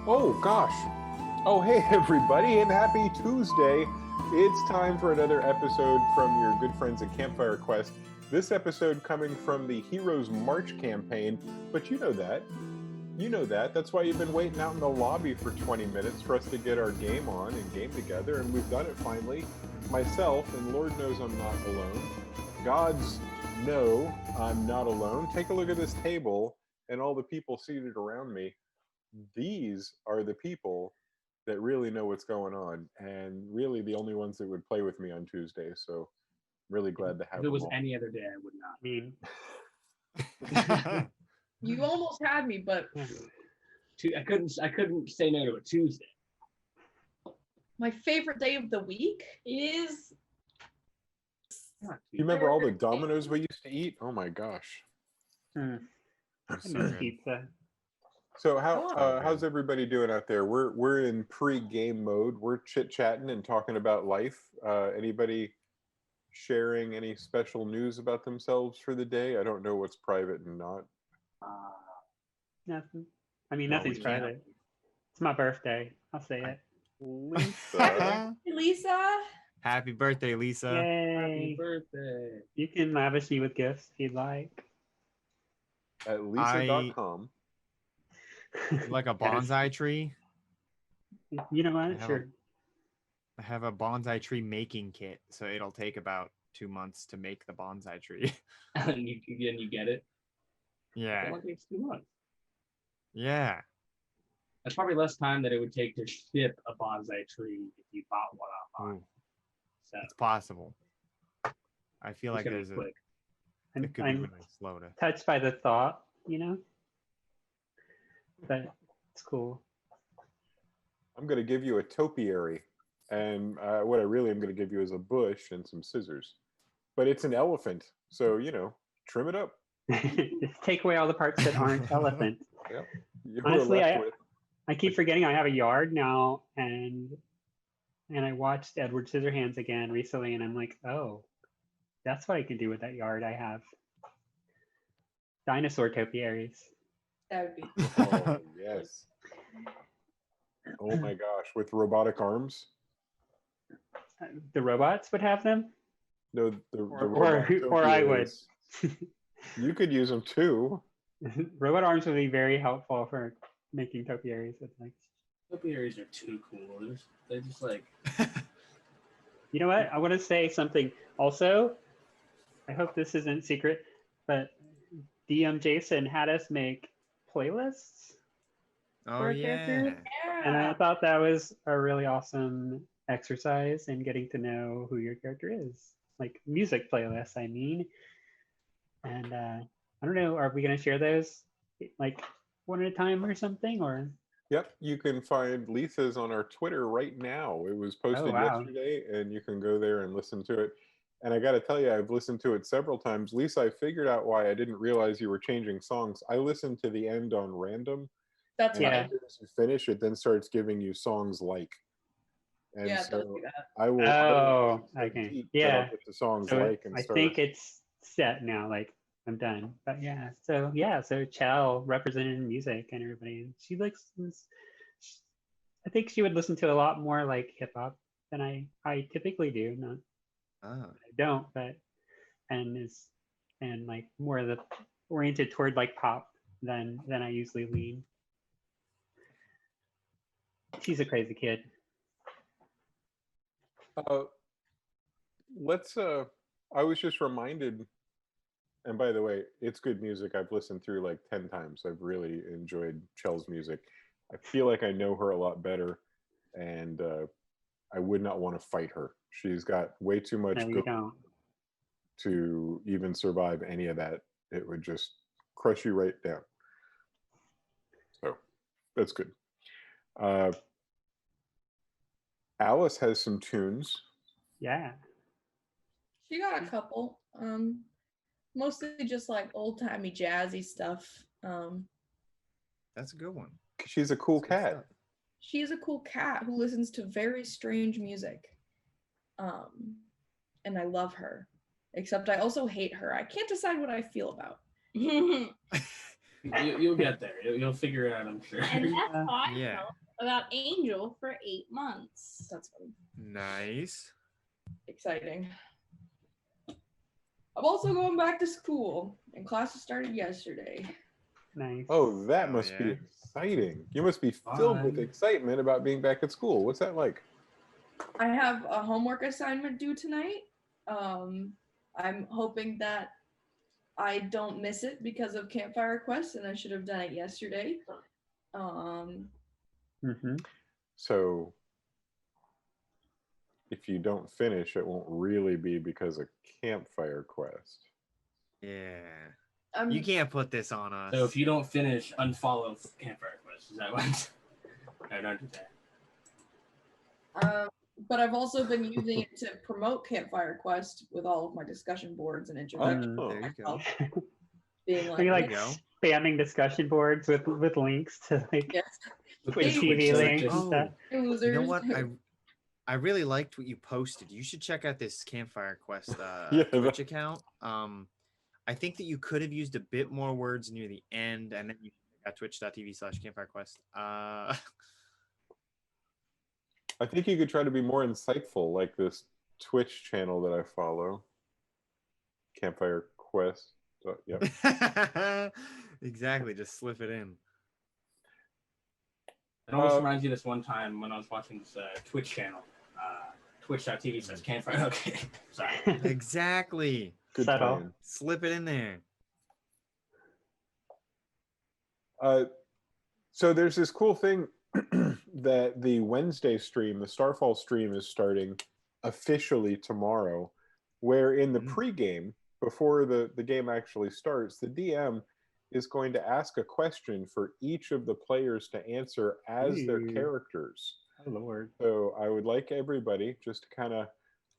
Oh gosh. Oh hey everybody, and happy Tuesday. It's time for another episode from your good friends at Campfire Quest. This episode coming from the Heroes March campaign, but you know that. You know that. That's why you've been waiting out in the lobby for 20 minutes for us to get our game on and game together, and we've done it finally. Myself, and Lord knows I'm not alone. Gods know I'm not alone. Take a look at this table and all the people seated around me. These are the people that really know what's going on, and really the only ones that would play with me on Tuesday. So really glad to have If it them was all. any other day, I would not. I mean, you almost had me, but I couldn't say no to a Tuesday. my favorite day of the week is Not You remember all the Dominoes we used to eat? Oh my gosh. I So miss good. pizza. So Oh. how's everybody doing out there? We're in pre-game mode. We're chit-chatting and talking about life. Anybody sharing any special news about themselves for the day? I don't know what's private and not. Nothing. I mean, No, nothing's we can't. private. It's my birthday. I'll say it. Lisa. Lisa. Happy birthday, Lisa. Happy Yay! birthday. You can lavish me with gifts if you'd like. At lisa.com. Like a That is- bonsai tree. You know I what? have, Sure. I have a bonsai tree making kit, so it'll take about 2 months to make the bonsai tree. And you get it. It Yeah. only takes 2 months. Yeah. That's probably less time that it would take to ship a bonsai tree if you bought one online. Ooh, So it's possible. I feel it's like gonna be there's a quick. it could be I'm really slow to. touched by the thought, you know? But it's cool. I'm going to give you a topiary. And what I really am going to give you is a bush and some scissors. But it's an elephant. So, trim it up. Just take away all the parts that aren't elephant. You're Honestly, left with. I keep forgetting I have a yard now, and I watched Edward Scissorhands again recently, and I'm like, oh, that's what I can do with that yard I have. Dinosaur topiaries. That would be Oh, yes. Oh my gosh. With robotic arms? The robots would have them, No, the or I would. robot topiaries. You could use them too. Robot arms would be very helpful for making topiaries. It's like, Topiaries are too cool. They're just like you know what? I want to say something. Also, I hope this isn't secret, but DM Jason had us make playlists Oh for yeah. characters. And I thought that was a really awesome exercise in getting to know who your character is. Like music playlists, I mean. And I don't know, are we going to share those like one at a time or something? Or Yep, you can find Lisa's on our Twitter right now. It was posted wow. yesterday, and you can go there and listen to it. And I got to tell you, I've listened to it several times. Lisa, I figured out why I didn't realize you were changing songs. I listened to the end on random, That's and Yeah. fine. as you finish, it then starts giving you songs like. And Yeah, don't so do that. I will. Oh, so okay. deep that Yeah. I'll get the songs So like and I start. think it's set now, like I'm done. But so Chell represented in music and everybody. She I think she would listen to a lot more like hip hop than I typically do. Not Oh. I don't, but and like more of the oriented toward like pop than I usually lean. She's a crazy kid. Let's. I was just reminded, and by the way, it's good music. I've listened through like 10 times. I've really enjoyed Chell's music. I feel like I know her a lot better, and I would not want to fight her. She's got way too much No, you don't. to even survive any of that. It would just crush you right down. So that's good. Alice has some tunes. Yeah. She got a couple. Mostly just like old-timey jazzy stuff. That's a good one. She's a cool That's good cat. stuff. She's a cool cat who listens to very strange music. And I love her. Except I also hate her. I can't decide what I feel about. you You'll get there. You'll figure it out, I'm sure. And that's how I Yeah. felt about Angel for 8 months. That's funny. Nice. Exciting. I'm also going back to school, and classes started yesterday. Nice. Oh, that Oh, must be yeah. exciting. You must be filled with Fun. excitement about being back at school. What's that like? I have a homework assignment due tonight. I'm hoping that I don't miss it because of Campfire Quest, and I should have done it yesterday. Mm-hmm. So, if you don't finish, it won't really be because of Campfire Quest. Yeah. I'm, You can't put this on us. So if you don't finish, unfollow Campfire Quest. Is that what? No, don't do that. but I've also been using it to promote Campfire Quest with all of my discussion boards and introductions. Oh, there you go. Being Are you like, like There you spamming discussion boards with links to like yes, Twitch Hey, TV Twitch links and searches. stuff? losers. You know what? I really liked what you posted. You should check out this Campfire Quest Yeah, Twitch account. I think that you could have used a bit more words near the end, and then you got twitch.tv/CampfireQuest. I think you could try to be more insightful, like this Twitch channel that I follow, Campfire Quest. So, yep. Exactly. Just slip it in. It almost reminds me of this one time when I was watching this Twitch channel. Twitch.tv/Campfire. Okay, sorry. Exactly. Good Subtle. plan. Slip it in there. So there's this cool thing that the Wednesday stream, the Starfall stream, is starting officially tomorrow, where in the pregame, before the game actually starts, the DM is going to ask a question for each of the players to answer as their Ooh. characters. Oh Lord. So I would like everybody just to kind of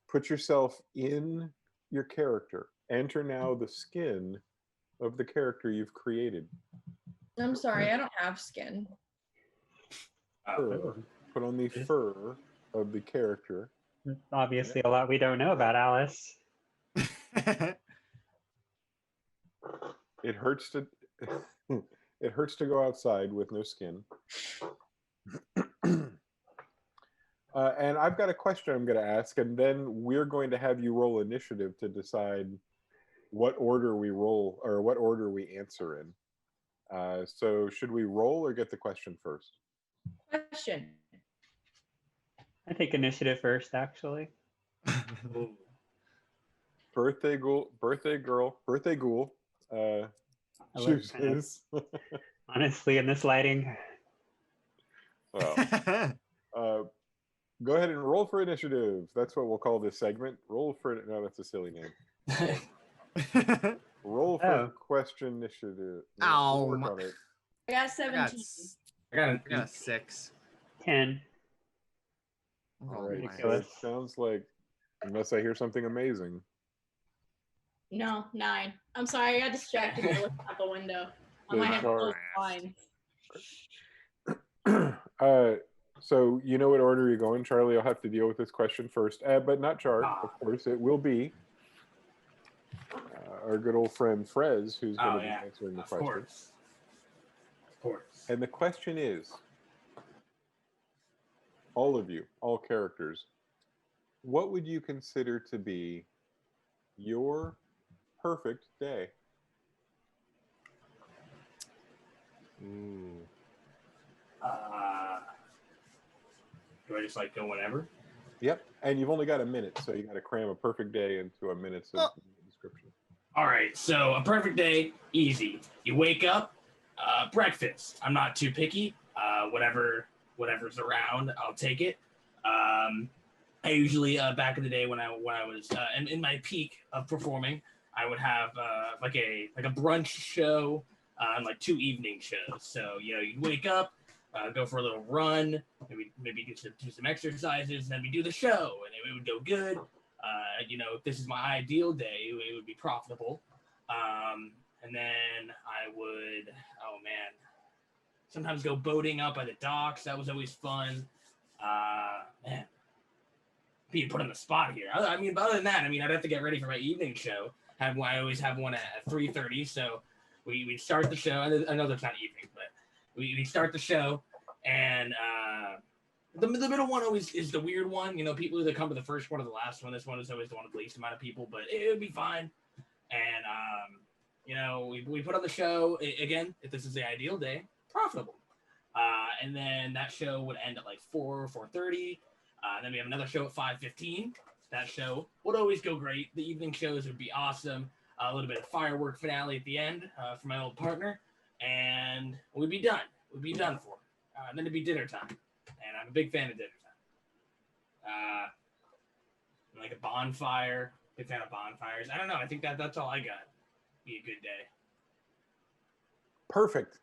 put yourself in your character. Enter now the skin of the character you've created. I'm sorry, I don't have skin. Fur. Put on the fur of the character. Obviously a lot we don't know about Alice. It hurts to it hurts to go outside with no skin. And I've got a question I'm going to ask, and then we're going to have you roll initiative to decide what order we roll or what order we answer in. So should we roll or get the question first? Question. I take initiative first, actually. Ooh. Birthday ghoul. I love Chooses. Honestly, in this lighting, Well, go ahead and roll for initiative. That's what we'll call this segment. Roll for it. No, that's a silly name. Roll for Oh. question initiative. Ow, We'll work my- on it. I got I 17. I got a 6. 10. All right. So ridiculous. it sounds like, unless I hear something amazing. No, 9. I'm sorry, I got distracted and looked out the window. I Good might have card. closed blinds. So you know what order you're going, Charlie. I'll have to deal with this question first, but not Char. Ah. Of course, it will be our good old friend Frez who's going to be answering the Of question. course. Of course. And the question is, all of you, all characters, what would you consider to be your perfect day? Ooh. Do I just like go whenever? Yep. And you've only got a minute, so you got to cram a perfect day into a minute's of description. All right, so a perfect day, easy. You wake up, breakfast. I'm not too picky. Whatever's around, I'll take it. I usually back in the day when I was in my peak of performing, I would have like a brunch show and like 2 evening shows. So you'd wake up, go for a little run, maybe do some exercises, and then we do the show, and it would go good. If this is my ideal day, it would be profitable. And then I would, sometimes go boating out by the docks. That was always fun. Man, being put on the spot here. But other than that, I'd have to get ready for my evening show. I always have one at 3:30. So we start the show. I know that's not evening, but we start the show, and the middle one always is the weird one. You know, people either come to the first one or the last one. This one is always the one with the least amount of people, but it would be fine. And you know, we put on the show again. If this is the ideal day, profitable. And then that show would end at like 4:30. Then we have another show at 5:15. That show would always go great. The evening shows would be awesome. A little bit of firework finale at the end for my old partner, and we'd be done. We'd be done for. And then it'd be dinner time, and I'm a big fan of dinner time. Like a bonfire. Big fan of bonfires. I don't know. I think that's all I got. Be a good day. Perfect.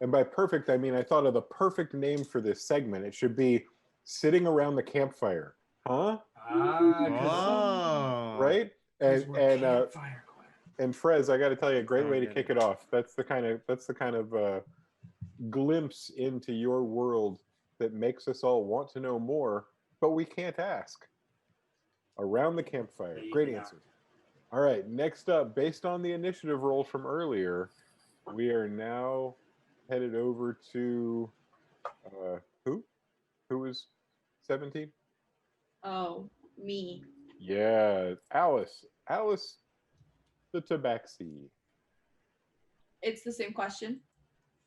And by perfect, I mean I thought of the perfect name for this segment. It should be Sitting Around the Campfire. Huh? Right? And Frez, I got to tell you, a great way to kick it off. That's the kind of glimpse into your world that makes us all want to know more, but we can't ask. Around the Campfire. Great answer. All right, next up, based on the initiative roll from earlier, we are now headed over to who? Who was 17? Oh, me. Yeah, Alice. Alice the Tabaxi. It's the same question.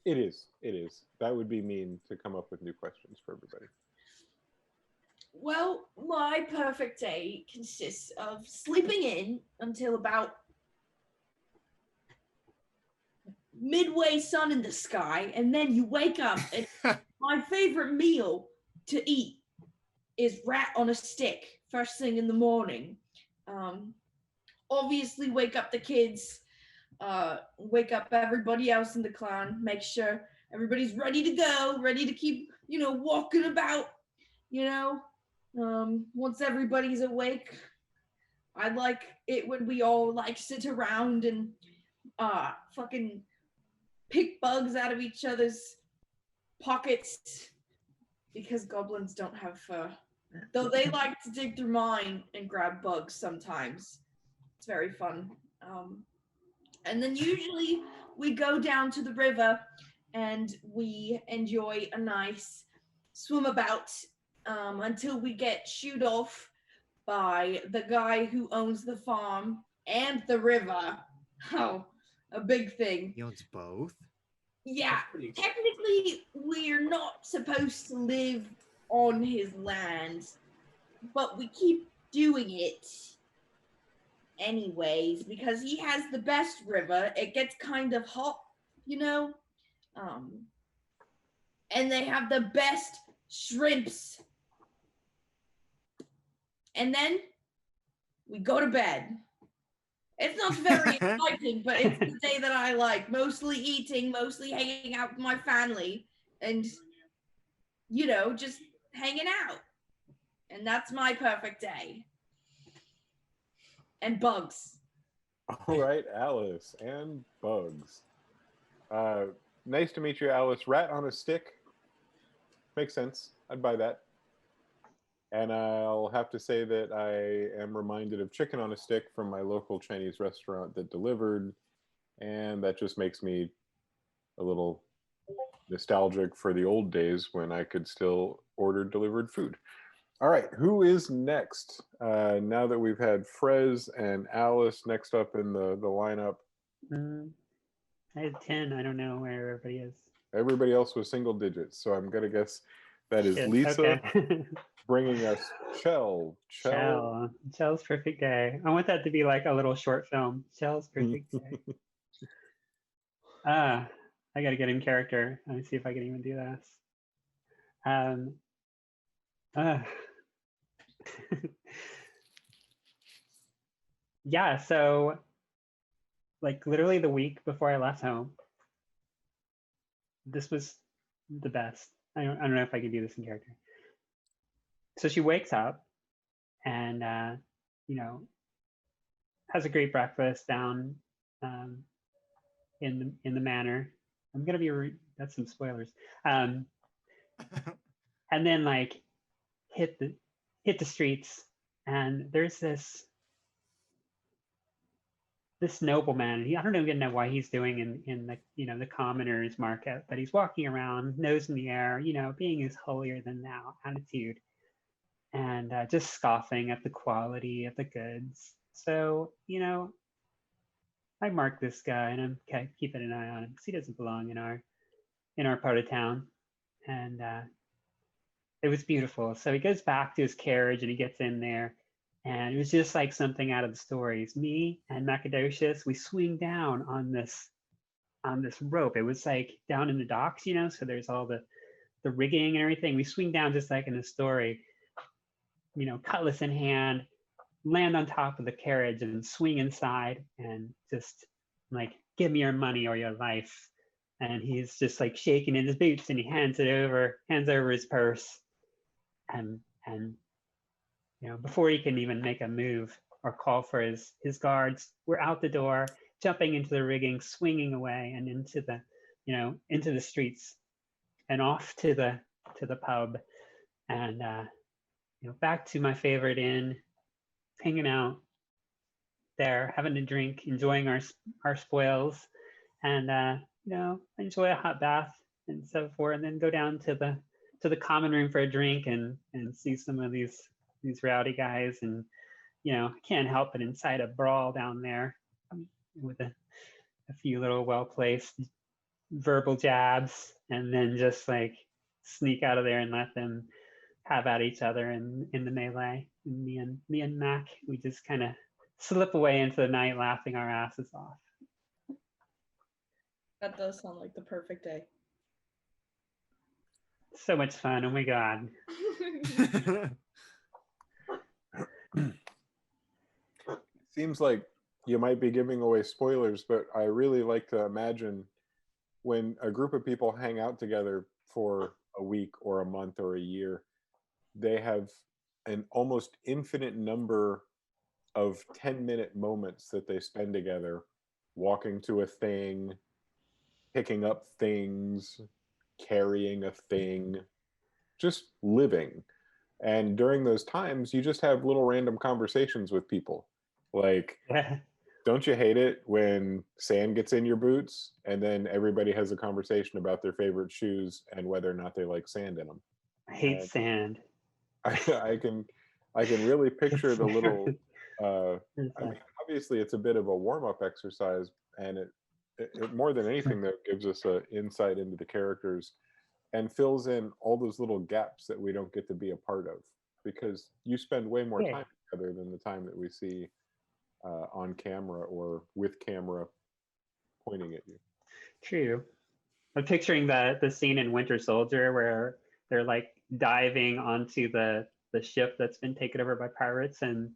It is. It is. That would be mean to come up with new questions for everybody. Well, my perfect day consists of sleeping in until about midway sun in the sky, and then you wake up and my favorite meal to eat is rat on a stick first thing in the morning. Obviously wake up the kids, wake up everybody else in the clan, make sure everybody's ready to go, ready to keep, walking about, once everybody's awake. I like it when we all sit around and fucking pick bugs out of each other's pockets, because goblins don't have fur. Though they like to dig through mine and grab bugs sometimes. It's very fun. And then usually we go down to the river and we enjoy a nice swim about until we get shooed off by the guy who owns the farm and the river. Oh, a big thing. He owns both? Yeah, technically we're not supposed to live on his land, but we keep doing it anyways because he has the best river. It gets kind of hot, and they have the best shrimps. And then we go to bed. It's not very exciting, but it's the day that I like. Mostly eating, mostly hanging out with my family, and, just hanging out. And that's my perfect day. And bugs. All right, Alice, and bugs. Nice to meet you, Alice. Rat on a stick. Makes sense. I'd buy that. And I'll have to say that I am reminded of chicken on a stick from my local Chinese restaurant that delivered. And that just makes me a little nostalgic for the old days when I could still order delivered food. All right, who is next? Now that we've had Frez and Alice next up in the lineup. I had 10. I don't know where everybody is. Everybody else was single digits, so I'm going to guess that is Lisa. Okay. Bringing us Chell. Chell's perfect day. I want that to be like a little short film. Chell's perfect day. I gotta get in character. Let me see if I can even do this. Yeah, so literally the week before I left home, this was the best. I don't know if I can do this in character. So she wakes up and, has a great breakfast down in the manor. I'm going to be, that's some spoilers. And then hit the streets, and there's this this nobleman. I don't even know why he's doing in the the commoners market, but he's walking around, nose in the air, being his holier than thou attitude, and just scoffing at the quality of the goods. So I mark this guy, and I'm keeping an eye on him because he doesn't belong in our part of town. And it was beautiful. So he goes back to his carriage and he gets in there. And it was just like something out of the stories. Me and Macadocious, we swing down on this rope. It was like down in the docks, so there's all the rigging and everything. We swing down just like in the story, cutlass in hand, land on top of the carriage and swing inside and just like, give me your money or your life. And he's just like shaking in his boots and he hands over his purse. And before he can even make a move or call for his guards, we're out the door, jumping into the rigging, swinging away and into the streets and off to the pub and back to my favorite inn, hanging out there, having a drink, enjoying our spoils, and enjoy a hot bath and so forth, and then go down to the common room for a drink and see some of these rowdy guys, and I can't help but incite a brawl down there with a few little well-placed verbal jabs, and then just like sneak out of there and let them have at each other in the melee. And me and Mac, we just kind of slip away into the night laughing our asses off. That does sound like the perfect day. So much fun. Oh my God. Seems like you might be giving away spoilers, but I really like to imagine when a group of people hang out together for a week or a month or a year, they have an almost infinite number of 10-minute moments that they spend together, walking to a thing, picking up things, carrying a thing, just living. And during those times, you just have little random conversations with people. Like, don't you hate it when sand gets in your boots and then everybody has a conversation about their favorite shoes and whether or not they like sand in them? I hate sand. I can really picture the little. I mean, obviously, it's a bit of a warm-up exercise, and it more than anything, though, gives us an insight into the characters and fills in all those little gaps that we don't get to be a part of, because you spend way more time together than the time that we see on camera or with camera pointing at you. True. I'm picturing the scene in Winter Soldier where they're like diving onto the ship that's been taken over by pirates, and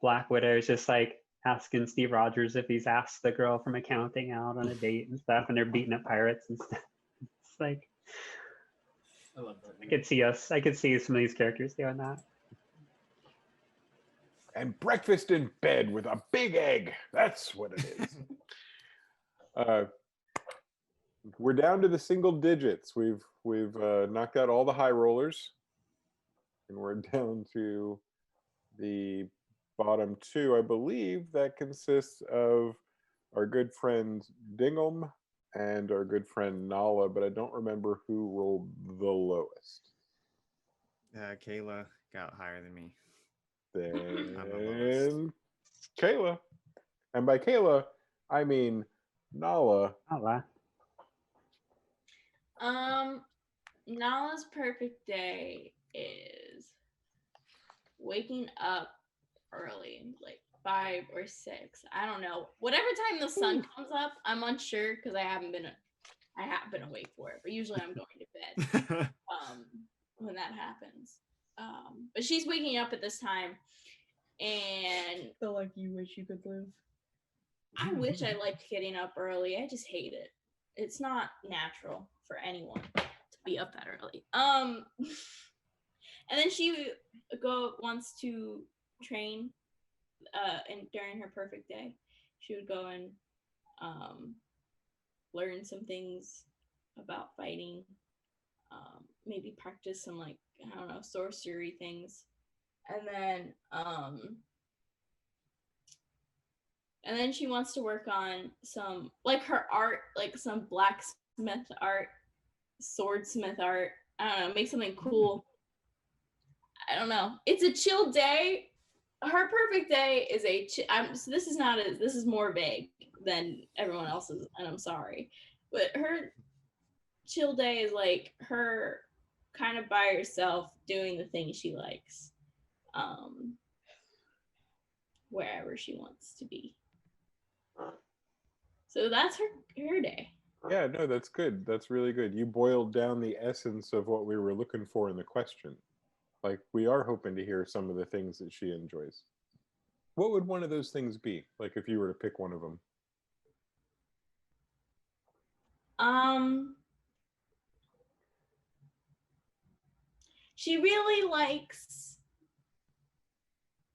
Black Widow is just like asking Steve Rogers if he's asked the girl from accounting out on a date and stuff, and they're beating up pirates and stuff. It's like, I love that. I could see some of these characters doing that. And breakfast in bed with a big egg. That's what it is. We're down to the single digits. We've knocked out all the high rollers, and we're down to the bottom two. I believe that consists of our good friend Dingham and our good friend Nala, but I don't remember who rolled the lowest. Kayla got higher than me. Then Kayla. And by Kayla, I mean Nala. Nala. Nala's perfect day is waking up early, like 5 or 6. I don't know. Whatever time the sun comes up, I'm unsure because I have been awake for it, but usually I'm going to bed when that happens. But she's waking up at this time, and I feel like you wish you could live. I wish I liked getting up early. I just hate it. It's not natural for anyone to be up that early. And then she wants to train. And during her perfect day, she would go and learn some things about fighting. Maybe practice some, like, I don't know, sorcery things. And then And then she wants to work on some, like her art, like some blacksmith art, swordsmith art. I don't know, make something cool. I don't know. It's a chill day. Her perfect day is so this is not as, this is more vague than everyone else's, and I'm sorry. But her chill day is like her kind of by herself doing the things she likes. Wherever she wants to be. So that's her day. Yeah, no, that's good. That's really good. You boiled down the essence of what we were looking for in the question. Like, we are hoping to hear some of the things that she enjoys. What would one of those things be? Like, if you were to pick one of them? She really likes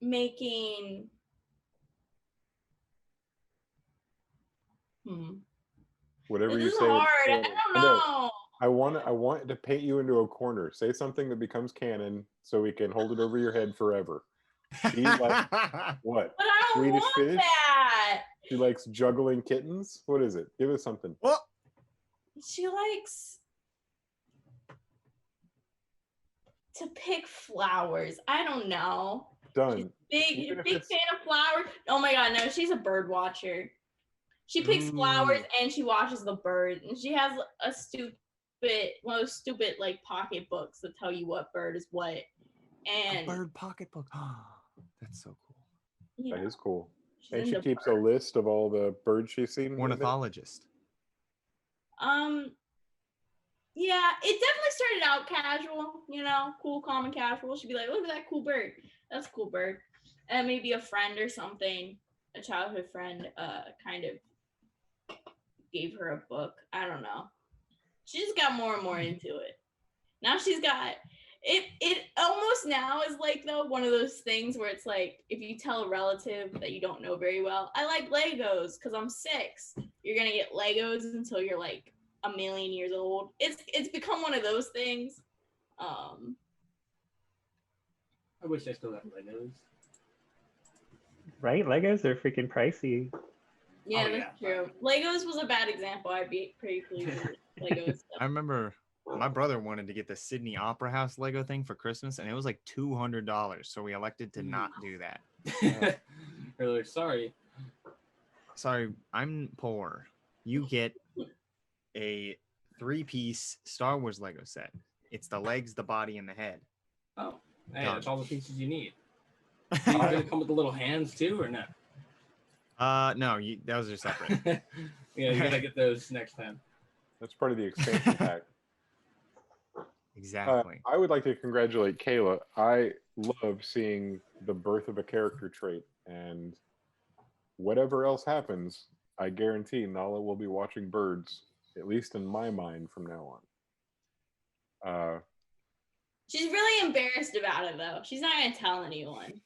making Whatever this you is say. hard. I don't know. I want to paint you into a corner. Say something that becomes canon so we can hold it over your head forever. She like what? But I don't Swedish want fish? that. She likes juggling kittens. What is it? Give us something. Well, She likes to pick flowers. I don't know. Done. She's Even if big it's- fan of flowers. Oh my god, no, she's a bird watcher. She picks flowers and she watches the birds. And she has one of those stupid like pocket books that tell you what bird is what. And a bird pocketbook. That's so cool. you That know, is cool. she's And she into keeps a birds. list of all the birds she's seen. with it? Ornithologist. Yeah, it definitely started out casual, cool, calm, and casual. She'd be like, look at that cool bird. That's a cool bird. And maybe a friend or something, a childhood friend, kind of gave her a book. I don't know. She just got more and more into it. Now she's got it almost now is like though one of those things where it's like if you tell a relative that you don't know very well, I like Legos because I'm 6. You're gonna get Legos until you're like a million years old. It's become one of those things. I wish I still had Legos. Right? Legos are freaking pricey. Yeah, Oh, that's yeah. true. Legos was a bad example. I'd be pretty pleased with Legos. I remember my brother wanted to get the Sydney Opera House Lego thing for Christmas, and it was like $200. So we elected to not do that. Really sorry. Sorry, I'm poor. You get a 3-piece Star Wars Lego set. It's the legs, the body, and the head. Oh, hey, Done. that's all the pieces you need. Are you gonna come with the little hands too, or no? No, those are separate. Yeah, you gotta get those next time. That's part of the expansion pack. Exactly. I would like to congratulate Kayla. I love seeing the birth of a character trait, and whatever else happens, I guarantee Nala will be watching birds, at least in my mind, from now on. She's really embarrassed about it though. She's not gonna tell anyone.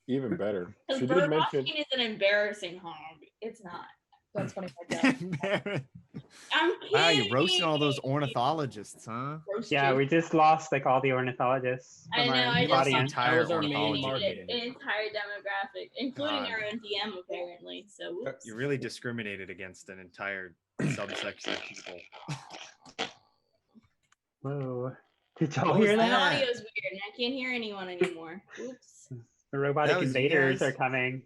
Even better. Because She did bird mention watching is an embarrassing hobby. It's not. That's funny. Like that. I'm kidding. Wow, you roasting all those ornithologists, huh? Yeah, we just lost like all the ornithologists I from know, our I just- audience. That was our main ornithology market. An entire demographic, including God. our own DM apparently. So whoops. You really discriminated against an entire subsection of people. Whoa. Did y'all What hear was My that? audio's weird and I can't hear anyone anymore. Oops. The robotic That was you invaders guys. are coming.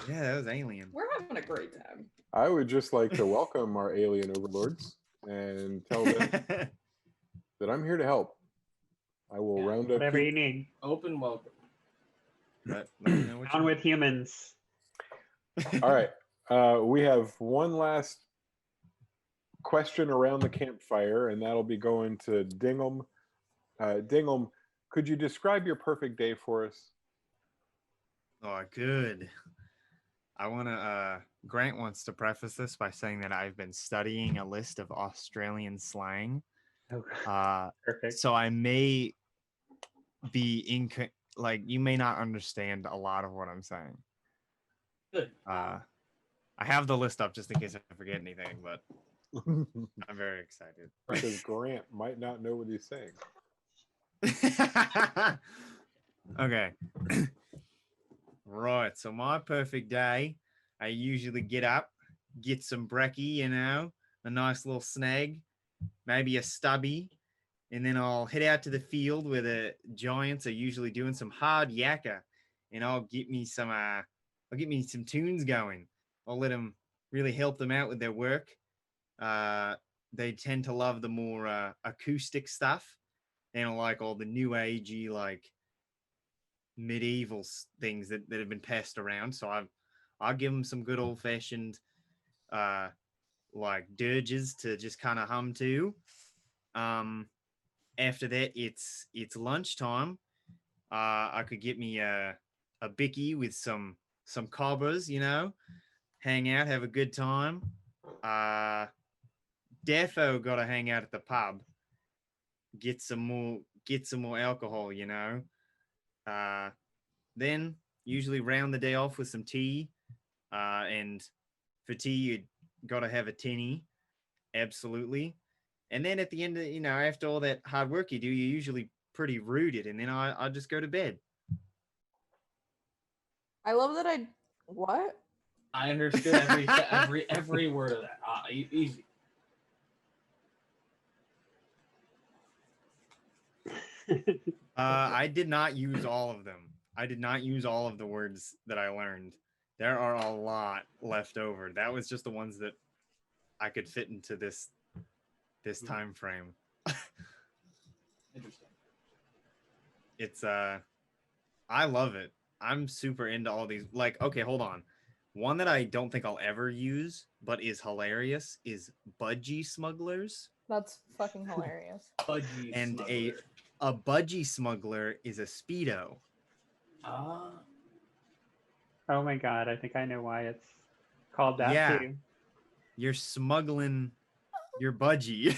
Yeah, that was alien. We're having a great time. I would just like to welcome our alien overlords and tell them that I'm here to help. I will Yeah, round up Whatever you need. Open welcome. Let me know what On you with humans. All right. We have one last question around the campfire, and that'll be going to Dingham. Dingham, could you describe your perfect day for us? Oh, good. I want to. Grant wants to preface this by saying that I've been studying a list of Australian slang. Oh, perfect. So I may be you may not understand a lot of what I'm saying. Good. I have the list up just in case I forget anything, but I'm very excited. Because Grant might not know what he's saying. Okay. Right. So my perfect day, I usually get up, get some brekkie, you know, a nice little snag, maybe a stubby, and then I'll head out to the field where the giants are usually doing some hard yakka, and I'll get me some tunes going. I'll let them really help them out with their work. They tend to love the more acoustic stuff. They don't like all the new agey, like medieval things that have been passed around. So I'll give them some good old fashioned like dirges to just kind of hum to. After that, it's lunchtime. I could get me a bicky with some cobbers, you know, hang out, have a good time. Defo got to hang out at the pub, get some more alcohol, you know. Then usually round the day off with some tea. And for tea, you got to have a tinny, absolutely. And then at the end of, you know, after all that hard work you do, you're usually pretty rooted, and then I just go to bed. I love that what? I understood every word of that. Easy. I did not use all of them. I did not use all of the words that I learned. There are a lot left over. That was just the ones that I could fit into this time frame. Interesting. It's I love it. I'm super into all these. Like, okay, hold on. One that I don't think I'll ever use, but is hilarious, is budgie smugglers. That's fucking hilarious. Budgie And smuggler. a budgie smuggler is a Speedo. Oh my god, I think I know why it's called that Yeah. too. You're smuggling your budgie.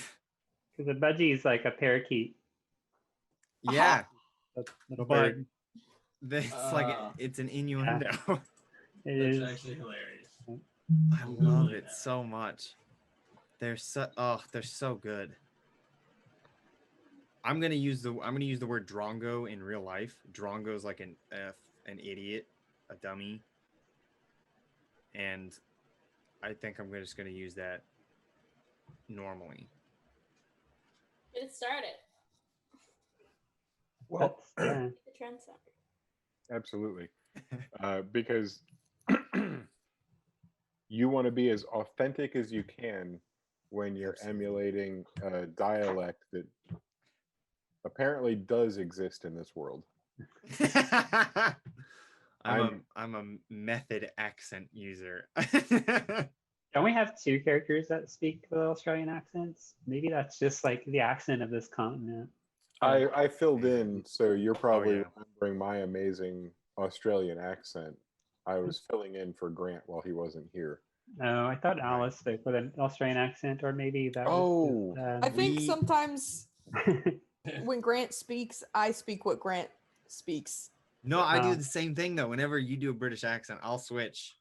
Because a budgie is like a parakeet. Yeah. A little But bird. it's like it's an innuendo. It That's is. actually hilarious. I love it so much. They're so good. I'm gonna use the word drongo in real life. Drongo is like an idiot, a dummy, and I think I'm just gonna use that normally. Get it started. Well, Yeah. The trend setter. absolutely. Because you want to be as authentic as you can when you're emulating a dialect that apparently does exist in this world. I'm a method accent user. Don't we have two characters that speak with Australian accents? Maybe that's just like the accent of this continent. I filled in, so you're probably yeah. remembering my amazing Australian accent. I was filling in for Grant while he wasn't here. Oh, I thought Alice spoke with an Australian accent, or maybe that was. Oh. I think We- sometimes when Grant speaks, I speak what Grant speaks. No, I do Oh. the same thing though. Whenever you do a British accent, I'll switch.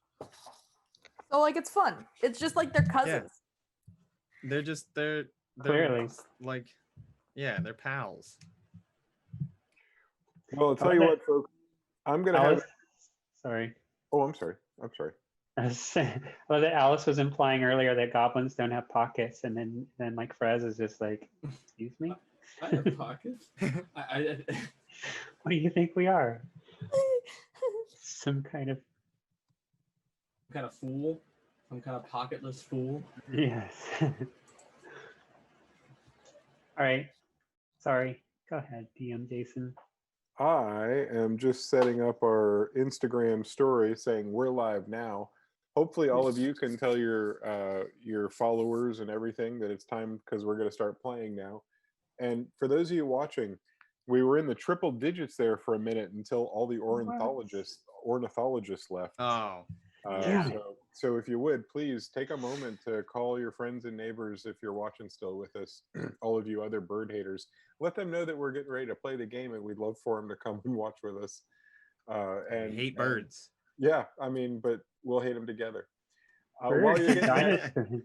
So like it's fun. It's just like they're cousins. They're Clearly. like, yeah, they're pals. Well, I'll tell you what, folks. I'm gonna have. Alice, sorry. Oh, I'm sorry. I'm sorry. Well, that Alice was implying earlier that goblins don't have pockets, and then like Frez is just like, excuse me, I have pockets. I what do you think we are? Some kind of fool. Some kind of pocketless fool. yes. All right, sorry. Go ahead, DM Jason. I am just setting up our Instagram story saying we're live now. Hopefully, all of you can tell your followers and everything that it's time because we're going to start playing now. And for those of you watching, we were in the triple digits there for a minute until all the ornithologists left. Oh, Yeah. So if you would, please take a moment to call your friends and neighbors if you're watching still with us, all of you other bird haters. Let them know that we're getting ready to play the game and we'd love for them to come and watch with us. I hate birds. Yeah, I mean, but we'll hate them together. Birds and dinosaurs.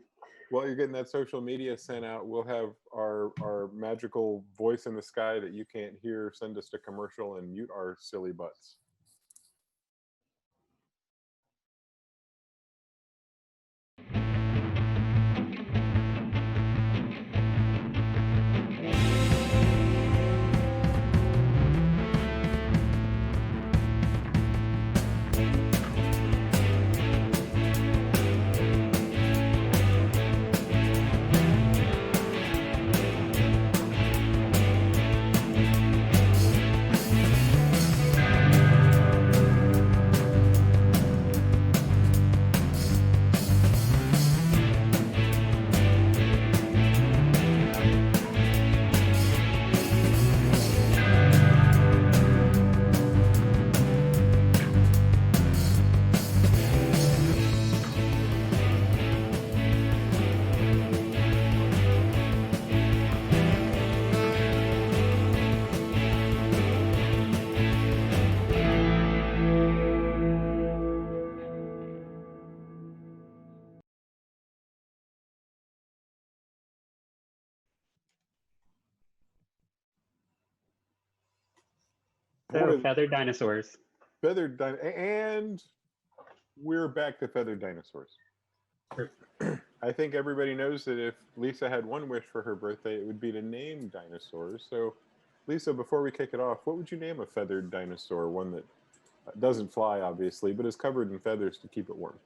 While you're getting that social media sent out, we'll have our magical voice in the sky that you can't hear send us to commercial and mute our silly butts. So feathered dinosaurs. And we're back to feathered dinosaurs. I think everybody knows that if Lisa had one wish for her birthday, it would be to name dinosaurs. So, Lisa, before we kick it off, what would you name a feathered dinosaur? One that doesn't fly, obviously, but is covered in feathers to keep it warm.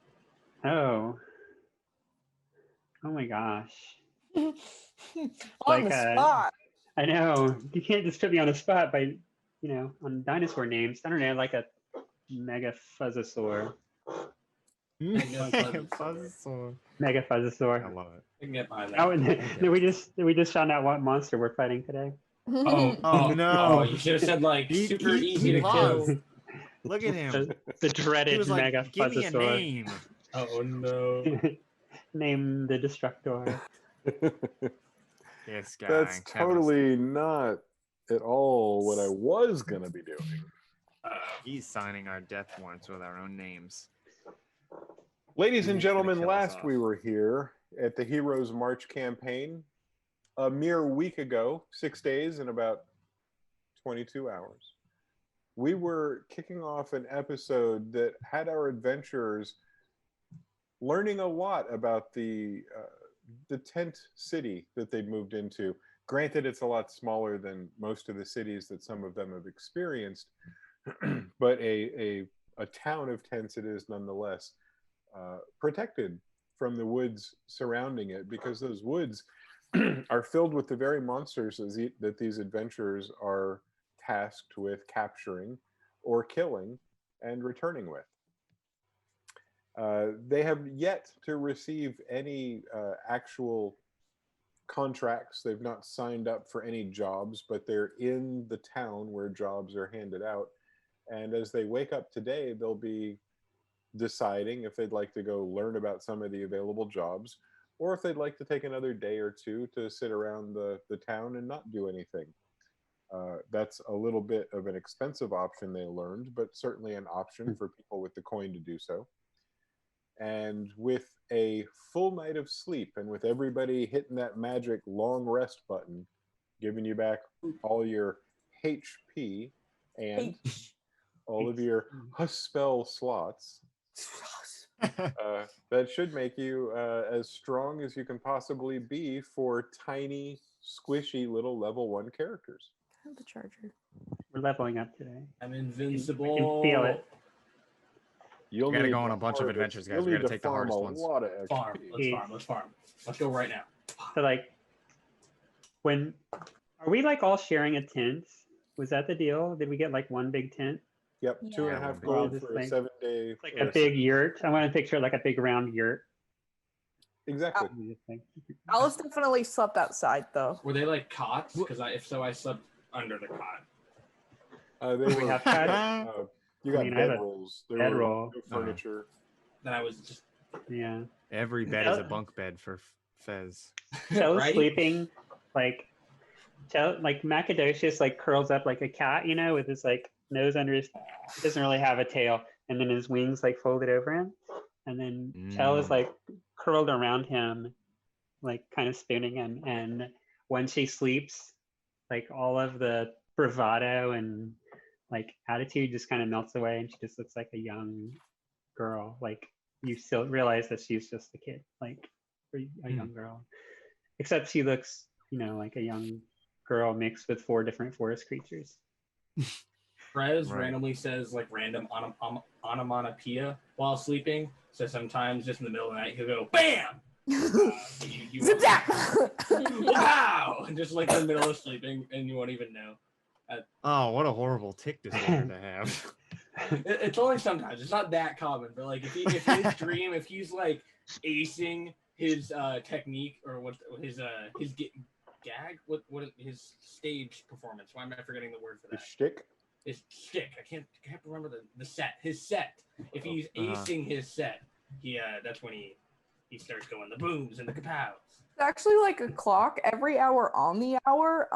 Oh my gosh. On Like, the spot. I know. You can't just put me on the spot by, on dinosaur names. I don't know, like a mega fuzzosaur. Fuzzosaur. Mega fuzzosaur. I love it. I can get behind that. Oh, and then we just found out what monster we're fighting today. Oh, no. You should have said like He- super he easy to kill. lost. Look at him. The He dreaded was like, mega give me a fuzzosaur. name. Oh no. Name the destructor. This guy. That's having a- totally not at all what I was going to be doing. He's signing our death warrants with our own names. Ladies and He's gonna gentlemen, kill us last off. we were here at the Heroes March campaign a mere week ago, 6 days and about 22 hours. We were kicking off an episode that had our adventurers learning a lot about the tent city that they'd moved into. Granted, it's a lot smaller than most of the cities that some of them have experienced, but a town of tents it is nonetheless, protected from the woods surrounding it, because those woods are filled with the very monsters that these adventurers are tasked with capturing or killing and returning with. They have yet to receive any actual contracts. They've not signed up for any jobs, but they're in the town where jobs are handed out. And as they wake up today, they'll be deciding if they'd like to go learn about some of the available jobs, or if they'd like to take another day or two to sit around the town and not do anything. That's a little bit of an expensive option, they learned, but certainly an option for people with the coin to do so. And with a full night of sleep, and with everybody hitting that magic long rest button, giving you back all your HP and all of your spell slots, that should make you as strong as you can possibly be for tiny, squishy little level 1 characters. I have the charger. We're leveling up today. I'm I invincible. can feel it. You'll We gotta need go on to a bunch of harvest- adventures, guys. you'll We need gotta to take the farm hardest a ones. lot of Farm. XP. Let's farm. Let's go right now. So like, are we like all sharing a tent? Was that the deal? Did we get like one big tent? Yep, Yeah. 2.5 Yeah, gold just for a like- 7-day. It's like a big yurt. I want to picture like a big round yurt. Exactly. We just like- Alice definitely slept outside though. Were they like cots? Because if so, I slept under the cot. They We were, have had you got I mean, I have a bedrolls. There bedroll. were no furniture. Then I was just yeah. Every bed is a bunk bed for Fez. Shell is right? sleeping like Macadocious like curls up like a cat, with his like nose under his, he doesn't really have a tail, and then his wings like folded over him, and then Shell is like curled around him, like kind of spooning him, and when she sleeps, like all of the bravado and like attitude just kind of melts away, and she just looks like a young girl. Like you still realize that she's just a kid, like a young girl, except she looks, like a young girl mixed with 4 different forest creatures. Prez Right. randomly says like random onomatopoeia while sleeping. So sometimes just in the middle of the night he'll go BAM! You Zip won't- that! Wow! And just like in the middle of sleeping, and you won't even know. Oh, what a horrible tick disorder to have. It's only sometimes. It's not that common, but like if his dream, if he's like acing his technique or what his gag, what his stage performance. Why am I forgetting the word for The that? shtick. His shtick. I can't remember the set. His set. If he's acing his set, that's when he starts going the booms and the kapows. It's actually like a clock. Every hour on the hour,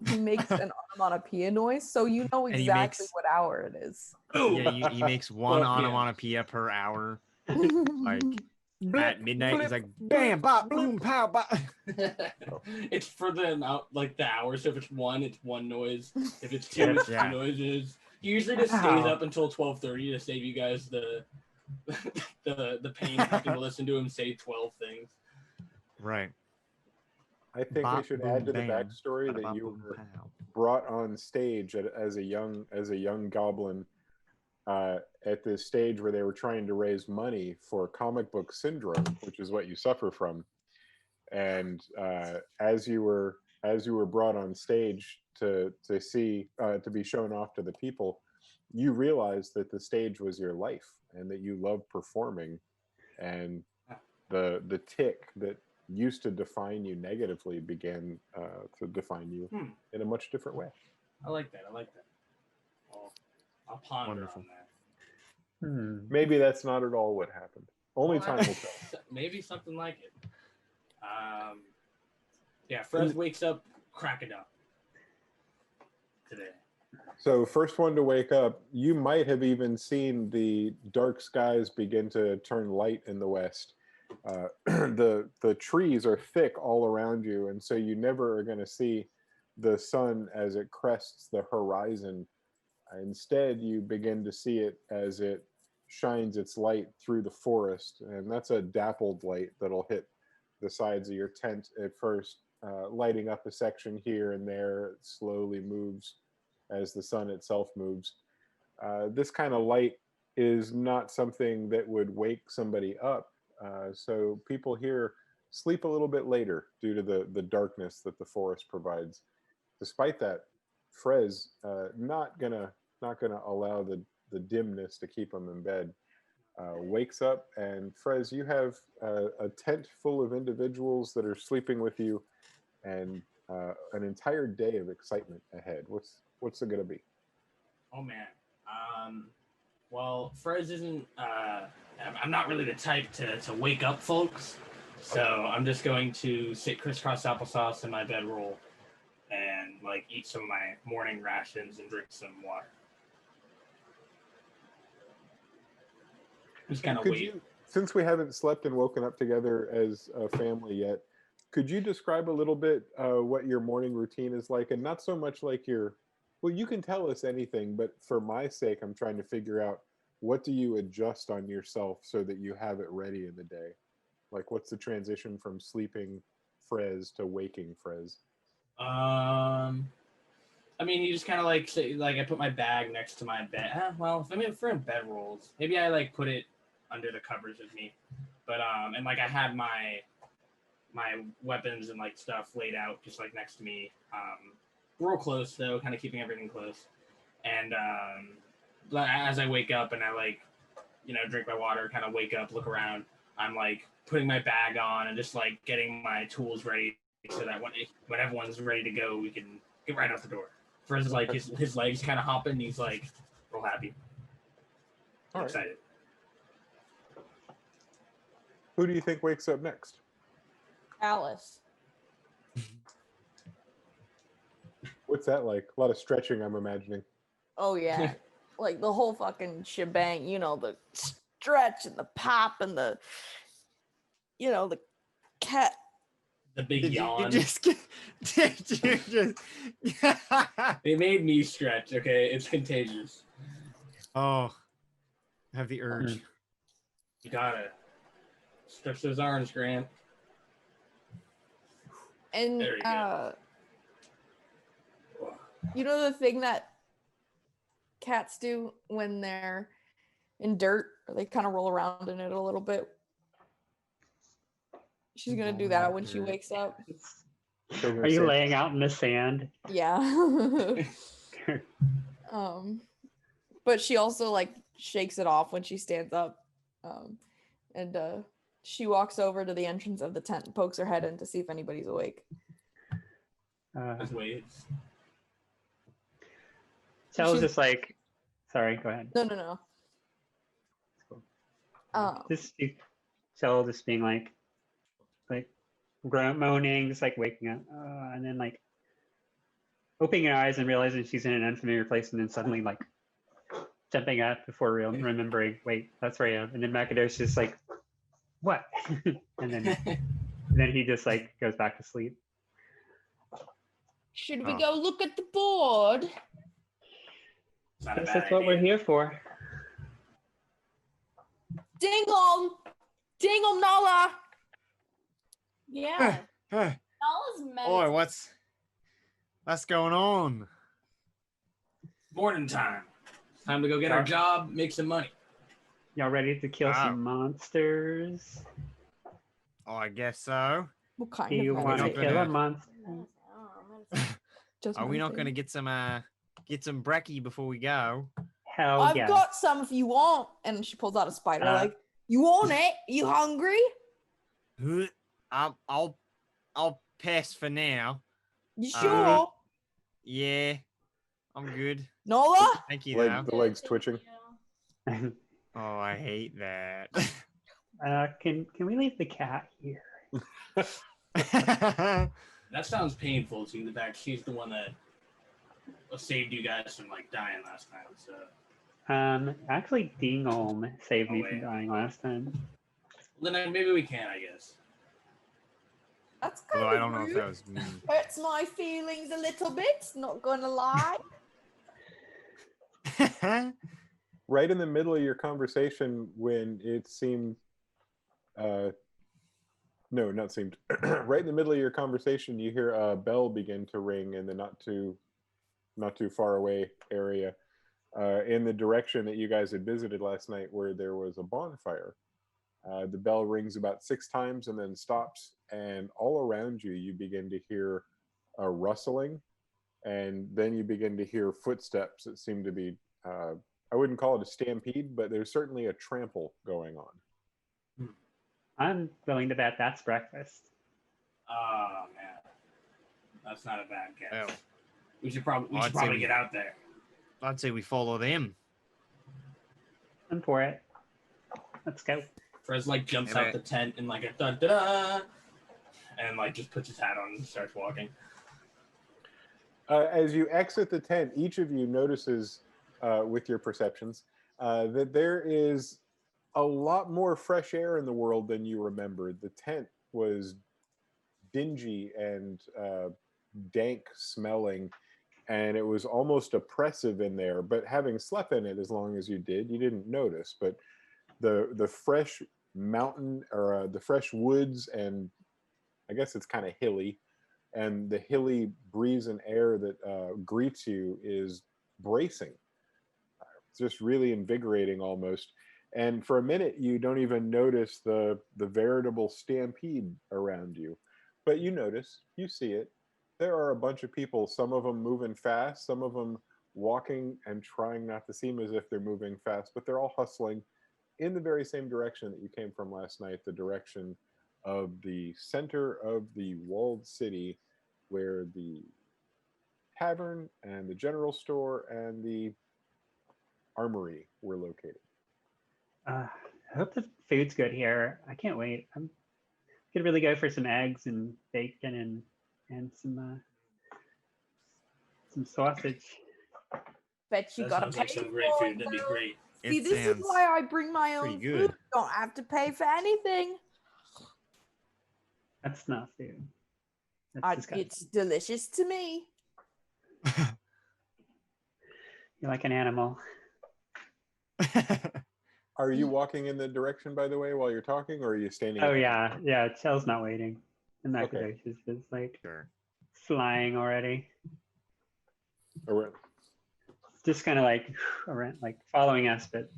he makes an onomatopoeia noise, so you know And he exactly makes- what hour it is. Yeah, he makes one Well, yeah. onomatopoeia per hour. Like at midnight, he's like bam, bop, boom, pow, bop. It's for the hours. So if it's 1, it's 1 noise. If it's 2, it's 2 Yeah. noises. He usually just stays Wow. up until 12:30 to save you guys the the pain of having to listen to him say 12 things. Right. I think we Bop, should boom, add to the bam. backstory Bada that bop, you boom, were pow. brought on stage as a young goblin at this stage where they were trying to raise money for comic book syndrome, which is what you suffer from. And as you were brought on stage to be shown off to the people, you realized that the stage was your life and that you loved performing, and the tick that used to define you negatively began to define you in a much different way. I like that. I'll ponder Wonderful. on that. Maybe that's not at all what happened. Only Well, time will tell. Maybe something like it. Yeah, Fred wakes up cracking up today. So first one to wake up, you might have even seen the dark skies begin to turn light in the west. The trees are thick all around you, and so you never are going to see the sun as it crests the horizon. Instead, you begin to see it as it shines its light through the forest, and that's a dappled light that'll hit the sides of your tent at first, lighting up a section here and there. It slowly moves as the sun itself moves. This kind of light is not something that would wake somebody up, so people here sleep a little bit later due to the darkness that the forest provides. Despite that, Frez not gonna allow the dimness to keep him in bed. Wakes up, and Frez, you have a tent full of individuals that are sleeping with you, and an entire day of excitement ahead. What's it gonna be? Oh man. Well, Frez isn't. I'm not really the type to wake up folks, so I'm just going to sit crisscross applesauce in my bedroll and like eat some of my morning rations and drink some water. Just kind of wait. Since we haven't slept and woken up together as a family yet, could you describe a little bit what your morning routine is like, and not so much like well, you can tell us anything, but for my sake, I'm trying to figure out, what do you adjust on yourself so that you have it ready in the day? Like, what's the transition from sleeping Frez to waking Frez? I mean, you just kind of like say, like I put my bag next to my bed. Well, if we're in bedrolls, maybe I like put it under the covers with me. But and like I had my weapons and like stuff laid out just like next to me. Real close though, kind of keeping everything close. And as I wake up and I like, drink my water, kind of wake up, look around, I'm like putting my bag on and just like getting my tools ready so that when everyone's ready to go, we can get right out the door. First, like his legs kind of hopping, he's like real happy, excited. Who do you think wakes up next? Alice. What's that like? A lot of stretching, I'm imagining. Oh yeah, like the whole fucking shebang. The stretch and the pop and the cat. The big yawn. Did you just They made me stretch. Okay, it's contagious. Oh, I have the urge. You gotta stretch those arms, Grant. And There you go. The thing that cats do when they're in dirt, or they kind of roll around in it a little bit. She's gonna do that when she wakes up. Are you laying out in the sand? Yeah. But she also like shakes it off when she stands up. And she walks over to the entrance of the tent and pokes her head in to see if anybody's awake. Just waits. Chel's just like, sorry, go ahead. No. Chel just being like moaning, just like waking up, and then like opening her eyes and realizing she's in an unfamiliar place, and then suddenly like jumping up before remembering, wait, that's where I am. And then Macado's just like, what? and then he just like goes back to sleep. Should we go look at the board? not a Guess bad that's what we're idea. here for. Dingle! Dingle Nala! Yeah. Oi, Nala's meditating. what's going on? Morning time. Time to go get our job, make some money. Y'all ready to kill Wow. some monsters? Oh, I guess so. What kind Do you of want to meditate? meditation? kill a monster? Meditating. I don't know, meditating. Just Are we not going to meditating. get some brekkie before we go? Hell I've yes. got some if you want. And she pulls out a spider. Like, you want it? You hungry? I'll pass for now. You Uh, sure? Yeah, I'm good. Nola? Thank you, though. The legs twitching. Oh, I hate that. Can we leave the cat here? That sounds painful, seeing the fact she's the one that saved you guys from like dying last time. So Actually, Dingolm saved me from wait. dying last time. then maybe we can, I guess. That's kind Although I of don't know if rude. that was me. Hurts my feelings a little bit, not gonna lie. Right in the middle of your conversation, when it seemed, no, not seemed. Right in the middle of your conversation, you hear a bell begin to ring in the not too far away area, in the direction that you guys had visited last night, where there was a bonfire. The bell rings about 6 times and then stops, and all around you, you begin to hear a rustling, and then you begin to hear footsteps that seem to be, I wouldn't call it a stampede, but there's certainly a trample going on. I'm willing to bet that's breakfast. Oh man, that's not a bad guess. Well, We should probably I'd say we- get out there. I'd say we follow them. I'm for it. Let's go. Fres like jumps Yeah, out the tent and like a da da da, and like just puts his hat on and starts walking. As you exit the tent, each of you notices, with your perceptions, that there is a lot more fresh air in the world than you remembered. The tent was dingy and dank smelling, and it was almost oppressive in there. But having slept in it as long as you did, you didn't notice. But the fresh mountain, or the fresh woods, and I guess it's kind of hilly, and the hilly breeze and air that greets you is bracing. It's just really invigorating almost. And for a minute, you don't even notice the veritable stampede around you. But you notice, you see it. There are a bunch of people, some of them moving fast, some of them walking and trying not to seem as if they're moving fast, but they're all hustling in the very same direction that you came from last night, the direction of the center of the walled city, where the tavern and the general store and the armory were located. I hope the food's good here. I can't wait. I'm gonna really go for some eggs and bacon and some sausage. Bet you That gotta sounds pay like some great for food. it, That'd be though. great. See, It this is sounds why I bring my own pretty good. food. Don't have to pay for anything. That's not food. That's disgusting. It's delicious to me. You're like an animal. Are you walking in the direction, by the way, while you're talking, or are you standing? Oh in- yeah. Chell's not waiting. And Okay. Nakadosh is just like Sure. flying already. Or- Just kind of like around, like following us, but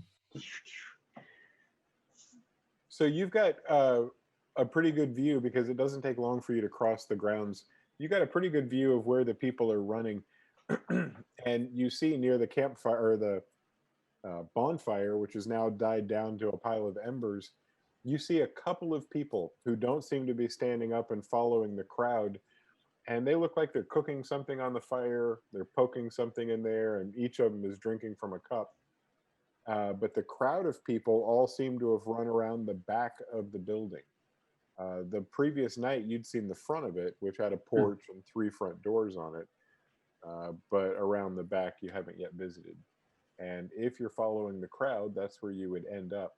So you've got a pretty good view, because it doesn't take long for you to cross the grounds. You got a pretty good view of where the people are running, and you see near the campfire, or the bonfire, which has now died down to a pile of embers. You see a couple of people who don't seem to be standing up and following the crowd, and they look like they're cooking something on the fire. They're poking something in there, and each of them is drinking from a cup. But the crowd of people all seem to have run around the back of the building. The previous night, you'd seen the front of it, which had a porch and 3 front doors on it. But around the back, you haven't yet visited. And if you're following the crowd, that's where you would end up.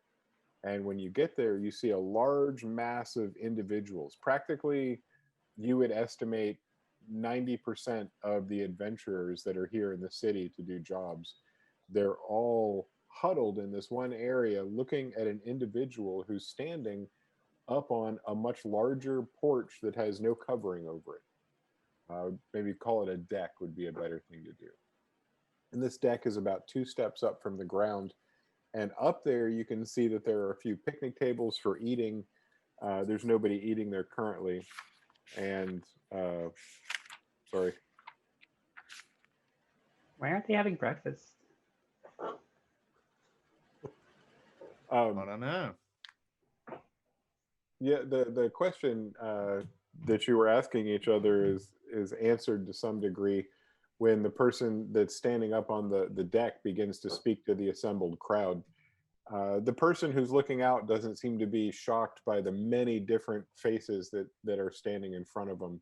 And when you get there, you see a large mass of individuals. Practically, you would estimate 90% of the adventurers that are here in the city to do jobs. they're all huddled in this one area looking at an individual who's standing up on a much larger porch that has no covering over it. Maybe call it a deck would be a better thing to do. And this deck is about 2 steps up from the ground. And up there, you can see that there are a few picnic tables for eating. There's nobody eating there currently. And, sorry. Why aren't they having breakfast? I don't know. Yeah, the question that you were asking each other is answered to some degree when the person that's standing up on the deck begins to speak to the assembled crowd. The person who's looking out doesn't seem to be shocked by the many different faces that are standing in front of them.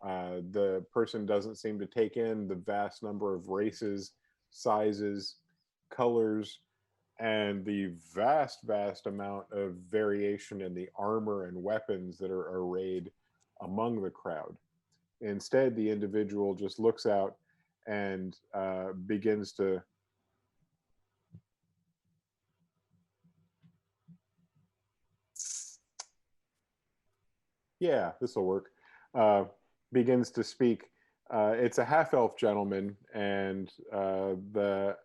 The person doesn't seem to take in the vast number of races, sizes, colors, and the vast amount of variation in the armor and weapons that are arrayed among the crowd. Instead, the individual just looks out and begins to this will work. Begins to speak. It's a half-elf gentleman, and the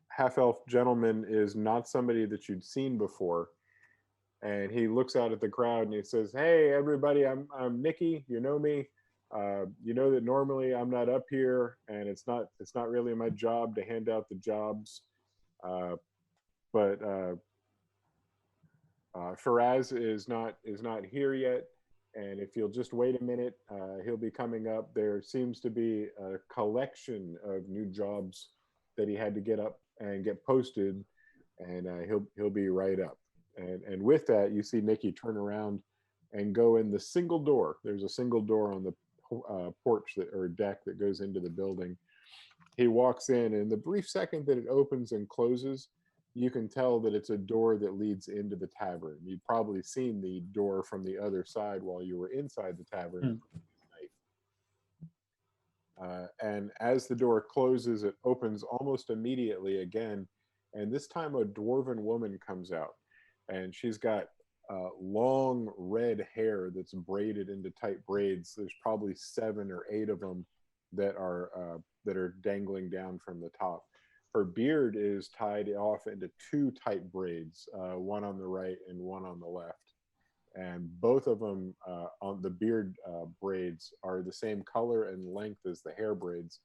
half-elf gentleman is not somebody that you'd seen before. And he looks out at the crowd and he says, "Hey, everybody, I'm Nicky. You know me. You know that normally I'm not up here, and it's not really my job to hand out the jobs. But Faraz is not here yet. And if you'll just wait a minute, he'll be coming up. There seems to be a collection of new jobs that he had to get up and get posted, and he'll be right up." And with that, you see Nikki turn around and go in the single door. There's a single door on the porch or deck that goes into the building. He walks in, and the brief second that it opens and closes, you can tell that it's a door that leads into the tavern. You'd probably seen the door from the other side while you were inside the tavern. And as the door closes, it opens almost immediately again. And this time a dwarven woman comes out, and she's got long red hair that's braided into tight braids. There's probably 7 or 8 of them that are dangling down from the top. Her beard is tied off into 2 tight braids, one on the right and one on the left. And both of them on the beard braids are the same color and length as the hair braids.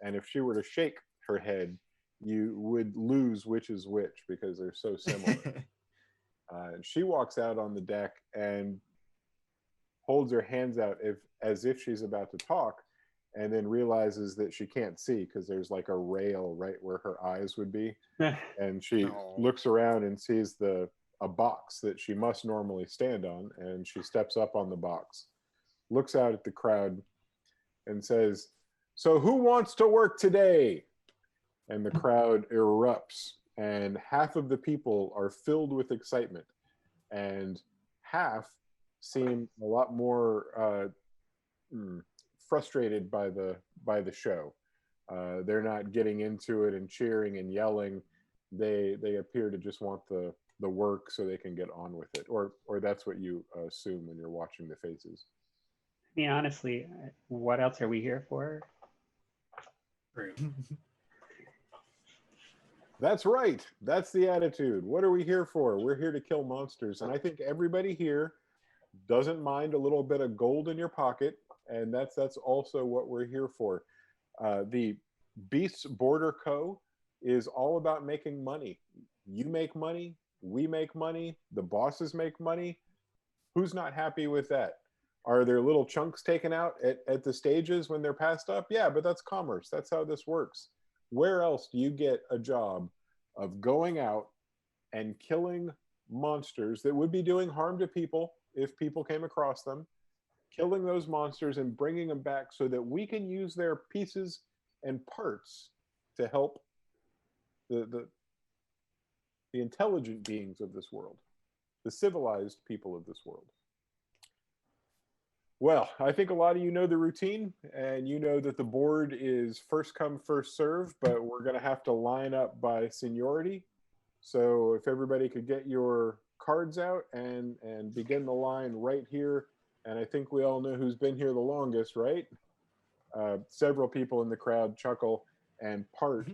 And if she were to shake her head, you would lose which is which because they're so similar. She walks out on the deck and holds her hands out as if she's about to talk, and then realizes that she can't see because there's like a rail right where her eyes would be. And she looks around and sees a box that she must normally stand on, and she steps up on the box, looks out at the crowd, and says, "So who wants to work today?" And the crowd erupts, and half of the people are filled with excitement, and half seem a lot more frustrated by the show. They're not getting into it and cheering and yelling. They appear to just want the work so they can get on with it, or that's what you assume when you're watching the faces. I mean, honestly, what else are we here for? That's right. That's the attitude. What are we here for? We're here to kill monsters. And I think everybody here doesn't mind a little bit of gold in your pocket. And that's also what we're here for. The Beasts Border Co. is all about making money. You make money. We make money. The bosses make money. Who's not happy with that? Are there little chunks taken out at the stages when they're passed up? Yeah, but that's commerce. That's how this works. Where else do you get a job of going out and killing monsters that would be doing harm to people if people came across them, killing those monsters and bringing them back so that we can use their pieces and parts to help the intelligent beings of this world, the civilized people of this world? Well, I think a lot of you know the routine, and you know that the board is first come, first serve, but we're going to have to line up by seniority. So if everybody could get your cards out and begin the line right here, and I think we all know who's been here the longest, right? Several people in the crowd chuckle and part,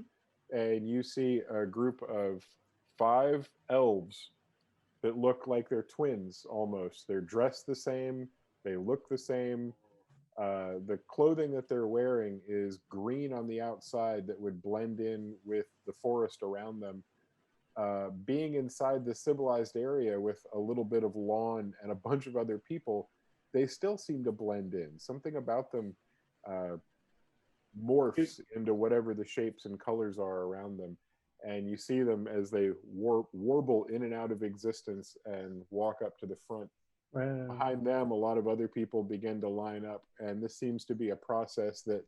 and you see a group of 5 elves that look like they're twins almost. They're dressed the same, they look the same. The clothing that they're wearing is green on the outside that would blend in with the forest around them. Being inside the civilized area with a little bit of lawn and a bunch of other people, they still seem to blend in. Something about them morphs into whatever the shapes and colors are around them. And you see them as they warble in and out of existence and walk up to the front. Wow. Behind them, a lot of other people begin to line up. And this seems to be a process that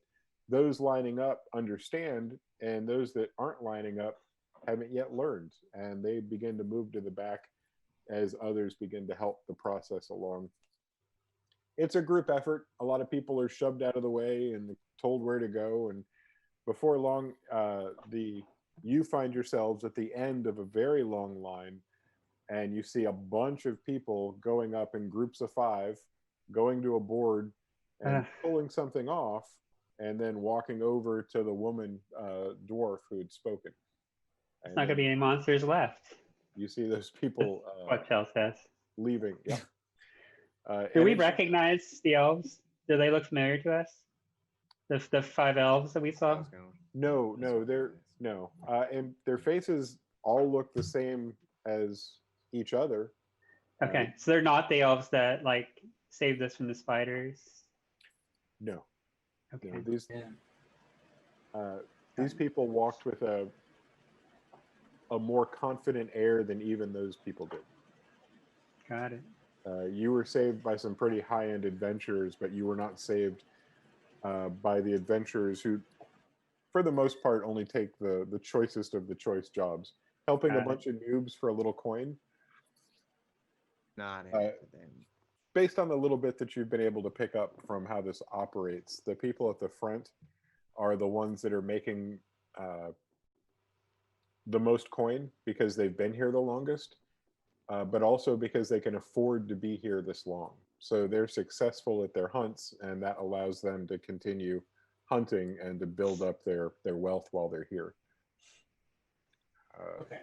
those lining up understand, and those that aren't lining up haven't yet learned. And they begin to move to the back as others begin to help the process along. It's a group effort. A lot of people are shoved out of the way and told where to go. And before long, you find yourselves at the end of a very long line, and you see a bunch of people going up in groups of 5, going to a board and pulling something off, and then walking over to the woman dwarf who had spoken. There's not going to be any monsters left. You see those people What Chell says. leaving. Yeah. Do we recognize the elves? Do they look familiar to us? The 5 elves that we saw? No, and their faces all look the same as each other. Okay, so they're not the elves that like saved us from the spiders. No. Okay. No, these people walked with a more confident air than even those people did. Got it. You were saved by some pretty high-end adventurers, but you were not saved by the adventurers who, for the most part, only take the choicest of the choice jobs. Helping a bunch of noobs for a little coin. Based on the little bit that you've been able to pick up from how this operates, the people at the front are the ones that are making the most coin because they've been here the longest, but also because they can afford to be here this long. So they're successful at their hunts, and that allows them to continue hunting and to build up their wealth while they're here. Okay.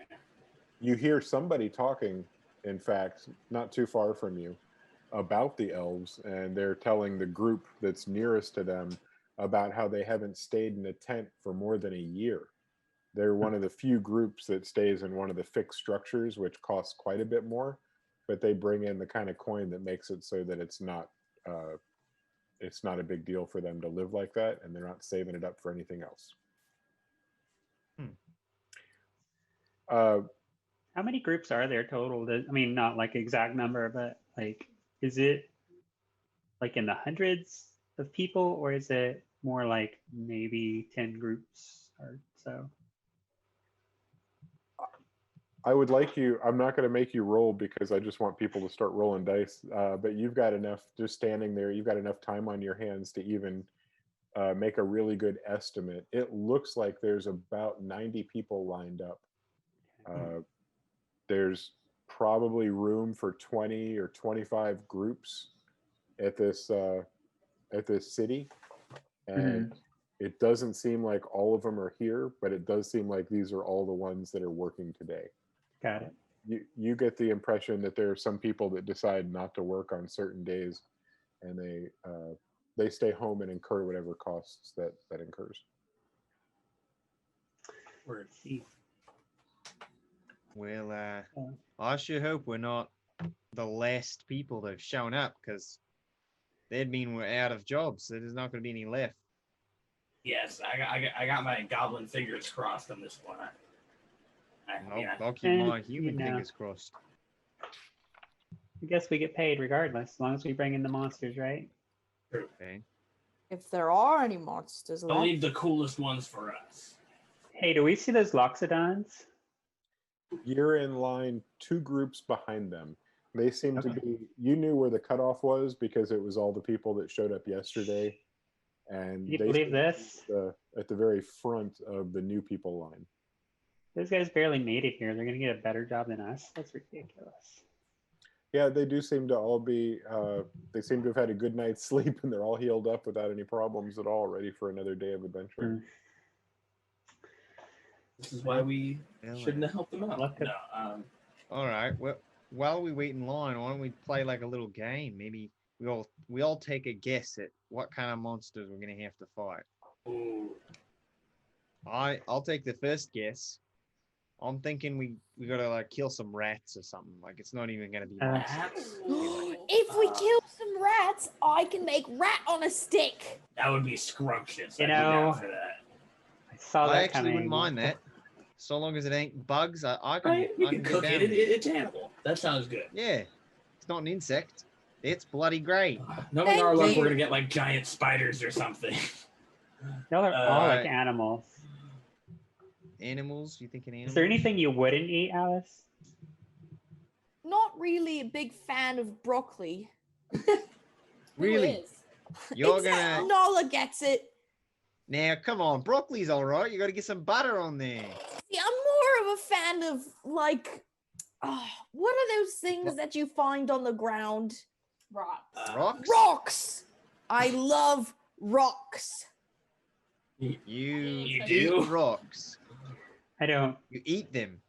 You hear somebody talking, in fact, not too far from you, about the elves, and they're telling the group that's nearest to them about how they haven't stayed in a tent for more than a year. They're one of the few groups that stays in one of the fixed structures, which costs quite a bit more, but they bring in the kind of coin that makes it so that it's not a big deal for them to live like that, and they're not saving it up for anything else. How many groups are there total? I mean, not like exact number, but like, is it like in the hundreds of people, or is it more like maybe 10 groups or so? I would like you, I'm not going to make you roll because I just want people to start rolling dice, but you've got enough, just standing there, you've got enough time on your hands to even make a really good estimate. It looks like there's about 90 people lined up. There's probably room for 20 or 25 groups at this city, and it doesn't seem like all of them are here, but it does seem like these are all the ones that are working today. Got it. You get the impression that there are some people that decide not to work on certain days, and they stay home and incur whatever costs that incurs. Let's see. Well, I sure hope we're not the last people that have shown up, because that'd mean we're out of jobs. So there's not going to be any left. Yes, I got my goblin fingers crossed on this one. I'll keep my human fingers crossed. I guess we get paid regardless, as long as we bring in the monsters, right? True. Okay. If there are any monsters I'll left. leave the coolest ones for us. Hey, do we see those Loxodons? You're in line 2 groups behind them. They seem to Okay. be. You knew where the cutoff was because it was all the people that showed up yesterday, and Can you they believe seem to be this? at the very front of the new people line. Those guys barely made it here. They're gonna get a better job than us. That's ridiculous. Yeah, they do seem to all be. They seem to have had a good night's sleep, and they're all healed up without any problems at all, ready for another day of adventure. Hmm. This is why we Well, shouldn't have helped them out. Luck of- No, all right. Well, while we wait in line, why don't we play like a little game? Maybe we all take a guess at what kind of monsters we're gonna have to fight. ooh, I'll take the first guess. I'm thinking we gotta like kill some rats or something. Like it's not even gonna be monsters. rats? If we kill some rats, I can make rat on a stick. That would be scrumptious. You I'd be down know, for that. I saw that I actually coming. wouldn't mind that. So long as it ain't bugs, I can. Right? You I can can get cook down it. with It's animal. That sounds good. Yeah, it's not an insect. It's bloody great. Knowing Thank our luck, you. we're gonna get like giant spiders or something. Y'all are all like Right. animals. Animals? You thinking animals? Is there anything you wouldn't eat, Alice? Not really a big fan of broccoli. Really? Who is? You're Exact- gonna Nala gets it. now? Come on, broccoli's all right. You got to get some butter on there. See, I'm more of a fan of like, what are those things that you find on the ground? Rock. Rocks? Rocks. I love rocks. You You eat do? rocks. I don't. You eat them.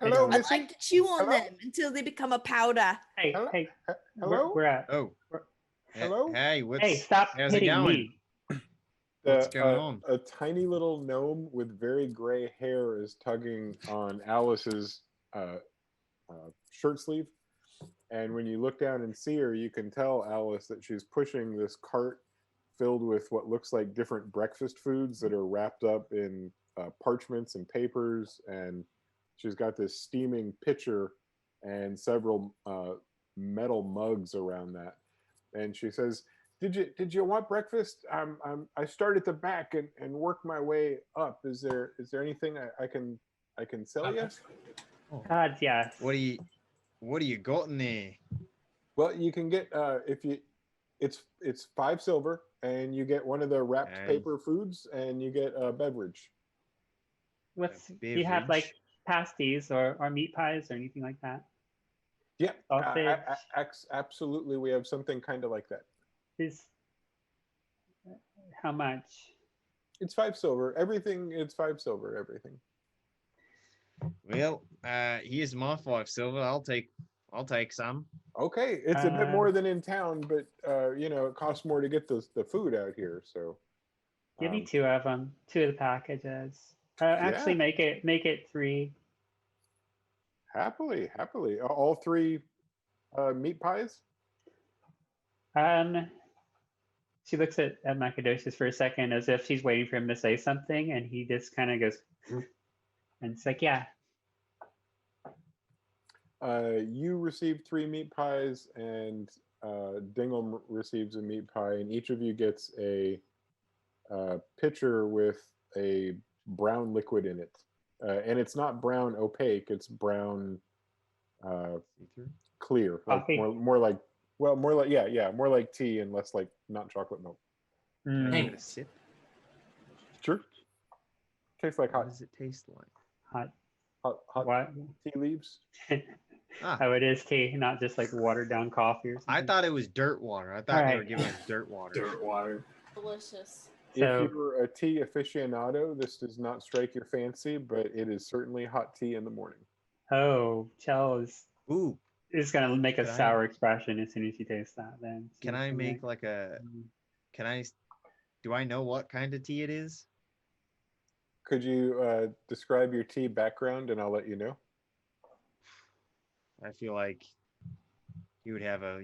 Hello, I I Missy. like to chew on Hello? them until they become a powder. Hey, Hello? hey, Hello. we're at. Oh. Hello? Hey, what's Hey, stop how's it hitting going? me. What's going on? A tiny little gnome with very gray hair is tugging on Alice's shirt sleeve. And when you look down and see her, you can tell, Alice, that she's pushing this cart filled with what looks like different breakfast foods that are wrapped up in parchments and papers. And she's got this steaming pitcher and several metal mugs around that. And she says, Did you want breakfast? I start at the back and work my way up. Is there anything I can sell you? God, yes. What do you got in there? Well, you can get it's 5 silver, and you get one of the wrapped Okay. paper foods, and you get a beverage. What's do you have like pasties or meat pies or anything like that? Yeah, Sausage. absolutely. We have something kind of like that. Is how much? It's 5 silver. Everything. It's 5 silver. Everything. Well, here's my 5 silver. I'll take some. Okay, it's a bit more than in town, but it costs more to get the food out here. So Give me 2 of them, 2 of the packages. Actually, make it 3. happily, all 3 meat pies. She looks at Macadocious for a second as if she's waiting for him to say something, and he just kind of goes, and it's like, yeah. You receive 3 meat pies, and Dingle receives a meat pie, and each of you gets a pitcher with a brown liquid in it. And it's not brown opaque; it's brown clear, like Coffee? more like more like tea and less like not chocolate milk. Can I Hey. give it a sip? Sure, tastes like What hot does it taste like? What? tea leaves. Ah, Oh, it is tea, not just like watered down coffee or something. I thought it was dirt water. I thought they were Alright. giving us dirt water. Dirt water. Delicious. So- If you're a tea aficionado, this does not strike your fancy, but it is certainly hot tea in the morning. Oh, Chell Ooh, is gonna make a Can I- sour expression as soon as she tastes that. Then can I make like a? Can I? Do I know what kind of tea it is? Could you describe your tea background, and I'll let you know? I feel like he would have a,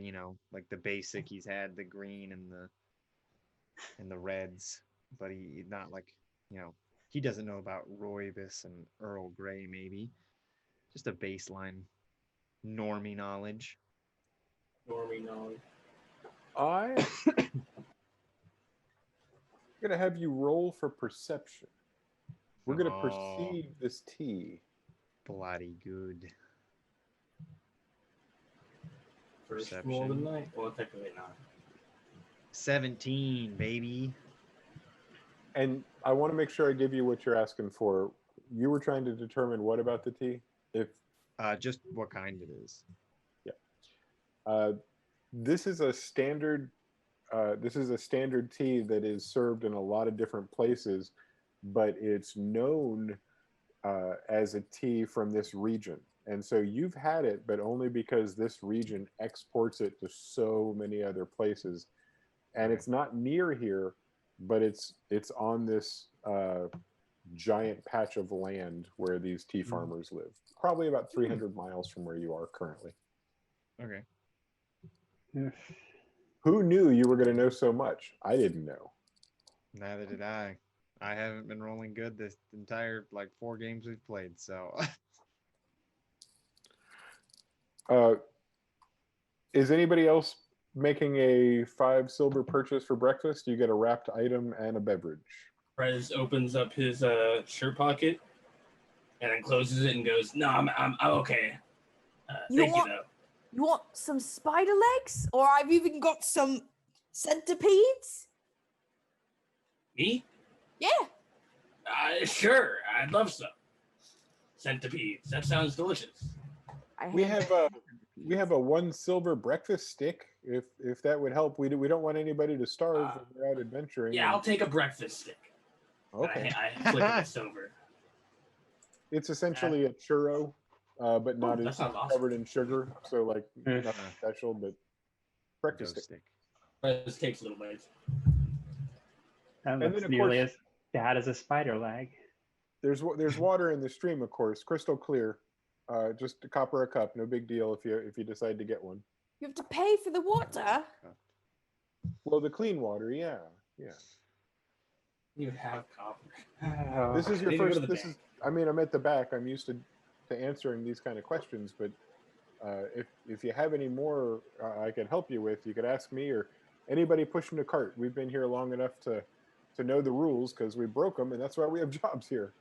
like the basic. He's had the green and the reds, but he's not like, he doesn't know about rooibos and Earl Grey. Maybe just a baseline normie knowledge. Normie knowledge. I'm gonna have you roll for perception. We're gonna Oh. perceive this tea. Bloody good. First roll of the Perception. night. Well, technically not. 17, baby. And I want to make sure I give you what you're asking for. You were trying to determine what about the tea? If Just what kind it is. this is a standard tea that is served in a lot of different places, but it's known as a tea from this region. And so you've had it, but only because this region exports it to so many other places. And it's not near here, but it's on this giant patch of land where these tea farmers live. Probably about 300 miles from where you are currently. Okay. Who knew you were going to know so much? I didn't know. Neither did I. I haven't been rolling good this entire 4 games we've played, so Is anybody else making a 5 silver purchase for breakfast? You get a wrapped item and a beverage. Prez opens up his shirt pocket and then closes it and goes, "No, I'm okay. Thank you though." You want some spider legs? Or I've even got some centipedes? Me? Yeah. Sure. I'd love some centipedes. That sounds delicious. We have a 1 silver breakfast stick. If that would help, we don't want anybody to starve when we're out adventuring. Yeah, I'll take a breakfast stick. Okay. I flip this over. It's essentially a churro, but not that as sounds awesome. covered in sugar. So nothing special, but breakfast Ghost stick. stick. Prez takes little bites. That And looks then, of nearly course- as bad as a spider leg. There's water in the stream, of course, crystal clear. Just a copper a cup, no big deal if you decide to get one. You have to pay for the water? Well, the clean water, yeah. You have copper. This is your I need to go first. to the This bank. is. I mean, I'm at the back. I'm used to answering these kind of questions, but if you have any more I could help you with, you could ask me or anybody pushing a cart. We've been here long enough to know the rules because we broke them, and that's why we have jobs here.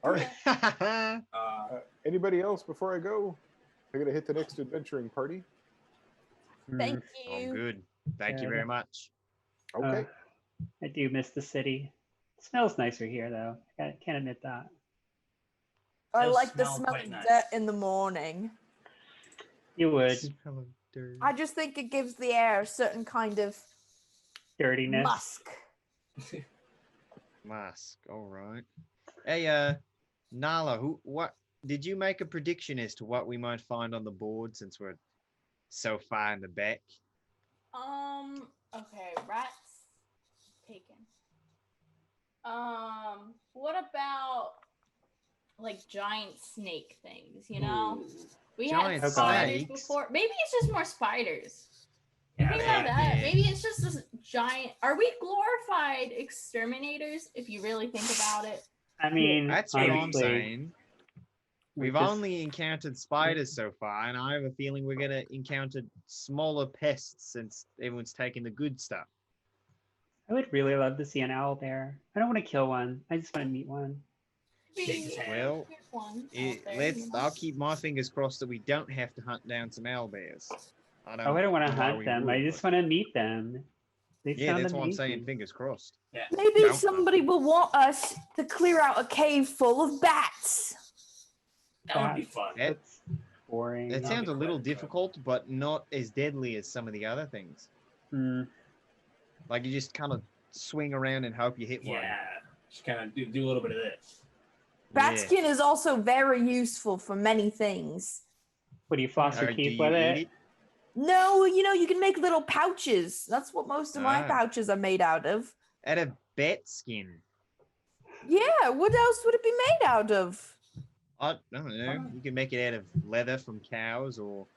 All right. Anybody else before I go? I gotta hit the next adventuring party. Thank Oh, you. good. Thank you Yeah, very much. Okay. I do miss the city. It smells nicer here, though. I can't admit that. I Does like the smell smell quite of nice. dirt in the morning. You would. Smell of dirt. I just think it gives the air a certain kind of Dirtiness. musk. Mask. All right. Hey, Nala, what did you make a prediction as to what we might find on the board since we're so far in the back? Okay, rats taken. What about giant snake things, you know? We Giant had spiders snakes? before. Maybe it's just more spiders. Yeah, Think about man. that. Maybe it's just this giant. Are we glorified exterminators if you really think about it? I mean, That's what I'm honestly, saying. We've just- only encountered spiders so far, and I have a feeling we're gonna encounter smaller pests since everyone's taking the good stuff. I would really love to see an owl bear. I don't want to kill one. I just want to meet one. Shake his hand. Well, Here's one out there, you know? I'll keep my fingers crossed that we don't have to hunt down some owlbears. I don't want to know why hunt we them. I would, just but- want to meet them. They Yeah, sound that's what I'm saying. amazing. Fingers crossed. Yeah. Maybe Don't somebody will want us to clear out a cave full of bats. That would be fun. That- That's boring. That That'd sounds be a little quite fun. difficult, but not as deadly as some of the other things. Hmm. Like you just kind of swing around and hope you hit one. Yeah. Just kind of do a little bit of this. Bat Yeah. skin is also very useful for many things. What do you floss your Do teeth you with eat it? No, you can make little pouches. That's what most of my Ah. pouches are made out of. Out of bat skin. Yeah, what else would it be made out of? I don't know. You can make it out of leather from cows or.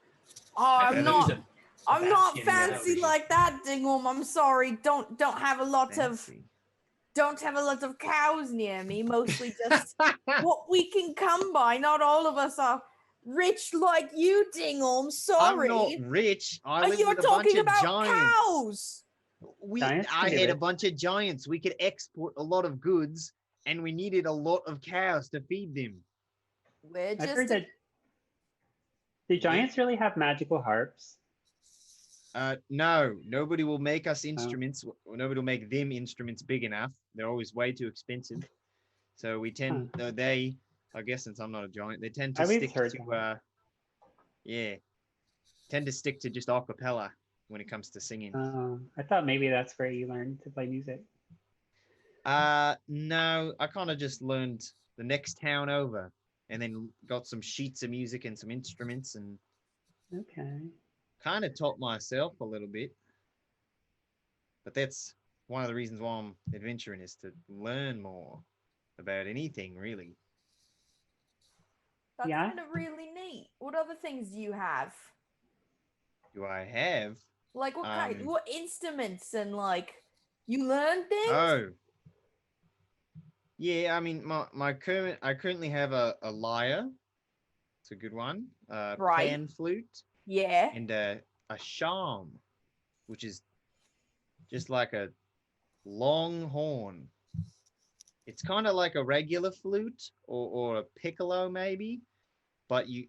Oh, I I'm could not. use a I'm bat not skin, yeah, that would fancy be- like that, Dingham. I'm sorry. Don't have a lot of Fancy. cows near me. Mostly just what we can come by. Not all of us are rich like you, Dingham. I'm Sorry. not rich. I live You're with a bunch talking of about giants. cows. Giants I can do had a it. bunch of giants. We could export a lot of goods, and we needed a lot of cows to feed them. We're I've just heard that. Do giants really have magical harps? No, nobody will make us instruments. Nobody will make them instruments big enough. They're always way too expensive. So we tend, they, I guess since I'm not a giant, they tend to I always stick heard to, yeah, tend to stick to just a cappella when it comes to singing. I thought maybe that's where you learned to play music. No, I kind of just learned the next town over and then got some sheets of music and some instruments and Okay. kind of taught myself a little bit. But that's one of the reasons why I'm adventuring is to learn more about anything, really. That's Yeah. kind of really neat. What other things do you have? Do I have? Like what kind? What instruments and like you learn things? Oh, yeah. I mean, I currently have a lyre. It's a good one. Right. Pan flute Yeah. and a sham, which is just like a long horn. It's kind of like a regular flute or a piccolo maybe, but you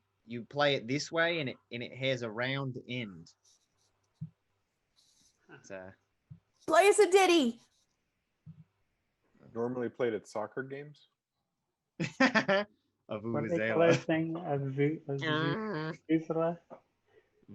play it this way and it has a round end. It's Play us a ditty. Normally played at soccer games. a What do they call those vuvuzela. thing? A vuvuzela?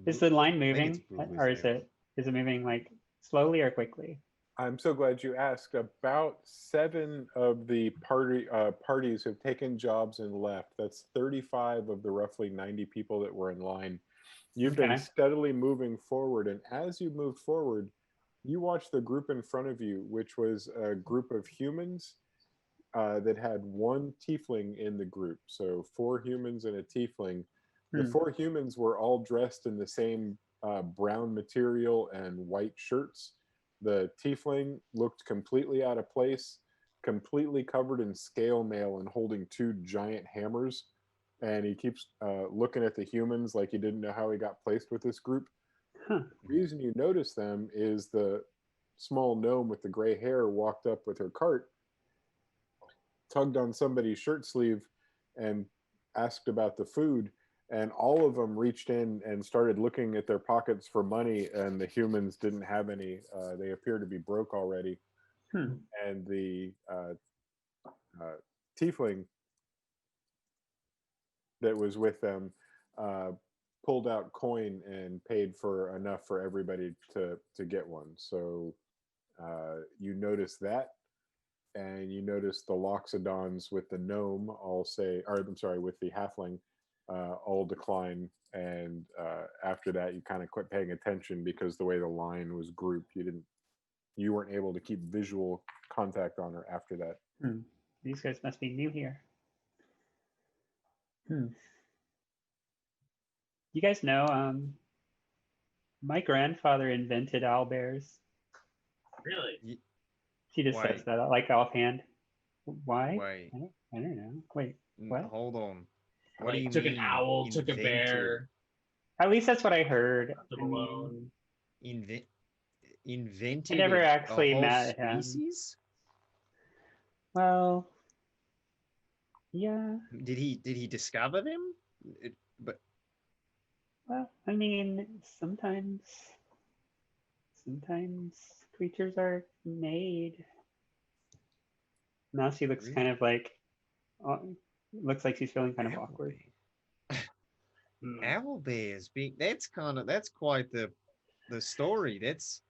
Is I the line think it's moving, or is vuvuzela. it moving like slowly or quickly? I'm so glad you asked. About 7 of the parties have taken jobs and left. That's 35 of the roughly 90 people that were in line. You've been Okay. steadily moving forward, and as you moved forward, you watched the group in front of you, which was a group of humans that had one tiefling in the group. So 4 humans and a tiefling. The 4 humans were all dressed in the same brown material and white shirts. The tiefling looked completely out of place, completely covered in scale mail and holding 2 giant hammers. And he keeps looking at the humans like he didn't know how he got placed with this group. Huh. The reason you notice them is the small gnome with the gray hair walked up with her cart, tugged on somebody's shirt sleeve, and asked about the food. And all of them reached in and started looking at their pockets for money, and the humans didn't have any. They appear to be broke already. And the tiefling that was with them pulled out coin and paid for enough for everybody to get one. So you notice that, and you notice the Loxodons with the gnome all say, or I'm sorry, with the halfling all decline. And after that, you kind of quit paying attention because the way the line was grouped, you weren't able to keep visual contact on her after that. These guys must be new here. You guys know, my grandfather invented owlbears. Really? He just says that like offhand. Why? Wait. I don't know. Wait, what? Hold on. What do you took mean? an owl, took a bear. At least that's what I heard. Left them alone. Invented. I never actually a whole met him. species? Well, yeah. Did he discover them? Well, I mean, sometimes creatures are made. Now she looks kind of like, looks like she's feeling kind of awkward. Owl bears being that's quite the story. That's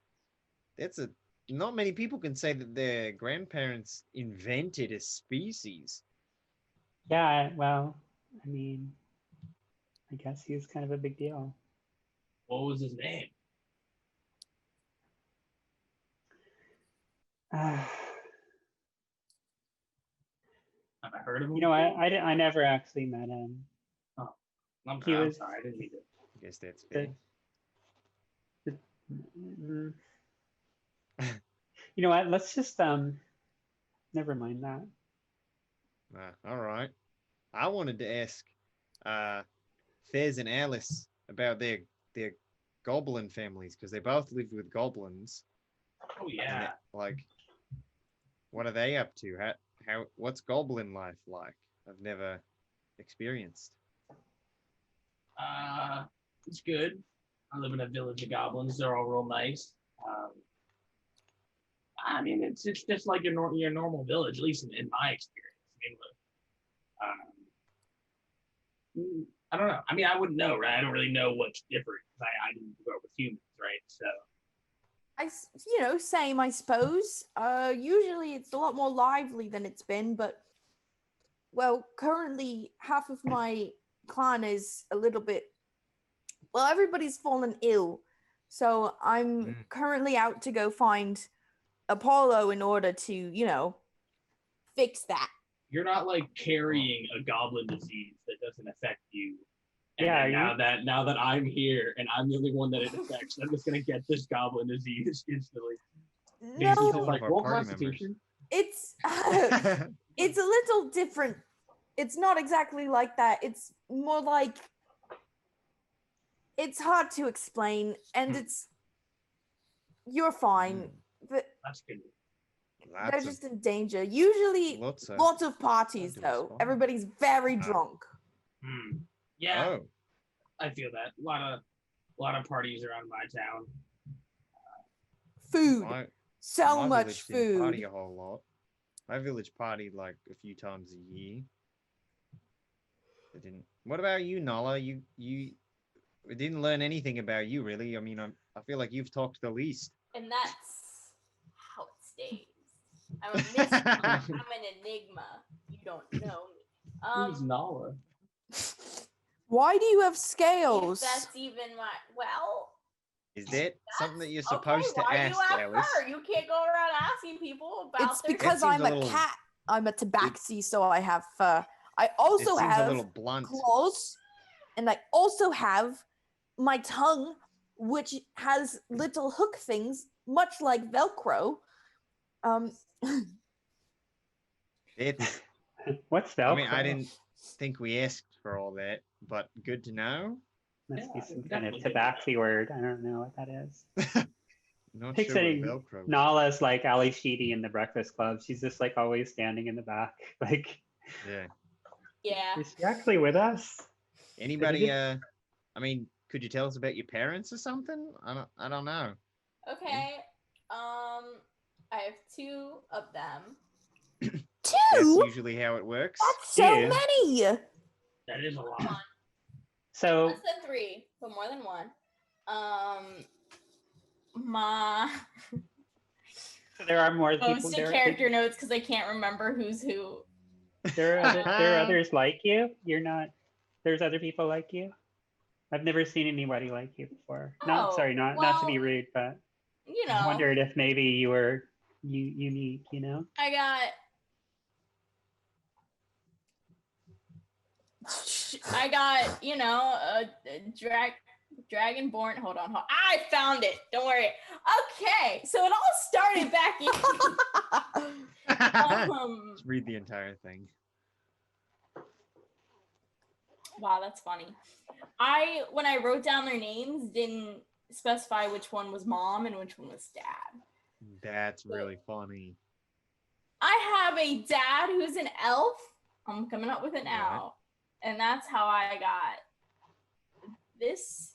not many people can say that their grandparents invented a species. Yeah, well, I mean, I guess he was kind of a big deal. What was his name? Have I heard of him? You know, I never actually met him. Oh, I'm He sorry, I didn't need it. I guess that's fair. You know what? Let's just never mind that. All right. I wanted to ask Fez and Alice about their goblin families because they both lived with goblins. Oh yeah. Like, what are they up to? What's goblin life like? I've never experienced. It's good. I live in a village of goblins. They're all real nice. I mean, it's just like your normal village, at least in my experience. I don't know. I mean, I wouldn't know, right? I don't really know what's different because I didn't grow up with humans, right? So. Same, I suppose. Usually it's a lot more lively than it's been, but well, currently half of my clan is a little bit. Well, everybody's fallen ill, so I'm currently out to go find Apollo in order to, fix that. You're not like carrying a goblin disease that doesn't affect you. And Yeah. now that I'm here and I'm the only one that it affects, I'm just gonna get this goblin disease instantly. No, Like roll Constitution. it's it's a little different. It's not exactly like that. It's more like it's hard to explain, and you're fine. But That's good. they're just in danger. Usually, lots of parties though. Everybody's very drunk. Yeah, Oh. I feel that. A lot of parties around my town. Food, so my much village didn't food. Party a whole lot. My village partied like a few times a year. They didn't. What about you, Nala? We didn't learn anything about you, really. I mean, I feel like you've talked the least. And that's how it stays. I'm a mystery. I'm an enigma. You don't know me. Who's Nala? Why do you have If scales? that's even my Is that something that you're okay, supposed to why ask, do you have Alice? her? You can't go around asking people about It's their because That I'm seems a a little- cat. I'm a tabaxi, so I have fur. I It also seems a have little blunt. claws, and I also have my tongue, which has little hook things, much like Velcro. It's. What's I Velcro? mean, I didn't think we asked for all that, but good to know. Must be Yeah, some kind of definitely. tabaxi word. I don't know what that is. Not Picturing sure what Velcro. Nala's like Ali Sheedy in the Breakfast Club. She's just like always standing in the back. Like, Yeah. Yeah. is she actually with us? Anybody? I mean, could you tell us about your parents or something? I don't know. Okay. I have two of them. That's Two? usually how it works. That's so Yeah. many. That is a lot. One. So Less than three, but more than one. My there are more people. posted character notes because I can't remember who's who. There are others like you. You're not. There's other people like you. I've never seen anybody like you before. Not Oh, not to be well, rude, but You I know, wondered if maybe you were unique. I got a dragonborn. Hold on. I found it. Don't worry. Okay, so it all started back in. Just read the entire thing. Wow, that's funny. When I wrote down their names, didn't specify which one was mom and which one was dad. That's really funny. I have a dad who's an elf. I'm coming up with it Right. now. And that's how I got this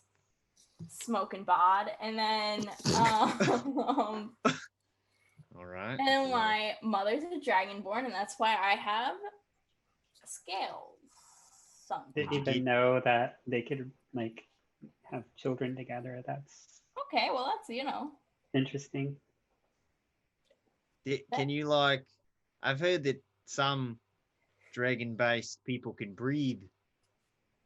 smoking bod. And then All right. and then my mother's a dragonborn, and that's why I have scales. Didn't Sometimes. even know that they could like have children together. That's Okay, well that's interesting. Can you I've heard that some dragon-based people can breathe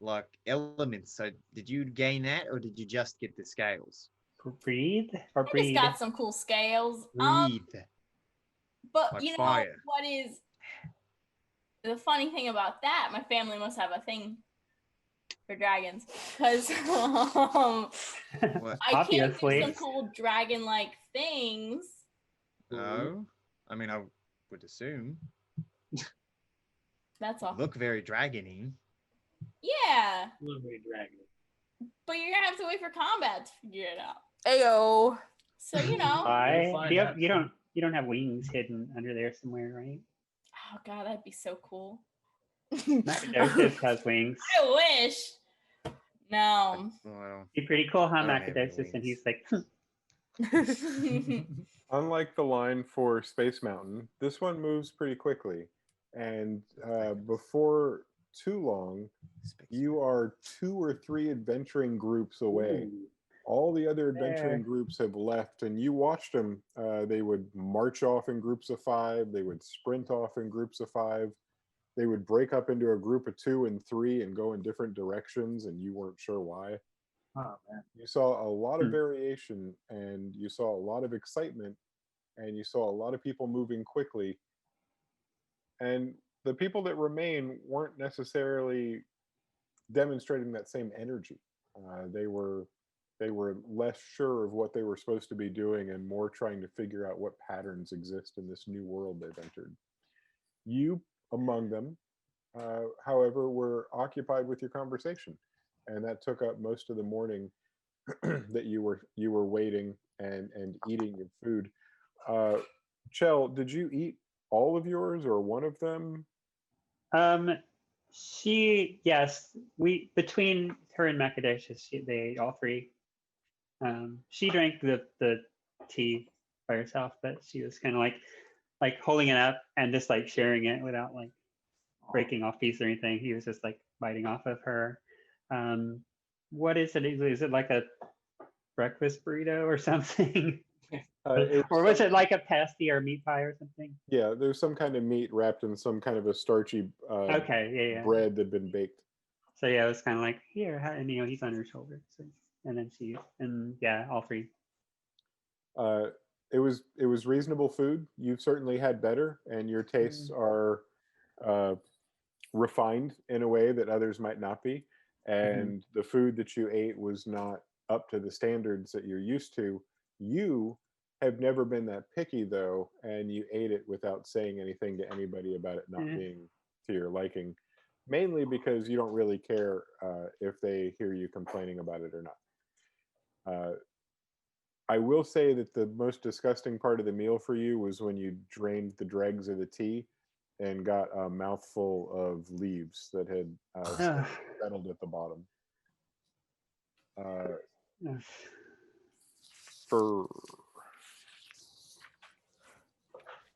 like elements. So did you gain that, or did you just get the scales? Breathe or I just breed? got some cool scales. Breathe. But Like you know fire. what is the funny thing about that? My family must have a thing for dragons because What? I can't do Obviously. some cool dragon-like things. Oh, I mean, I would assume. That's all. Look very dragony. Yeah, Delivery dragon. but you're gonna have to wait for combat to figure it out. Ayo. So Why? find Do you, out have, you don't have wings hidden under there somewhere, right? Oh god, that'd be so cool. Nacogdoches has wings. I wish. No. Well, Be pretty cool how I don't have any Macadocious, and wings. he's like, Unlike the line for Space Mountain, this one moves pretty quickly. And before too long, you are 2 or 3 adventuring groups away. Ooh. All the other adventuring There. groups have left, and you watched them. They would march off in groups of 5. They would sprint off in groups of 5. They would break up into a group of 2 and 3 and go in different directions, and you weren't sure why. Oh man. You saw a lot of Hmm. variation, and you saw a lot of excitement, and you saw a lot of people moving quickly. And the people that remain weren't necessarily demonstrating that same energy. They were less sure of what they were supposed to be doing and more trying to figure out what patterns exist in this new world they've entered. You, among them, however, were occupied with your conversation, and that took up most of the morning that you were waiting and eating your food. Chell, did you eat all of yours or one of them? Yes, we between her and Macadocious, they ate all 3. She drank the tea by herself, but she was kind of like holding it up and just like sharing it without like breaking off pieces or anything. He was just like biting off of her. What is it? Is it like a breakfast burrito or something? Or was it like a pasty or meat pie or something? Yeah, there's some kind of meat wrapped in some kind of a starchy Okay, yeah. bread that had been baked. So yeah, it was kind of like here, and he's on her shoulder. So, and then all 3. It was reasonable food. You've certainly had better, and your tastes are refined in a way that others might not be. And the food that you ate was not up to the standards that you're used to. You have never been that picky though, and you ate it without saying anything to anybody about it not being to your liking, mainly because you don't really care if they hear you complaining about it or not. I will say that the most disgusting part of the meal for you was when you drained the dregs of the tea and got a mouthful of leaves that had settled at the bottom.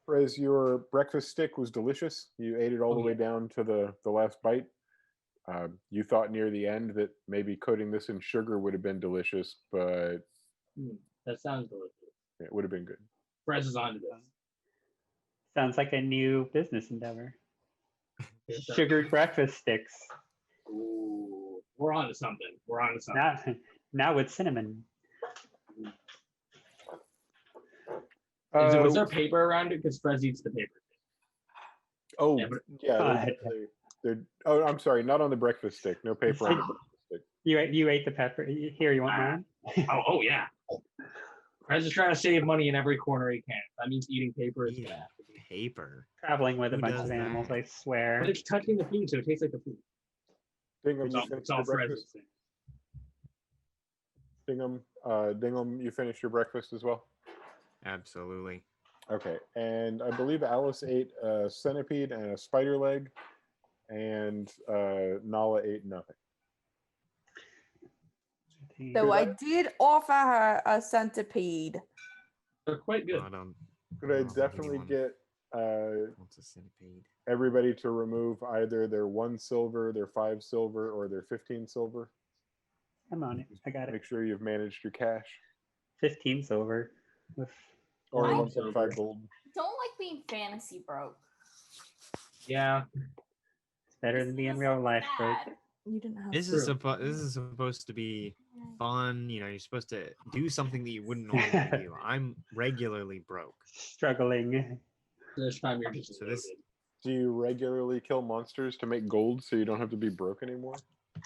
Whereas your breakfast stick was delicious. You ate it all the way down to the last bite. You thought near the end that maybe coating this in sugar would have been delicious, but That sounds delicious. it would have been good. Press is on to this. Sounds like a new business endeavor. Yes, sir. Sugared breakfast sticks. Ooh, we're on to something. We're on to something. Now with cinnamon. Was there paper around it? Because Fred eats the paper. Oh, Yeah, yeah. I'm sorry, not on the breakfast stick. No paper on the breakfast stick. You ate the pepper. Here, you want mine? Oh yeah. Fred's just trying to save money in every corner he can. That means eating paper is gonna have to be. Paper. Traveling with a Who bunch does of animals, that? I swear. But it's touching the food, so it tastes like the food. Dingham, It's you all, finished it's all your Fred's breakfast? thing. Dingham, you finished your breakfast as well? Absolutely. Okay, and I believe Alice ate a centipede and a spider leg, and Nala ate nothing. So I did offer her a centipede. They're quite good. Could I definitely get What's a centipede? everybody to remove either their 1 silver, their 5 silver, or their 15 silver? I'm on it. I got it. Make sure you've managed your cash. 15 silver. Or I- 1.5 gold. Don't like being fantasy broke. Yeah. It's better than being This real is life broke. bad. You didn't have This to. is supposed to be fun. You're supposed to do something that you wouldn't normally do. I'm regularly broke. Struggling. This time you're just So this- loaded. Do you regularly kill monsters to make gold so you don't have to be broke anymore?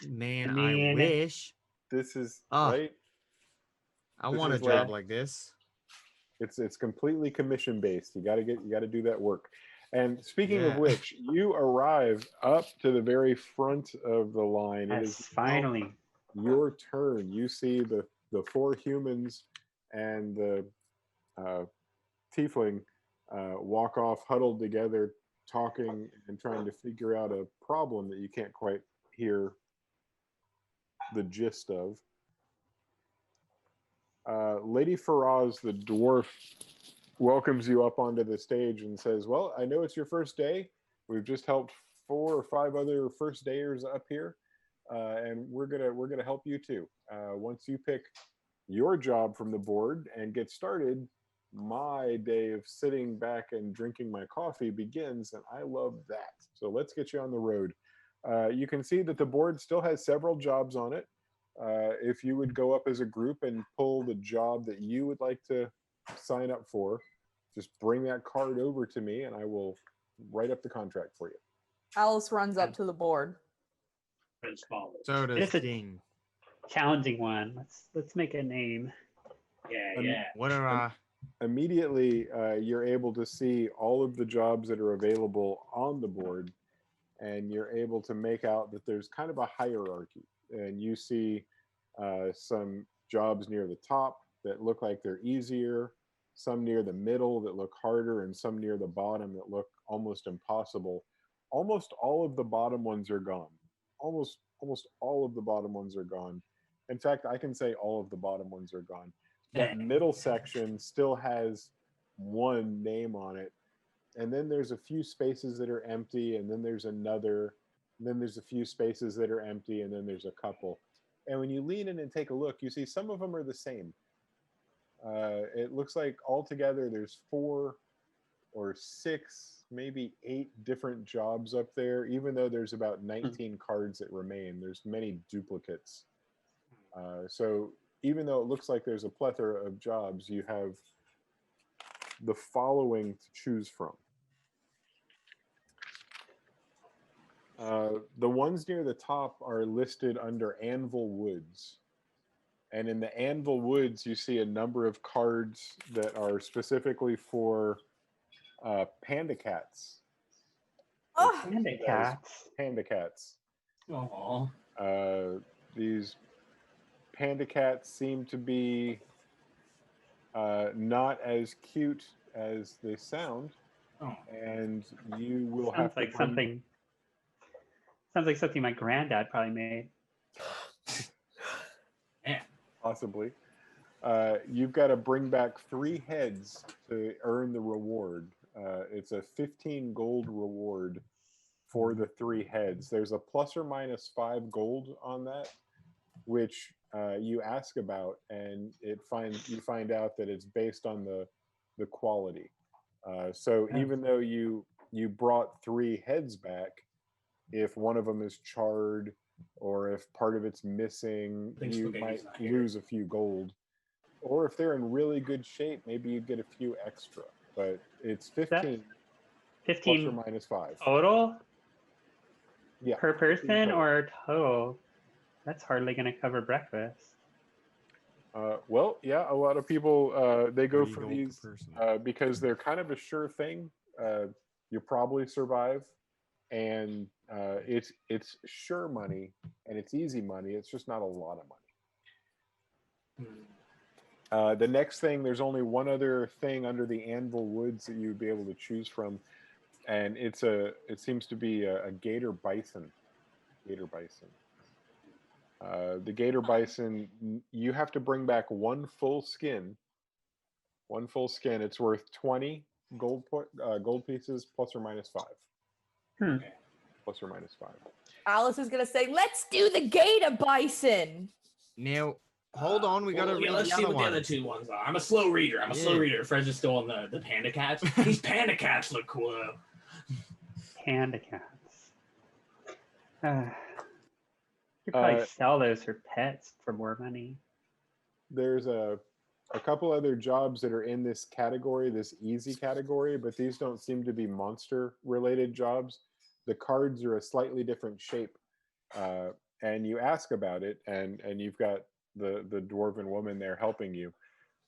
Man, I I mean- wish. This is Ah. right. I This want a is job like- like this. It's completely commission based. You got to do that work. And speaking of Yeah. which, you arrive up to the very front of the line. It Yes, is finally. your turn. You see the 4 humans and the tiefling walk off, huddled together, talking and trying to figure out a problem that you can't quite hear the gist of. Lady Faraz, the dwarf, welcomes you up onto the stage and says, well, I know it's your first day. We've just helped 4 or 5 other first dayers up here, and we're gonna help you too. Once you pick your job from the board and get started, my day of sitting back and drinking my coffee begins, and I love that. So let's get you on the road. You can see that the board still has several jobs on it. If you would go up as a group and pull the job that you would like to sign up for, just bring that card over to me and I will write up the contract for you. Alice runs up to the board. As follows. So does It's a- Ding. Challenging one. Let's make a name. Yeah, Um, yeah. What are Immediately, you're able to see all of the jobs that are available on the board, and you're able to make out that there's kind of a hierarchy. And you see some jobs near the top that look like they're easier, some near the middle that look harder, and some near the bottom that look almost impossible. Almost all of the bottom ones are gone. Almost all of the bottom ones are gone. In fact, I can say all of the bottom ones are gone. That middle section still has one name on it, and then there's a few spaces that are empty, and then there's another, and then there's a few spaces that are empty, and then there's a couple. And when you lean in and take a look, you see some of them are the same. It looks like altogether there's 4 or 6, maybe 8 different jobs up there, even though there's about 19 cards that remain. There's many duplicates. So even though it looks like there's a plethora of jobs, you have the following to choose from. The ones near the top are listed under Anvil Woods. And in the Anvil Woods, you see a number of cards that are specifically for panda cats. Oh, Panda cats. Panda cats. Aww. These panda cats seem to be not as cute as they sound, Oh. and you will Sounds have like to something. Sounds like something my granddad probably made. Yeah. possibly. You've got to bring back 3 heads to earn the reward. It's a 15 gold reward for the 3 heads. There's a plus or minus 5 gold on that, which you ask about, and you find out that it's based on the quality. So even though you brought 3 heads back, if one of them is charred or if part of it's missing, you might lose a few gold. Or if they're in really good shape, maybe you get a few extra. But it's 15 15 plus or minus 5. total Yeah, per 15 person total. or total? That's hardly going to cover breakfast. Well, yeah, a lot of people they go 3 for gold per these person. because they're kind of a sure thing. You probably survive, and it's sure money and it's easy money. It's just not a lot of money. The next thing, there's only one other thing under the Anvil Woods that you'd be able to choose from, and it seems to be a gator bison. Gator bison. The gator bison, you have to bring back one full skin. One full skin. It's worth 20 gold pieces plus or minus 5. Okay. Plus or minus 5. Alice is gonna say, "Let's do the gator bison." Now, hold on. We got to read let's the see other what the one. other 2 ones are. I'm a slow reader. Fred's just still on the panda cats. These panda cats look cool though. Panda cats. You could probably sell those for pets for more money. There's a couple other jobs that are in this category, this easy category, but these don't seem to be monster related jobs. The cards are a slightly different shape, and you ask about it, and you've got the dwarven woman there helping you,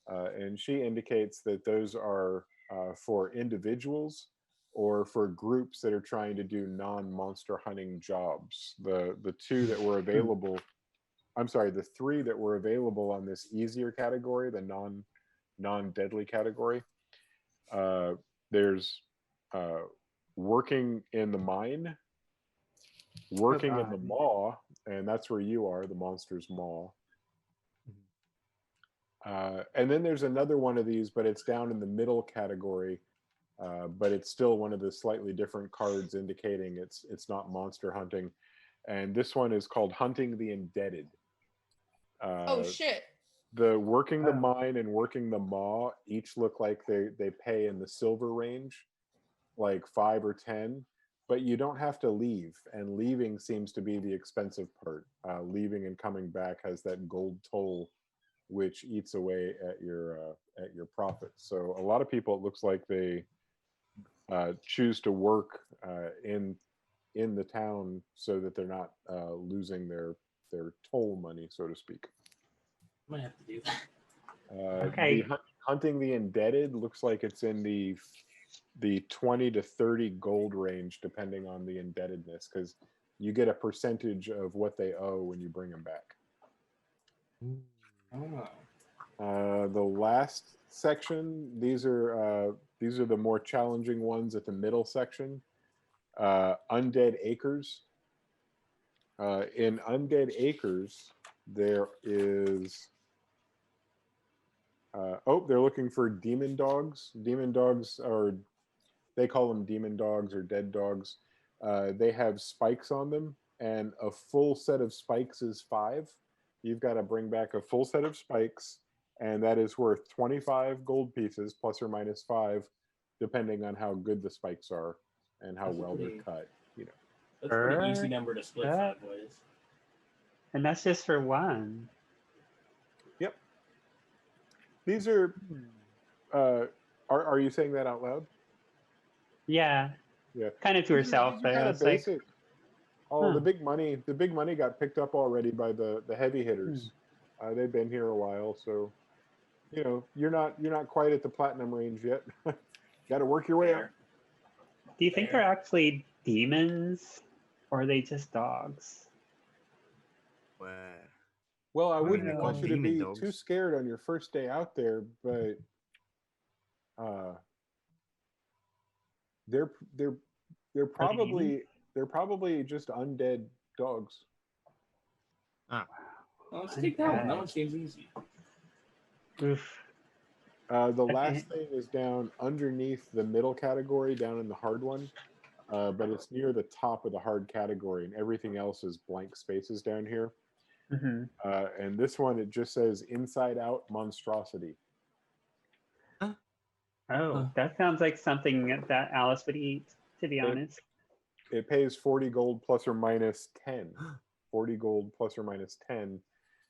and she indicates that those are for individuals or for groups that are trying to do non-monster hunting jobs. The 2 that were available, I'm sorry, the 3 that were available on this easier category, the non-deadly category, there's working in the mine, working in the maw, and that's where you are, the Monster's Maw. And then there's another one of these, but it's down in the middle category, but it's still one of the slightly different cards indicating it's not monster hunting. And this one is called Hunting the Indebted. Oh shit. The working the mine and working the maw each look like they pay in the silver range, like 5 or 10, but you don't have to leave, and leaving seems to be the expensive part. Leaving and coming back has that gold toll, which eats away at your profits. So a lot of people, it looks like they choose to work in the town so that they're not losing their toll money, so to speak. Might have to do that. Okay. Hunting the Indebted looks like it's in the 20 to 30 gold range, depending on the indebtedness, because you get a percentage of what they owe when you bring them back. The last section, these are the more challenging ones at the middle section. Undead Acres. In Undead Acres, there is they're looking for demon dogs. Demon dogs are, they call them demon dogs or dead dogs. They have spikes on them, and a full set of spikes is 5. You've got to bring back a full set of spikes, and that is worth 25 gold pieces, plus or minus 5, depending on how good the spikes are and how well they're cut. You know, That's a pretty easy number to split 5 ways. And that's just for one. Yep. These are. Are you saying that out loud? Yeah. Yeah. Kind of to herself, These are but kind of it's like, basic. The big money got picked up already by the heavy hitters. They've been here a while, so you know you're not quite at the platinum range yet. Got to work your way up. do you think they're actually demons, or are they just dogs? Well, I Why wouldn't are they want called you to demon be dogs? too scared on your first day out there, but they're probably just undead dogs. Ah. Well, let's take that one. That one seems easy. Oof. The last thing is down underneath the middle category, down in the hard one, but it's near the top of the hard category, and everything else is blank spaces down here. Mm-hmm. And this one, it just says Inside Out Monstrosity. Oh, that sounds like something that Alice would eat, to be honest. It pays 40 gold plus or minus 10. 40 gold plus or minus 10.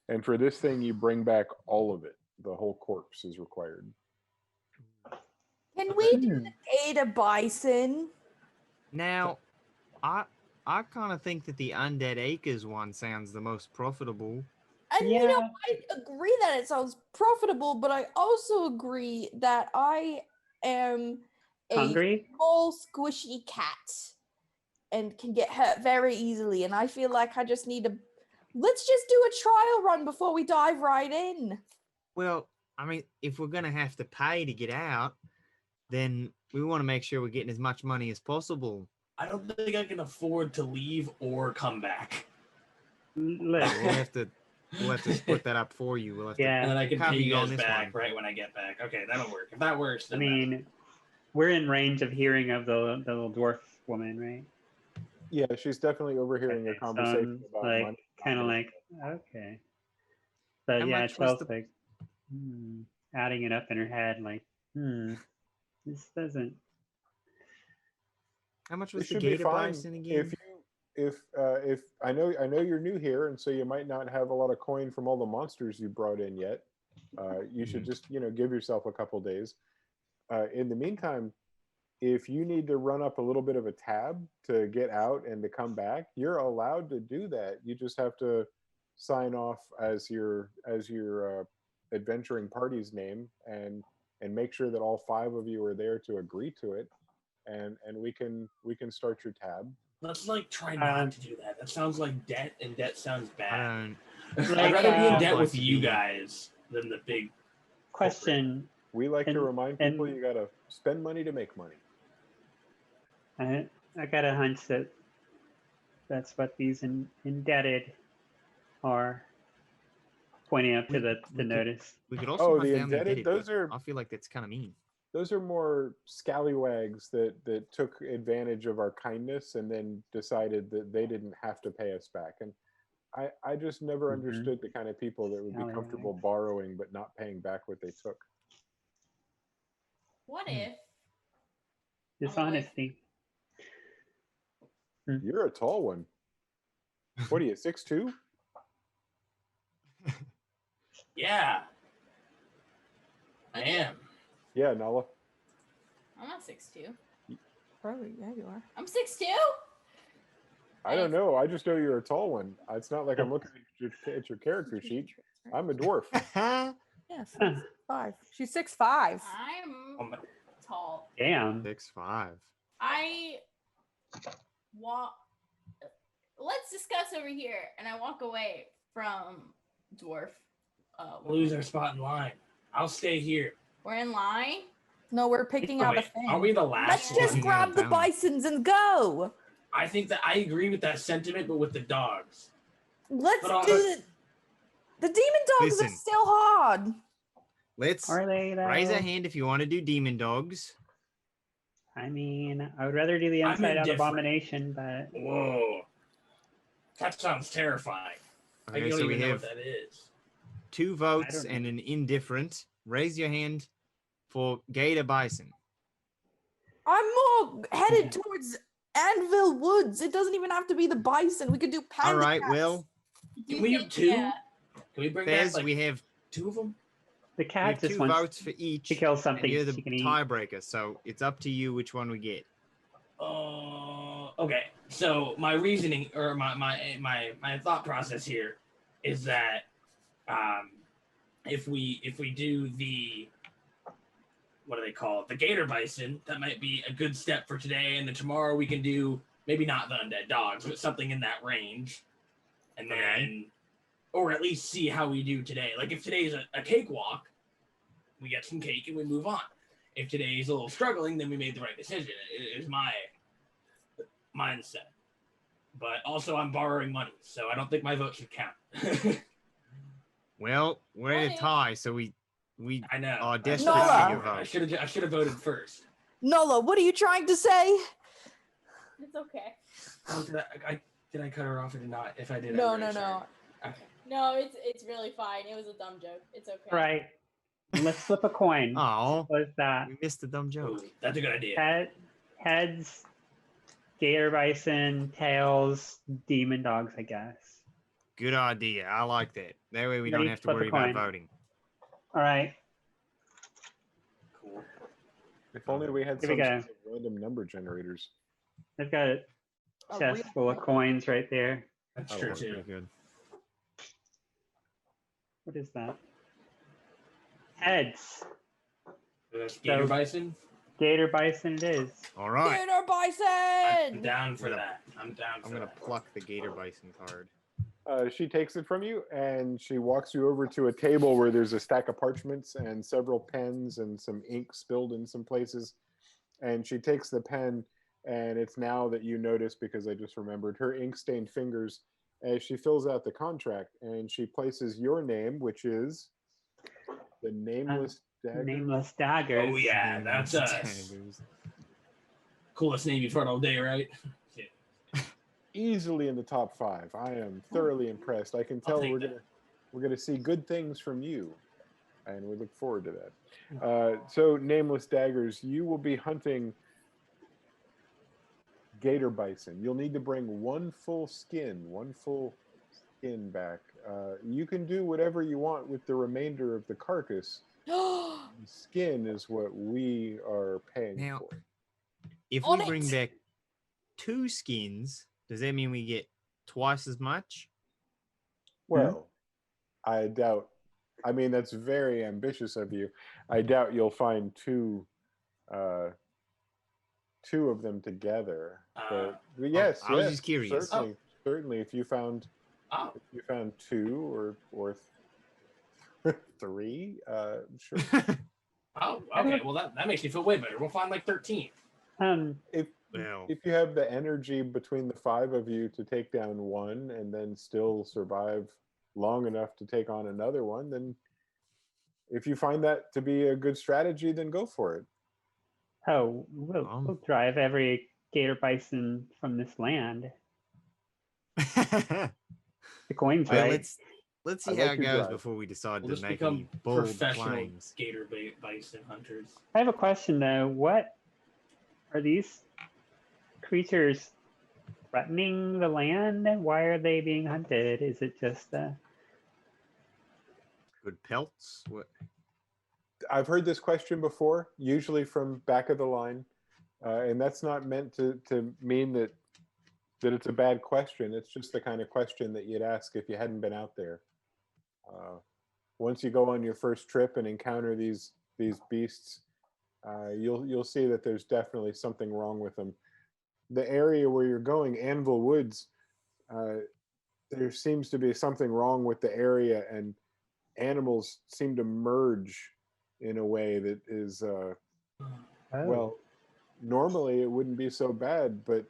And for this thing, you bring back all of it. The whole corpse is required. Can we do the Gator Bison? Now, I kind of think that the Undead Acres one sounds the most profitable. And you know, I agree that it sounds profitable, but I also agree that I am Hungry? a small, squishy cat and can get hurt very easily. And I feel like I just need to. Let's just do a trial run before we dive right in. Well, I mean, if we're going to have to pay to get out, then we want to make sure we're getting as much money as possible. I don't think I can afford to leave or come back. We'll have to split that up for you. We'll have to and then I can cover pay you on guys this back one. right when I get back. Okay, that'll work. If that works, I then mean, we're in range of hearing of the little dwarf woman, right? Yeah, she's definitely overhearing a conversation about like, money. kind of like, okay. But How yeah, much was Chel's like, adding it up in her head, like, this doesn't. How much was It the should be Gator fine Bison again? if I know you're new here, and so you might not have a lot of coin from all the monsters you brought in yet. You should just give yourself a couple days. In the meantime, if you need to run up a little bit of a tab to get out and to come back, you're allowed to do that. You just have to sign off as your adventuring party's name and make sure that all 5 of you are there to agree to it, and we can start your tab. let's like try not to do that. That sounds like debt, and debt sounds bad. I I'd rather be in debt with like to you be- guys than the big Question. We like to And- remind people and- you got to spend money to make money. I got a hunch that that's what these indebted Or pointing up to the we could- notice. We could also Oh, hunt the down the indebted? but Those are- I feel like that's kind of mean. Those are more scallywags that took advantage of our kindness and then decided that they didn't have to pay us back. And I just never Mhm. understood the kind of people that would be comfortable Scallywags. borrowing but not paying back what they took. What Hmm. if? Dishonesty. You're a tall one. What are you, 6'2"? Yeah, I am. Yeah, Nala. I'm not 6'2". Probably, yeah, you are. I'm 6'2". I don't know. I just know you're a tall one. It's not like I'm looking at your character sheet. I'm a dwarf. Yes, 5. She's 6'5". I'm tall. Damn. 6'5". I walk. Let's discuss over here, and I walk away from dwarf. Lose our spot in line. I'll stay here. We're in line. No, we're picking out a Wait, thing. are we the last Let's one? just Picking out a grab the bounty. bisons and go. I think that I agree with that sentiment, but with the dogs. Let's But do it. The demon dogs Listen. are still hard. Let's Are they though? raise a hand if you want to do demon dogs. I mean, I would rather do the I'm inside out indifferent. abomination, but Whoa, that sounds terrifying. I Okay, don't so we even know what have that is. 2 votes don't and an indifferent. Raise your hand for Gator Bison. I'm more headed towards Anvil Woods. It doesn't even have to be the bison. We could do panda All right, cats. well, Do Can we do think- 2? Yeah. Can we bring Fez, back like we have 2 of them? the cat just 2 wants votes for each. to kill And something you're the she can eat. tiebreaker, so it's up to you which one we get. Okay. So my reasoning or my thought process here is that if we do the what do they call it? The gator bison, that might be a good step for today, and then tomorrow we can do maybe not the undead dogs, but something in that range. And then Okay. or at least see how we do today. Like if today's a cakewalk, we get some cake and we move on. If today's a little struggling, then we made the right decision. It is my mindset. But also I'm borrowing money, so I don't think my vote should count. Well, we're in a Okay. tie, so we I know. are I'm desperate Nola. for sorry. your vote. I should have voted first. Nola, what are you trying to say? It's okay. Oh, did I cut her off or did not? If I did, No, I'm really no, sorry. no. Okay. No, it's really fine. It was a dumb joke. It's okay. Right. Let's flip a coin. Oh, What is that? we missed the dumb joke. Ooh, that's a good idea. Heads, gator bison, tails, demon dogs, I guess. Good idea. I like that. That way we don't Ready? have to Flip a worry about coin. voting. All right. Cool. If only we had Here we some go. sort of random number generators. I've got a A chest real full of coins right there. That's Oh, true okay. too. Good. What is that? Heads. That's Gator So- Bison. Gator bison it is. All right. Gator I'm bison! down for I'm gonna- that. I'm down for I'm gonna that. pluck the Gator Bison card. She takes it from you and she walks you over to a table where there's a stack of parchments and several pens and some ink spilled in some places. And she takes the pen, and it's now that you notice, because I just remembered, her ink stained fingers as she fills out the contract, and she places your name, which is the Nameless Dagger. Nameless daggers. Oh yeah, that's us. Daggers. Coolest name you've heard all day, right? Easily in the top 5. I am thoroughly impressed. I can I'll tell take we're that. gonna see good things from you, and we look forward to that. So, Nameless Daggers, you will be hunting gator bison. You'll need to bring one full skin back. You can do whatever you want with the remainder of the carcass. The skin is what we are paying Now, for. If On we bring it. back 2 skins, does that mean we get twice as much? Well, I doubt. I mean, that's very ambitious of you. I doubt you'll find two of them together. But yes, I was yes, just curious. Certainly, if you found Oh, 2 or 3, sure. oh, okay. Well, that makes me feel way better. We'll find like 13. If Well, if you have the energy between the 5 of you to take down one and then still survive long enough to take on another one, then if you find that to be a good strategy, then go for it. Oh, we'll drive every gator bison from this land. The coin's Well, right. let's I see how like it your goes drive. before we decide We'll to just make become any bold professional claims. gator bison hunters. I have a question though. What are these creatures threatening the land? Why are they being hunted? Is it just Good pelts. What? I've heard this question before, usually from back of the line, and that's not meant to mean that it's a bad question. It's just the kind of question that you'd ask if you hadn't been out there. Once you go on your first trip and encounter these beasts, you'll see that there's definitely something wrong with them. The area where you're going, Anvil Woods, there seems to be something wrong with the area, and animals seem to merge in a way that is well, normally it wouldn't be so bad, but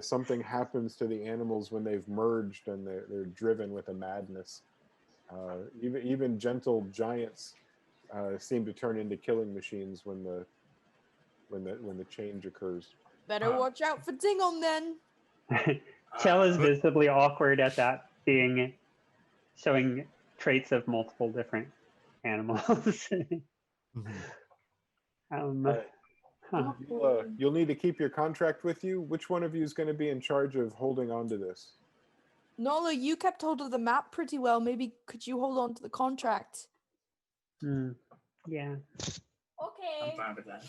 something happens to the animals when they've merged and they're driven with a madness. Even gentle giants seem to turn into killing machines when the change occurs. Better watch out for Dingon then. Chell is visibly awkward at that, showing traits of multiple different animals. Huh. You'll need to keep your contract with you. Which one of you is going to be in charge of holding on to this? Nola, you kept hold of the map pretty well. Maybe could you hold on to the contract? Yeah. Okay. I'm fine with that.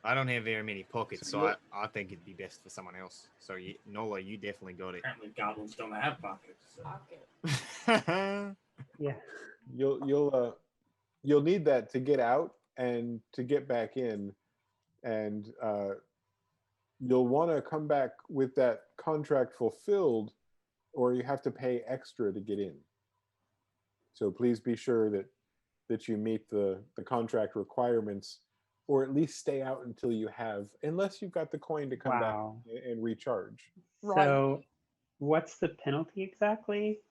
I don't have very many pockets, So so I think it'd be best for someone else. So Nola, you definitely got it. Apparently, goblins don't have pockets. So. Pocket. Yeah. You'll need that to get out and to get back in, and you'll want to come back with that contract fulfilled, or you have to pay extra to get in. So please be sure that you meet the contract requirements, or at least stay out until you have, unless you've got the coin to come back and recharge. So what's the penalty exactly?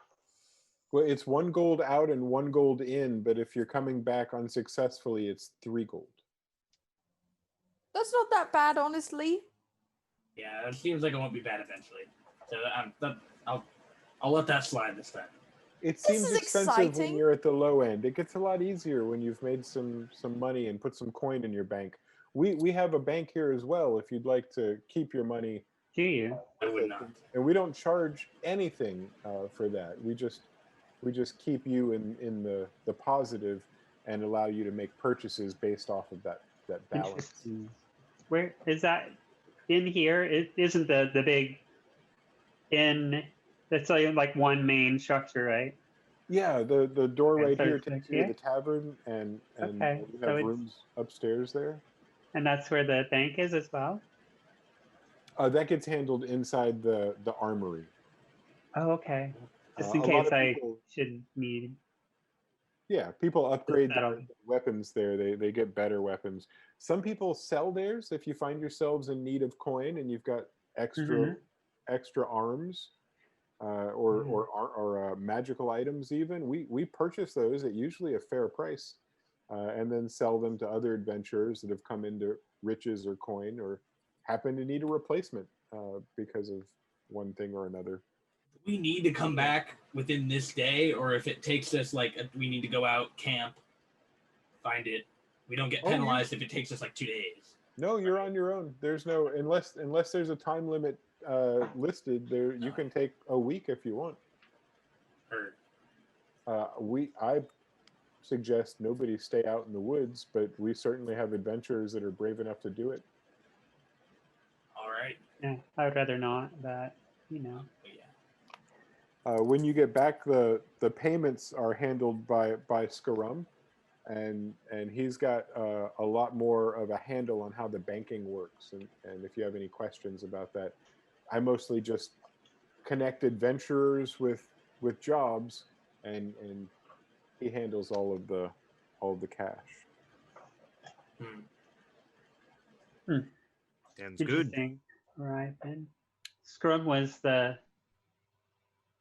Well, it's 1 gold out and 1 gold in, but if you're coming back unsuccessfully, it's 3 gold. That's not that bad, honestly. Yeah, it seems like it won't be bad eventually. So I'll let that slide this time. It seems is expensive exciting. when you're at the low end. It gets a lot easier when you've made some money and put some coin in your bank. We have a bank here as well if you'd like to keep your money. Do you? I would not. And we don't charge anything for that. We just keep you in the positive and allow you to make purchases based off of that balance. Interesting. Where is that in here? It isn't the big inn. That's like one main structure, right? Yeah, the door right so here it's takes like you to here? the tavern, and Okay, we so have it's- rooms upstairs there. And that's where the bank is as well? That gets handled inside the armory. Oh, okay. Just in A lot case of I people, should need. yeah, people upgrade That'll- their weapons there. They get better weapons. Some people sell theirs if you find yourselves in need of coin and you've got extra arms or magical items. Even we purchase those at usually a fair price, and then sell them to other adventurers that have come into riches or coin or happen to need a replacement because of one thing or another. We need to come back within this day, or if it takes us we need to go out, camp, find it. We don't get penalized if it takes us 2 days. No, you're on your own. There's no unless there's a time limit listed there. You can take a week if you want. I suggest nobody stay out in the woods, but we certainly have adventurers that are brave enough to do it. All right. Yeah, I would rather not, but Yeah. When you get back, the payments are handled by Skarum, and he's got a lot more of a handle on how the banking works. And if you have any questions about that, I mostly just connect adventurers with jobs, and he handles all of the cash. Sounds good. Interesting. Right then. Scrum was the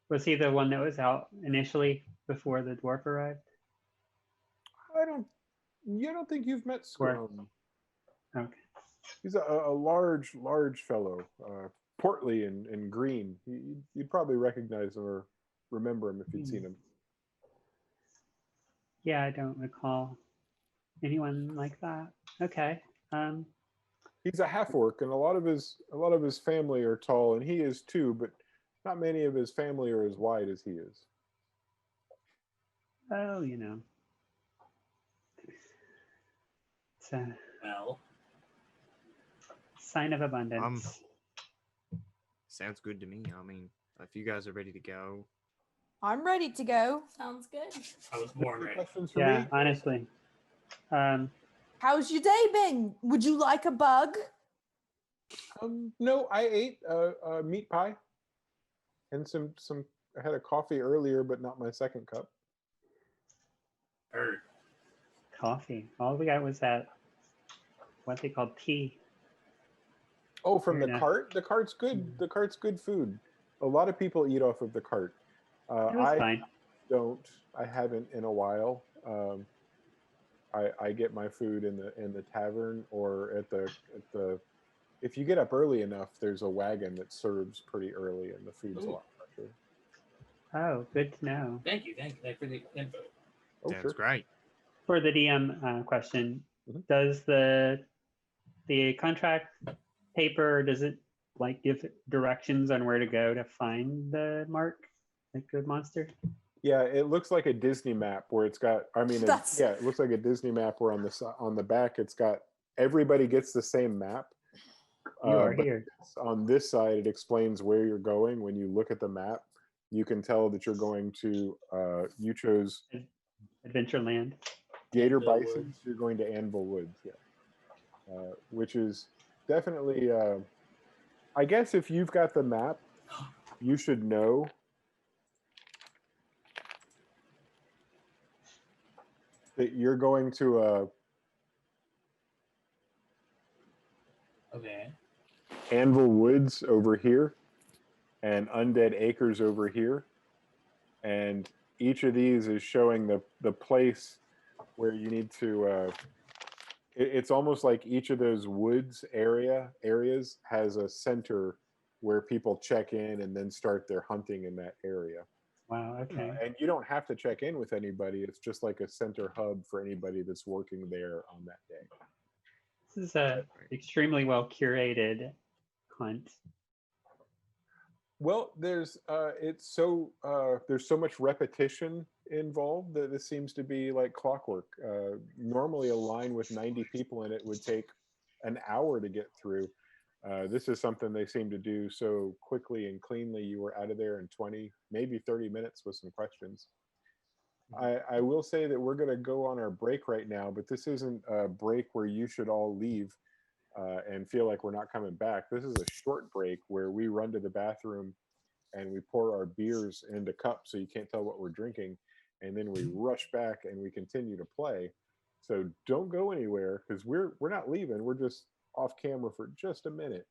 Was he the one that was out initially before the dwarf arrived? You don't think you've met Or Scrum? okay. He's a large fellow, portly and green. You'd probably recognize him or remember him if you'd seen him. Yeah, I don't recall anyone like that. Okay. He's a half orc, and a lot of his family are tall, and he is too. But not many of his family are as wide as he is. Oh, you know. It's a Well, sign of abundance. Sounds good to me. I mean, if you guys are ready to go, I'm ready to go. Sounds good. I was born Any ready. questions for Yeah, me? honestly. How's your day been? Would you like a bug? No, I ate a meat pie and some. I had a coffee earlier, but not my second cup. Heard. Coffee. All we got was that, what they call tea. Oh, from Fair the enough. cart. The cart's good. The cart's good food. A lot of people eat off of the cart. It was I fine. don't. I haven't in a while. I get my food in the tavern or at the. If you get up early enough, there's a wagon that serves pretty early, and the food's a Ooh. lot fresher. Oh, good to know. Thank you for the info. Oh, that's sure. great. For the DM question, Mhm. does the contract paper, does it like give directions on where to go to find the mark, the good monster? Yeah, it looks like a Disney map where it's got. I mean, That's- it looks like a Disney map where on the back it's got everybody gets the same map. You are but here. on this side, it explains where you're going. When you look at the map, you can tell that you're going to. You chose Adventureland. Gator Anvil Bison. Woods. So you're going to Anvil Woods, yeah, which is definitely. I guess if you've got the map, you should know. That you're going to Okay. Anvil Woods over here and Undead Acres over here. And each of these is showing the place where you need to it's almost like each of those woods areas has a center where people check in and then start their hunting in that area. Wow, okay. And you don't have to check in with anybody. It's just like a center hub for anybody that's working there on that day. This is a extremely well curated hunt. Well, there's there's so much repetition involved that this seems to be like clockwork. Normally, a line with 90 people in it would take an hour to get through. This is something they seem to do so quickly and cleanly. You were out of there in 20, maybe 30 minutes with some questions. I will say that we're going to go on our break right now, but this isn't a break where you should all leave and feel like we're not coming back. This is a short break where we run to the bathroom and we pour our beers into cups so you can't tell what we're drinking, and then we rush back and we continue to play. So don't go anywhere because we're not leaving. We're just off camera for just a minute,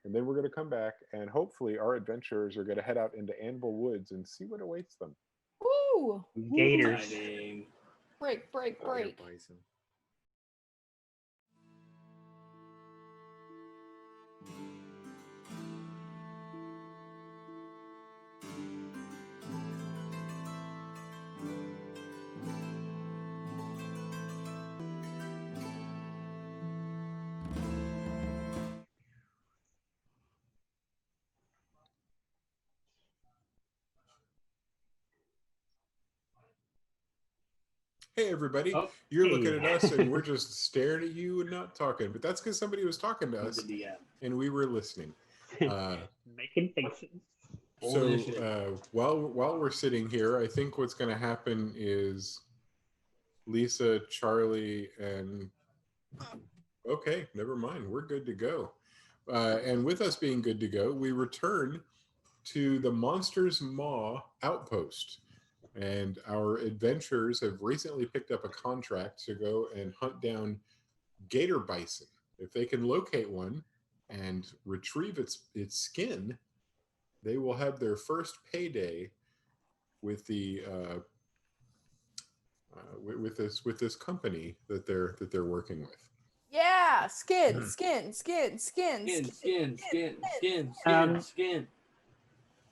and then we're going to come back and hopefully our adventurers are going to head out into Anvil Woods and see what awaits them. Woo! Gators. Exciting. Break, break, break. Bison. Hey everybody, Oh, you're hey. looking at us and we're just staring at you and not talking, but that's because somebody was talking to I'm us the DM. and we were listening. Making faces. So initiative. while we're sitting here, I think what's going to happen is Lisa, Charlie, and okay, never mind, we're good to go. And with us being good to go, we return to the Monster's Maw outpost. And our adventurers have recently picked up a contract to go and hunt down gator bison. If they can locate one and retrieve its skin, they will have their first payday with the with this company that they're working with. Yeah, skin, Mhm. skin, skin, skin, Skin.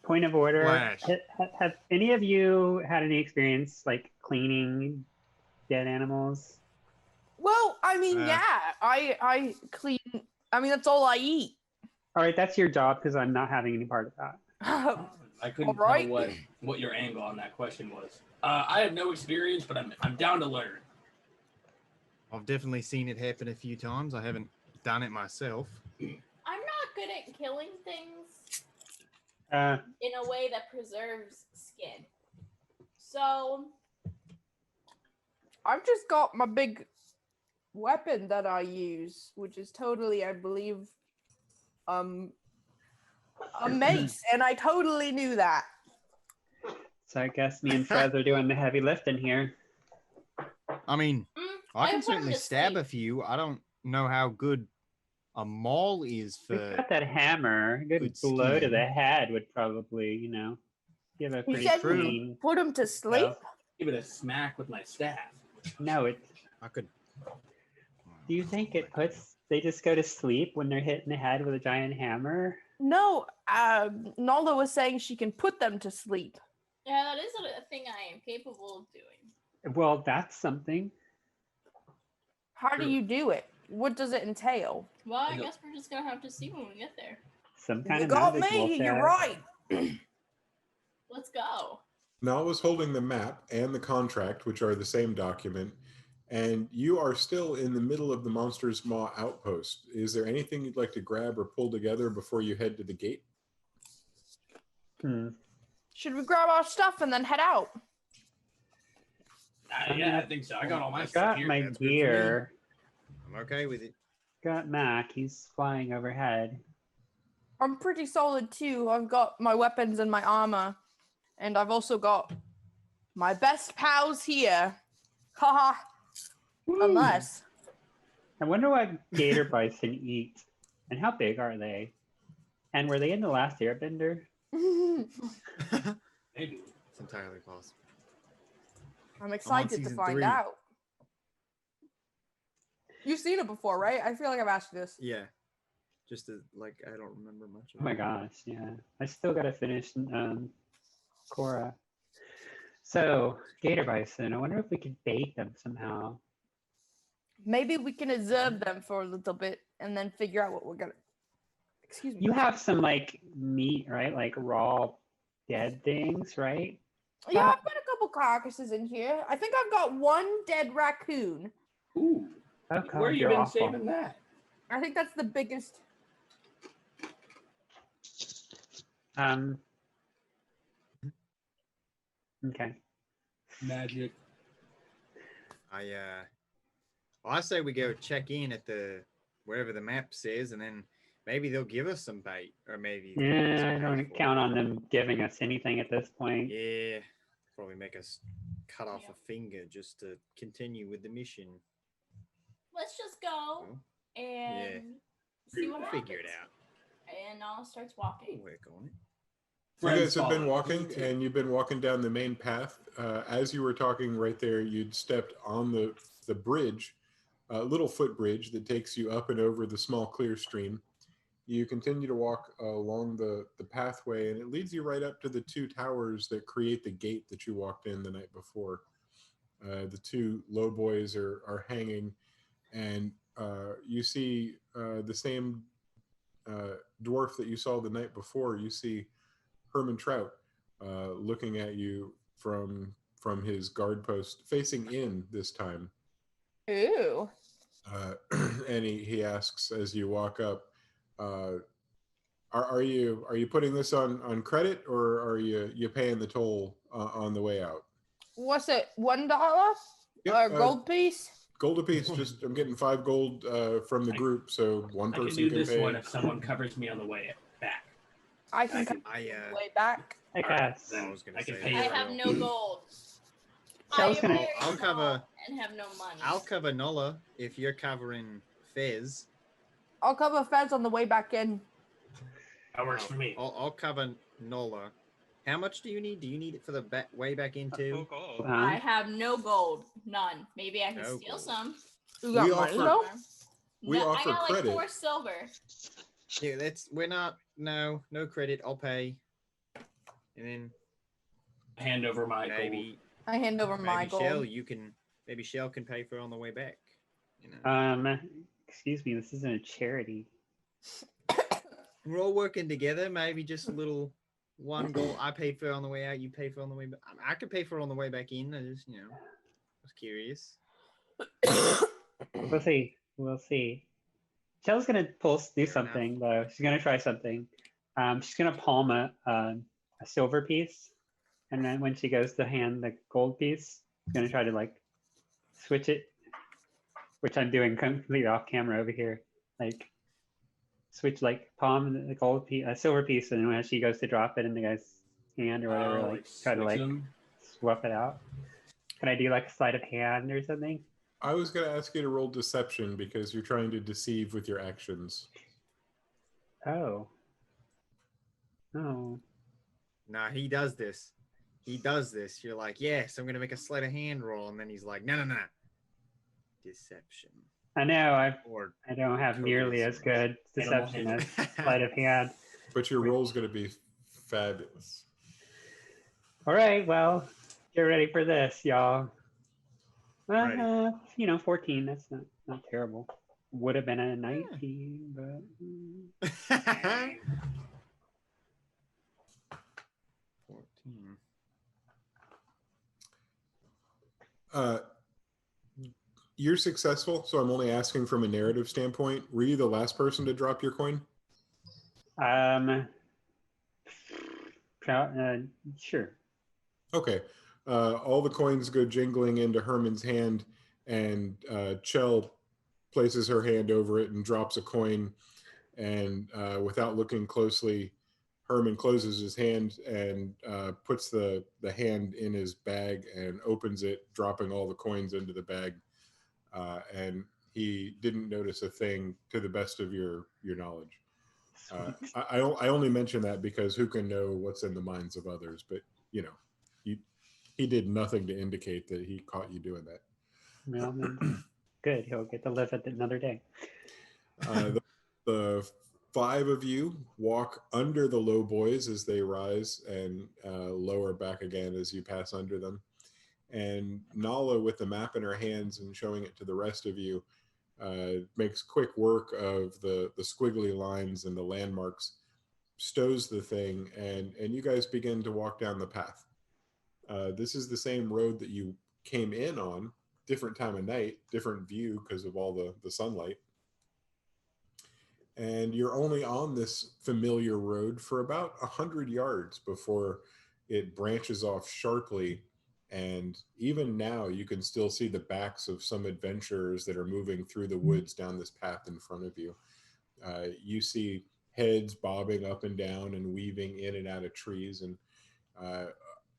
Point of order. Flash. Have any of you had any experience like cleaning dead animals? Well, I mean, Uh. yeah, I clean. I mean, that's all I eat. All right, that's your job because I'm not having any part of that. I couldn't Alright. tell what your angle on that question was. I have no experience, but I'm down to learn. I've definitely seen it happen a few times. I haven't done it myself. I'm not good at killing things Uh, in a way that preserves skin. So I've just got my big weapon that I use, which is totally, I believe, a mace, and I totally knew that. so I guess me and Fred are doing the heavy lifting here. I mean, I can put 'em certainly to stab sleep. a few. I don't know how good a maul is We've for. got that hammer. A good good blow to skin. the head would probably, give a You pretty said clean. put him to sleep. So, Give it a smack with my staff. no, I could. do you think it puts? They just go to sleep when they're hit in the head with a giant hammer? No, Nala was saying she can put them to sleep. Yeah, that is a thing I am capable of doing. Well, that's something. How do you do it? What does it entail? Well, I guess we're just gonna have to see when we get there. Some kind You of got magic. me. You're right. Let's go. Nala was holding the map and the contract, which are the same document, and you are still in the middle of the Monster's Maw outpost. Is there anything you'd like to grab or pull together before you head to the gate? Should we grab our stuff and then head out? Yeah, I think so. I got all my I stuff got here. my That's good for me. gear. I'm okay with it. Got Mac. He's flying overhead. I'm pretty solid too. I've got my weapons and my armor, and I've also got my best pals here. Haha. Unless. I wonder what gator bison eat, and how big are they? And were they in the last Airbender? Maybe. It's entirely possible. I'm excited to season find 3. out. You've seen it before, right? I feel like I've asked you this. Yeah. Just to, I don't remember much of Oh my it. gosh, yeah. I still gotta finish Cora. So, gator bison, I wonder if we could bait them somehow. Maybe we can observe them for a little bit and then figure out what we're gonna. Excuse me. You have some meat, right? Like raw dead things, right? Yeah, I've got a couple carcasses in here. I think I've got one dead raccoon. Ooh. Oh, God, Where you you're been awful. saving that? I think that's the biggest. Okay. Magic. I say we go check in at the wherever the map says, and then maybe they'll give us some bait, or maybe Yeah, I don't count on them giving us anything at this point. Yeah, probably make us cut off a finger just to continue with the mission. Let's just go and see what We'll happens. figure it out. And Nala starts walking. We'll work on it. You guys have been Friends walking, follow. and you've been walking down the main path. As you were talking right there, you'd stepped on the bridge, a little footbridge that takes you up and over the small clear stream. You continue to walk along the pathway, and it leads you right up to the two towers that create the gate that you walked in the night before. The two low boys are hanging, and you see the same dwarf that you saw the night before. You see Herman Trout looking at you from his guard post, facing in this time. Ooh. And he asks as you walk up, are you putting this on credit, or are you paying the toll on the way out? What's it? $1? Yep, Or gold piece? Gold apiece. Just I'm getting 5 gold from the group, so one I can person do can this pay. one if someone covers me on the way back. I can come way back. I guess. Then I was gonna I can say pay that. I you. have no gold. So I was am gonna- very I'll small cover- and have no money. I'll cover Nola if you're covering Fez. I'll cover Fez on the way back in. That works for me. I'll cover Nola. How much do you need? Do you need it for the way back in too? I have no gold. None. Maybe I can No steal gold. some. You We got money offer- though? We No, I offer got like credit. 4 silver. Yeah, we're not. No credit. I'll pay. And then Hand over my gold. maybe I hand over my maybe gold. Shell, maybe Shell can pay for it on the way back. You know, Excuse me, this isn't a charity. we're all working together. Maybe just a little one goal. I paid for it on the way out. You pay for it on the way back. I could pay for it on the way back in. I just was curious. We'll see. We'll see. Shell's gonna do something though. She's gonna try something. She's gonna palm a silver piece, and then when she goes to hand the gold piece, she's gonna try to like switch it, which I'm doing completely off camera over here. Like switch like palm the gold piece, a silver piece, and then when she goes to drop it in the guy's hand or whatever, like try to switch like them. swap it out. Can I do like a sleight of hand or something? I was going to ask you to roll deception because you're trying to deceive with your actions. Oh. Oh. Nah, he does this. You're like, yes, I'm gonna make a sleight of hand roll, and then he's like, no. Deception. I know I Or don't have nearly as good deception as sleight of hand. But your roll's going to be fabulous. All right, well, get ready for this, y'all. Ready. 14. That's not terrible. Would have been a 19, but 14. You're successful, so I'm only asking from a narrative standpoint. Were you the last person to drop your coin? Sure. Okay. All the coins go jingling into Herman's hand, and Chell places her hand over it and drops a coin. And without looking closely, Herman closes his hand and puts the hand in his bag and opens it, dropping all the coins into the bag. And he didn't notice a thing to the best of your knowledge. I only mention that because who can know what's in the minds of others, but he did nothing to indicate that he caught you doing that. Well, then, good. He'll get to live it another day. The 5 of you walk under the low boys as they rise and lower back again as you pass under them. And Nala, with the map in her hands and showing it to the rest of you, makes quick work of the squiggly lines and the landmarks, stows the thing, and you guys begin to walk down the path. This is the same road that you came in on, different time of night, different view because of all the sunlight. And you're only on this familiar road for about 100 yards before it branches off sharply. And even now, you can still see the backs of some adventurers that are moving through the woods down this path in front of you. You see heads bobbing up and down and weaving in and out of trees. And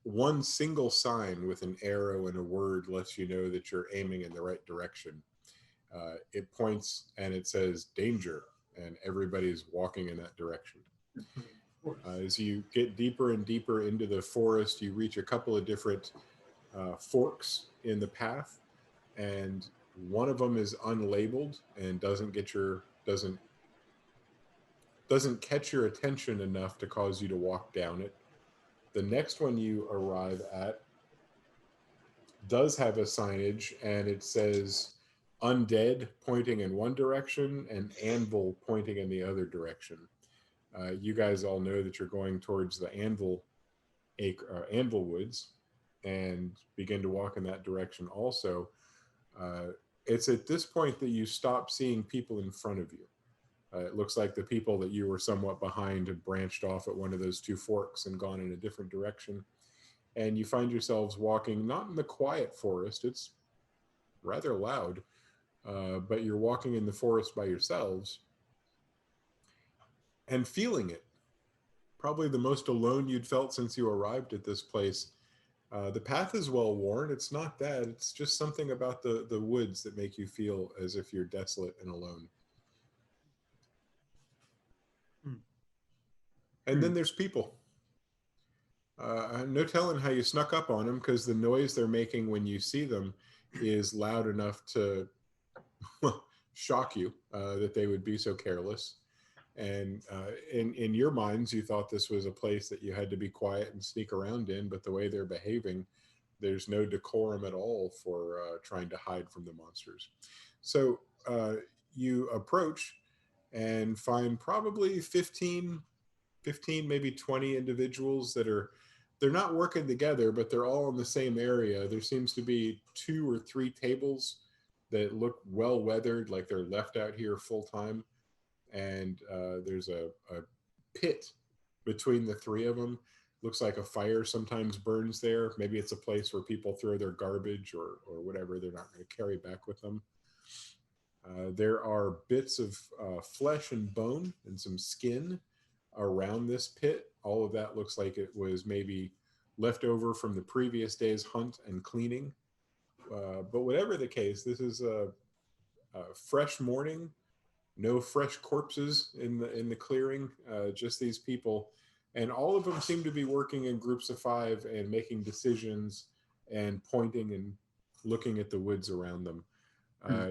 one single sign with an arrow and a word lets you know that you're aiming in the right direction. It points and it says danger, and everybody's walking in that direction. As you get deeper and deeper into the forest, you reach a couple of different forks in the path, and one of them is unlabeled and doesn't catch your attention enough to cause you to walk down it. The next one you arrive at does have a signage, and it says undead pointing in one direction and anvil pointing in the other direction. You guys all know that you're going towards the anvil woods and begin to walk in that direction also. It's at this point that you stop seeing people in front of you. It looks like the people that you were somewhat behind had branched off at one of those 2 forks and gone in a different direction. And you find yourselves walking not in the quiet forest, it's rather loud, but you're walking in the forest by yourselves and feeling it. Probably the most alone you'd felt since you arrived at this place. The path is well worn. It's not that. It's just something about the woods that make you feel as if you're desolate and alone. And then there's people. No telling how you snuck up on them, because the noise they're making when you see them is loud enough to shock you that they would be so careless. And in your minds, you thought this was a place that you had to be quiet and sneak around in, but the way they're behaving, there's no decorum at all for trying to hide from the monsters. So you approach and find probably 15, maybe 20 individuals that they're not working together, but they're all in the same area. There seems to be 2 or 3 tables that look well weathered, like they're left out here full time. And there's a pit between the 3 of them. Looks like a fire sometimes burns there. Maybe it's a place where people throw their garbage or whatever they're not going to carry back with them. There are bits of flesh and bone and some skin around this pit. All of that looks like it was maybe left over from the previous day's hunt and cleaning. But whatever the case, this is a fresh morning. No fresh corpses in the clearing, just these people. And all of them seem to be working in groups of 5 and making decisions and pointing and looking at the woods around them.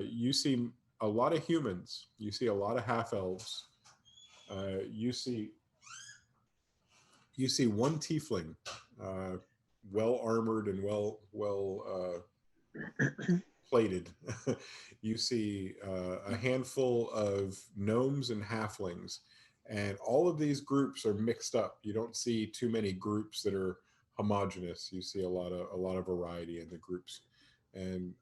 You see a lot of humans. You see a lot of half-elves. You see 1 tiefling, well armored and well plated. You see a handful of gnomes and halflings, and all of these groups are mixed up. You don't see too many groups that are homogenous. You see a lot of variety in the groups, and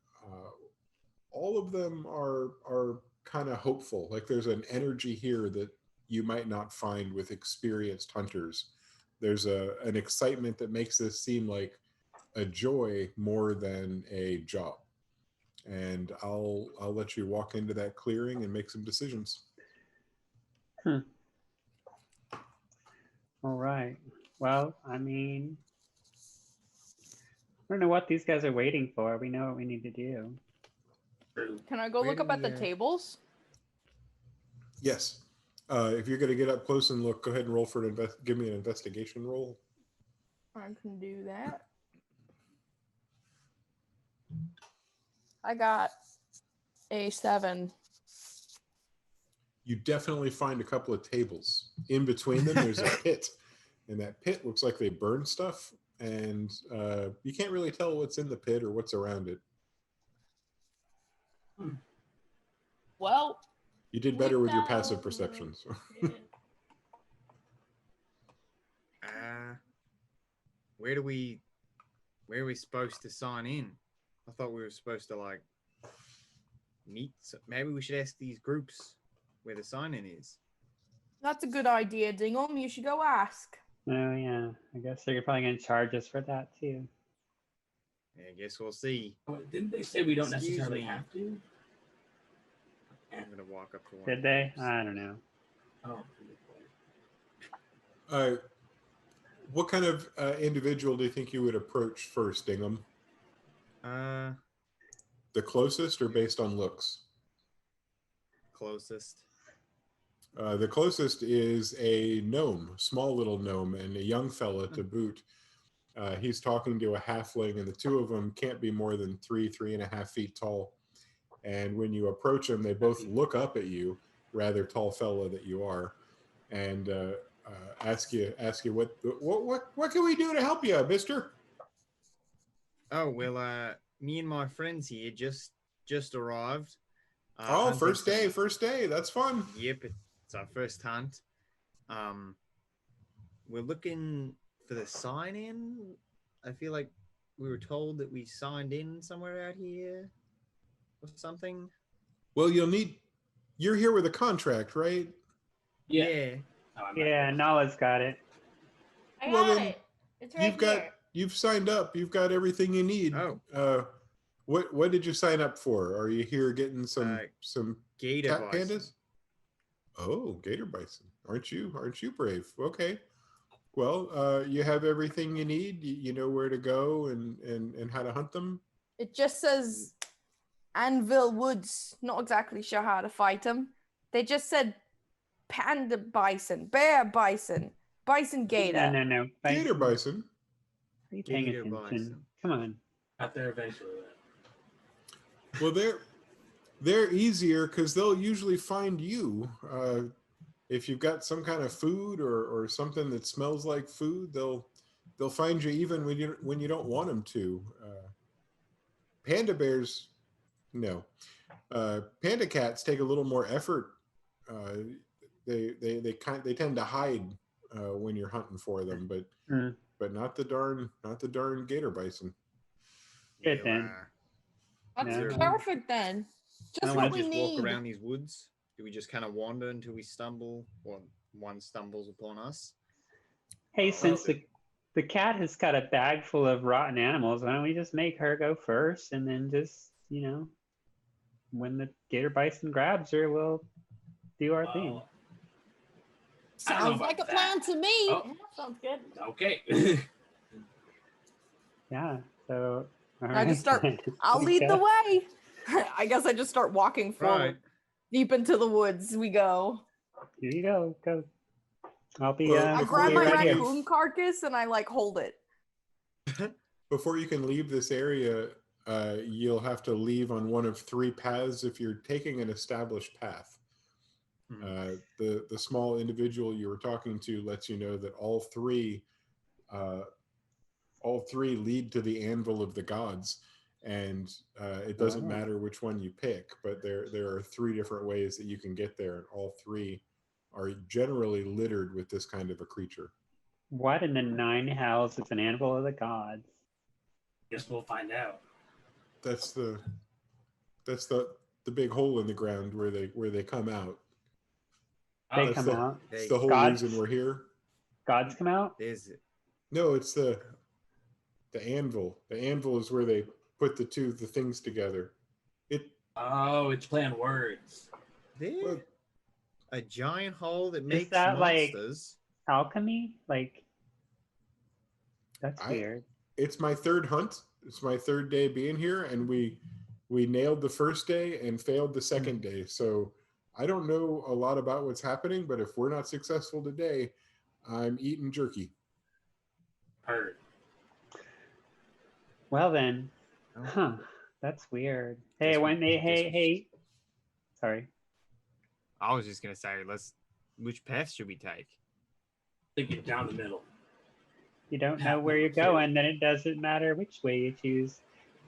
all of them are kind of hopeful. Like there's an energy here that you might not find with experienced hunters. There's an excitement that makes this seem like a joy more than a job. And I'll let you walk into that clearing and make some decisions. All right. Well, I mean, I don't know what these guys are waiting for. We know what we need to do. Can I go Where look do up at we, the tables? Yes. If you're going to get up close and look, go ahead and roll for give me an investigation roll. I can do that. I got a 7. You definitely find a couple of tables. In between them, there's a pit. And that pit looks like they burn stuff. And you can't really tell what's in the pit or what's around it. Well, You did better with your passive perceptions. Where are we supposed to sign in? I thought we were supposed to like meet. Maybe we should ask these groups where the sign in is. that's a good idea, Dingham. You should go ask. Oh yeah, I guess they're probably going to charge us for that too. I guess we'll see. Didn't they say we don't Excuse necessarily me. have to? I'm gonna walk up to one. Did they? I don't know. Oh. What kind of individual do you think you would approach first, Dingham? The closest or based on looks? Closest. The closest is a gnome, small little gnome, and a young fella to boot. He's talking to a halfling, and the 2 of them can't be more than 3.5 feet tall. And when you approach them, they both look up at you, rather tall fella that you are, and ask you what can we do to help you, mister? Oh well, me and my friends here just arrived. Oh, first day. That's fun. Yep, it's our first hunt. We're looking for the sign in. I feel like we were told that we signed in somewhere out here or something. Well, you're here with a contract, right? Yeah. Yeah, Nala's got it. I Well, got then it. It's right here. You've signed up. You've got everything you need. Oh. What did you sign up for? Are you here getting some Gator cat bison. pandas? Oh, gator bison. Aren't you brave? Okay. Well, you have everything you need. You know where to go and how to hunt them. It just says Anvil Woods. Not exactly sure how to fight them. They just said panda bison, bear bison, Bison gator. No. Gator Bison. bison. Are you paying Gator attention? bison. Come on. Out there eventually. Well, they're easier because they'll usually find you. If you've got some kind of food or something that smells like food, they'll find you even when you don't want them to. Panda bears, no. Panda cats take a little more effort. They tend to hide when you're hunting for them, but not the darn gator bison. Good then. That's No. perfect then. I Just don't what Do we we just walk need. around these woods? Do we just kind of wander until we stumble, or one stumbles upon us? Hey, since the cat has got a bag full of rotten animals, why don't we just make her go first, and then just, when the gator bison grabs her, we'll do our thing. I don't know Sounds like a about plan that. to me. Oh. Yeah, sounds good. Okay. Yeah. So. All I just right, start. then. I'll We lead the go. way. I guess I just start walking forward. Right. Deep into the woods we go. Here you go. Go. I'll be. Well, I before grab you my leave- raccoon carcass and I like hold it. Before you can leave this area, you'll have to leave on one of 3 paths if you're taking an established path. The small individual you were talking to lets you know that all three lead to the anvil of the gods, and it doesn't matter which one you pick, but there are 3 different ways that you can get there, and all 3 are generally littered with this kind of a creature. What in the 9 hells is an anvil of the gods? Guess we'll find out. That's the big hole in the ground where they come out. They That's come the- out. It's the whole Gods? reason we're here. Gods come out. There's it. No, it's the anvil. The anvil is where they put the things together. Oh, it's playing words. There. Well, A giant hole that makes that like- monsters. Alchemy, like. That's I- weird. it's my 3rd hunt. It's my 3rd day being here, and we nailed the first day and failed the second day. So I don't know a lot about what's happening, but if we're not successful today, I'm eating jerky. Heard. Well then, Oh. huh? That's weird. Hey, Guess we- when they guess we- hey. Sorry. I was just gonna say, which path should we take? Think it down the middle. You don't Path know where you're number 2. going, then it doesn't matter which way you choose.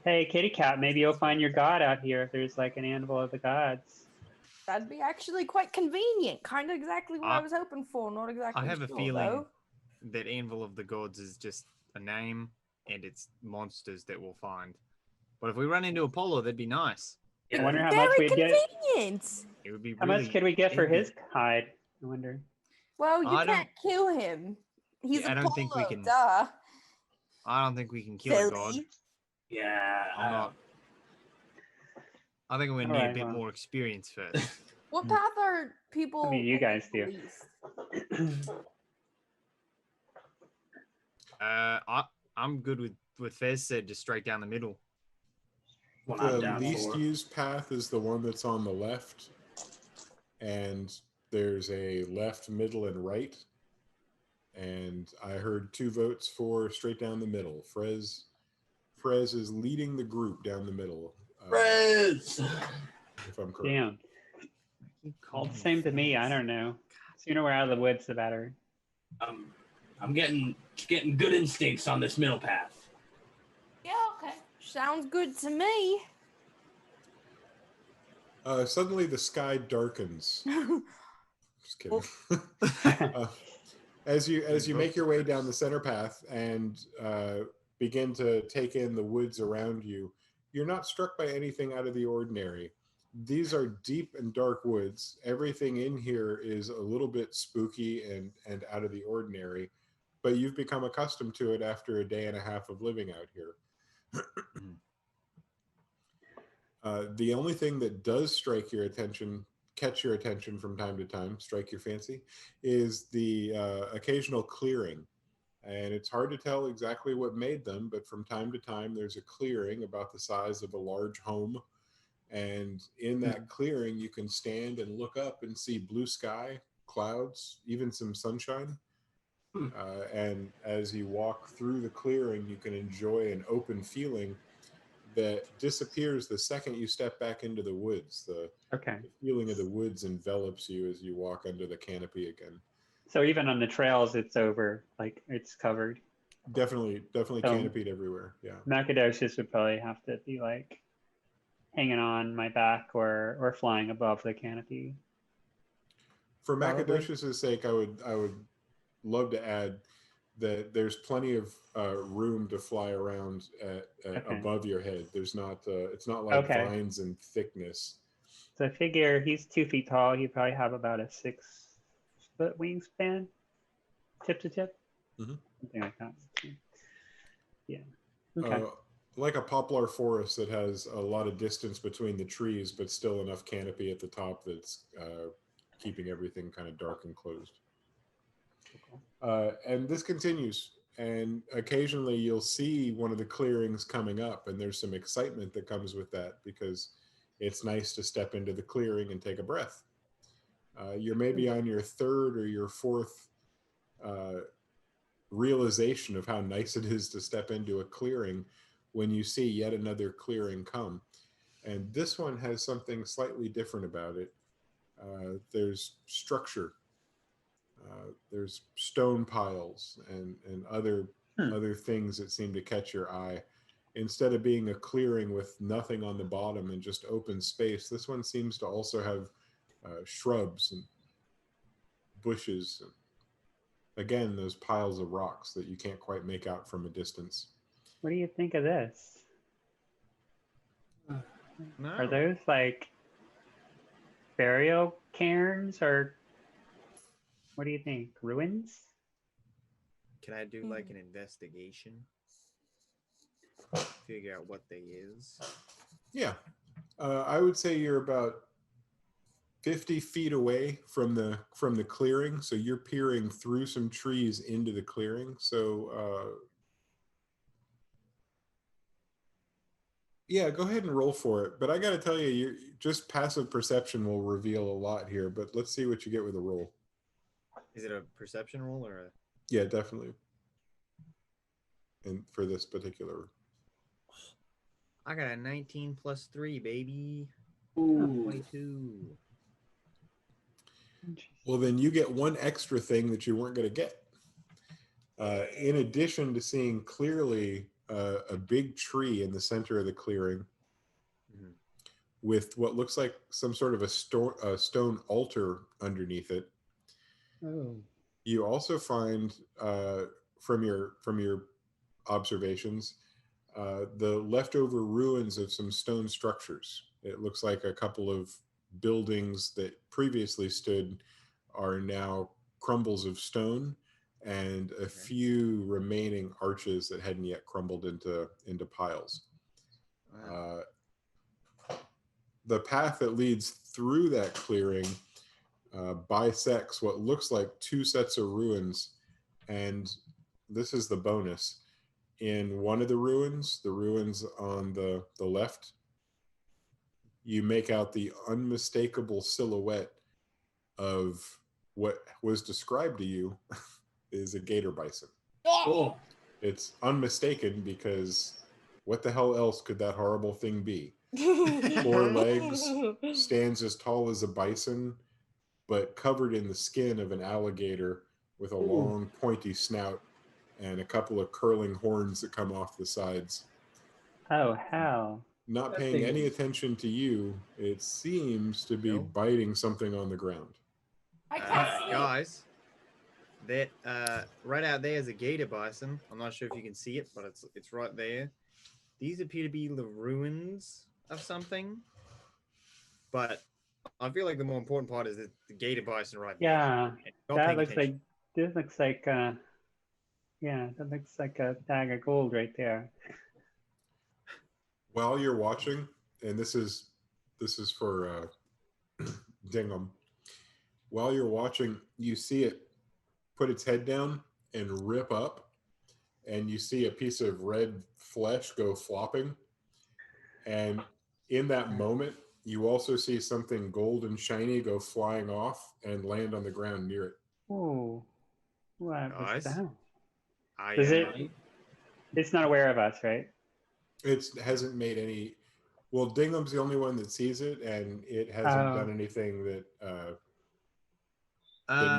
Hey, kitty cat, maybe you'll find your god out here if there's like an anvil of the gods. That'd be actually quite convenient. Kind of exactly what I I- was hoping for. Not exactly. I have a sure, feeling though. that Anvil of the Gods is just a name, and it's monsters that we'll find. But if we run into Apollo, that'd be nice. I wonder how much Very we'd get. convenient. It would be. How really much could we get for handy. his hide? I wonder. Well, you I don't- can't kill him. He's Yeah, I a don't think we can- Duh. I don't think we can kill a god. Silly. Yeah. I'm not. I think we need Alright, a bit well. more experience first. What path are people? I mean, you guys do. least? I'm good with what Fez said, just straight down the middle. Well, I'm The down least for. used path is the one that's on the left, and there's a left, middle, and right. And I heard 2 votes for straight down the middle. Frez is leading the group down the middle. Friends. If I'm correct. Damn. All the same to me. I don't know. Sooner we're out of the woods, the better. I'm getting good instincts on this middle path. Yeah, okay. Sounds good to me. Suddenly the sky darkens. Just kidding. As you make your way down the center path and begin to take in the woods around you, you're not struck by anything out of the ordinary. These are deep and dark woods. Everything in here is a little bit spooky and out of the ordinary, but you've become accustomed to it after a day and a half of living out here. The only thing that does catch your attention from time to time, strike your fancy, is the occasional clearing. And it's hard to tell exactly what made them, but from time to time there's a clearing about the size of a large home. And in that clearing, you can stand and look up and see blue sky, clouds, even some sunshine. And as you walk through the clearing, you can enjoy an open feeling that disappears the second you step back into the woods. Okay. The feeling of the woods envelops you as you walk under the canopy again. So even on the trails, it's over, like it's covered. Definitely So canopied everywhere. Yeah. Macadocious would probably have to be like hanging on my back or flying above the canopy. For Probably. Macadocious' sake, I would love to add that there's plenty of room to fly around at Okay. above your head. There's not it's not like Okay. vines in thickness. So I figure he's 2 feet tall. He'd probably have about a 6-foot wingspan, tip to tip, something like that. Yeah. Okay. Like a poplar forest that has a lot of distance between the trees, but still enough canopy at the top that's keeping everything kind of dark and closed. And this continues, and occasionally you'll see one of the clearings coming up, and there's some excitement that comes with that because it's nice to step into the clearing and take a breath. You're maybe on your third or your fourth realization of how nice it is to step into a clearing when you see yet another clearing come. And this one has something slightly different about it. There's structure. There's stone piles and other things that seem to catch your eye. Instead of being a clearing with nothing on the bottom and just open space, this one seems to also have shrubs and bushes. And again, those piles of rocks that you can't quite make out from a distance. What do you think of this? No. Are those like burial cairns or what do you think? Ruins? Can I do like an investigation? Figure out what they is. Yeah. I would say you're about 50 feet away from the clearing, so you're peering through some trees into the clearing. So yeah, go ahead and roll for it. But I got to tell you, just passive perception will reveal a lot here. But let's see what you get with a roll. Is it a perception roll or a? Yeah, definitely. And for this particular, I got a 19 plus 3, baby. Ooh. 22. well, then you get one extra thing that you weren't going to get. In addition to seeing clearly a big tree in the center of the clearing with what looks like some sort of a stone altar underneath it. Oh. You also find from your observations the leftover ruins of some stone structures. It looks like a couple of buildings that previously stood are now crumbles of stone, and a few remaining arches that hadn't yet crumbled into piles. Wow. The path that leads through that clearing bisects what looks like two sets of ruins, and this is the bonus. In one of the ruins on the left, you make out the unmistakable silhouette of what was described to you is a gator bison. Cool. It's unmistaken because what the hell else could that horrible thing be? 4 legs, stands as tall as a bison, but covered in the skin of an alligator with a long pointy snout and a couple of curling horns that come off the sides. Oh, hell. Not That paying thing any is- attention to you, it seems to be Nope. biting something on the ground. I can't see it. Guys, that right out there is a gator bison. I'm not sure if you can see it, but it's right there. These appear to be the ruins of something, but I feel like the more important part is the gator bison right there. Yeah. And not That paying looks attention. like this looks like yeah, that looks like a bag of gold right there. While you're watching, and this is for Dingham. While you're watching, you see it put its head down and rip up, and you see a piece of red flesh go flopping. And in that moment, you also see something gold and shiny go flying off and land on the ground near it. Ooh. What was Guys? that? I, Does it? It's not aware of us, right? It hasn't made any. Well, Dingham's the only one that sees it, and it hasn't Oh. done anything that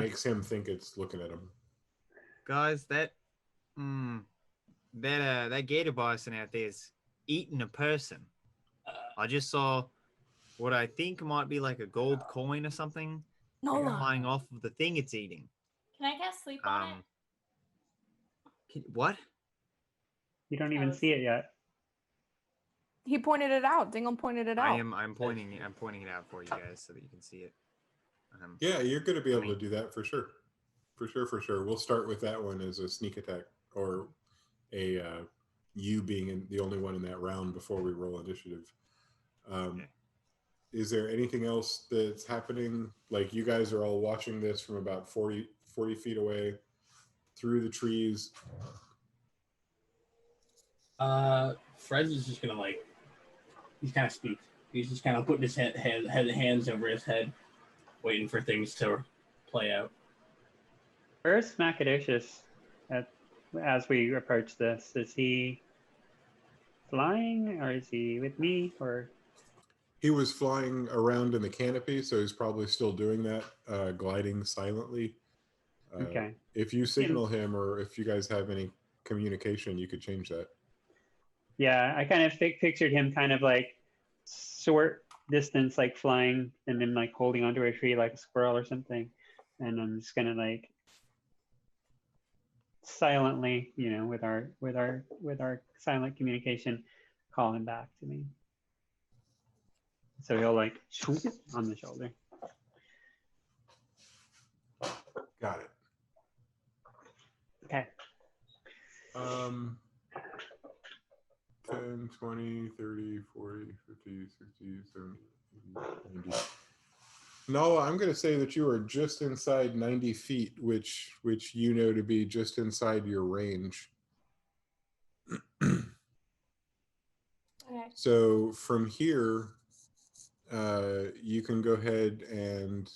makes him think it's looking at him. Guys, that gator bison out there's eating a person. I just saw what I think might be like a gold coin or something Nola. flying off of the thing it's eating. Can I cast sleep on it? What? You don't even see it yet. He pointed it out. Dingham pointed it out. I'm pointing it out for you guys so that you can see it. Yeah, you're going to be able to do that for sure. For sure. We'll start with that one as a sneak attack, or a you being the only one in that round before we roll initiative. Okay. Is there anything else that's happening? Like, you guys are all watching this from about 40 feet away through the trees. Fred is just gonna he's kind of spooked. He's just kind of putting his hands over his head, waiting for things to play out. Where's Macadocious as we approach this? Is he flying, or is he with me, or? He was flying around in the canopy, so he's probably still doing that, gliding silently. Okay. If you signal him, or if you guys have any communication, you could change that. Yeah, I kind of pictured him kind of like short distance, like flying, and then like holding onto a tree like a squirrel or something. And I'm just gonna like silently, with our silent communication, call him back to me. So he'll like shoot on the shoulder. Got it. Okay. 10, 20, 30, 40, 50, 60, 70, 80, 90. No, I'm going to say that you are just inside 90 feet, which you know to be just inside your range. Okay. So from here, you can go ahead and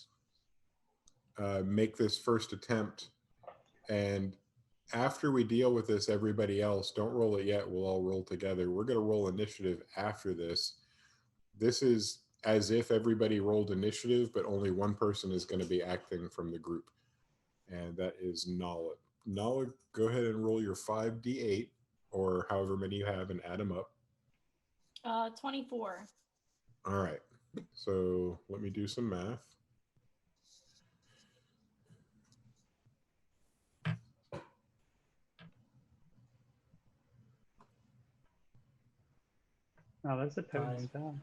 make this first attempt. And after we deal with this, everybody else, don't roll it yet. We'll all roll together. We're going to roll initiative after this. This is as if everybody rolled initiative, but only one person is going to be acting from the group. And that is Nala. Nala, go ahead and roll your 5d8, or however many you have, and add them up. 24. All right. So let me do some math. Oh, that's a potent spell.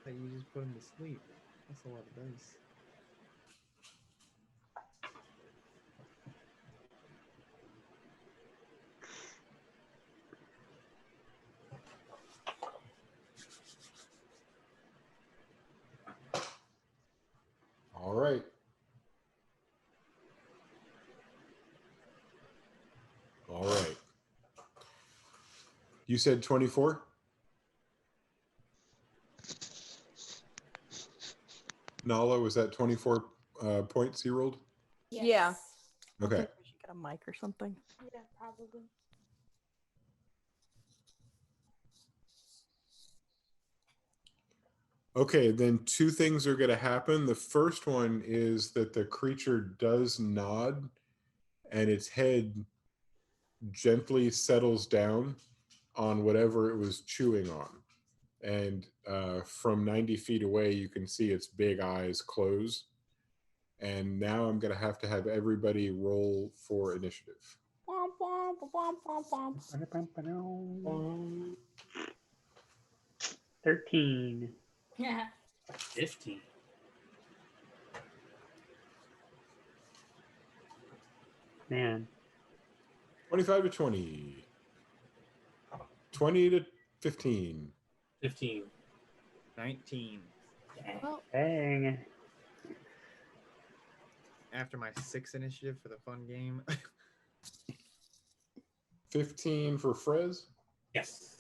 That you just put him to sleep. That's a lot of dice. All right. All right. You said 24? Nala, was that 24 points you rolled? Yeah. Okay. I think we should get a mic or something. Yeah, probably. Okay, then two things are going to happen. The first one is that the creature does nod, and its head gently settles down on whatever it was chewing on. And from 90 feet away, you can see its big eyes close. And now I'm going to have everybody roll for initiative. 13. Yeah. 15. Man. 25 to 20. 20 to 15. 15. 19. Well, Dang. After my 6th initiative for the fun game. 15 for Frez. Yes.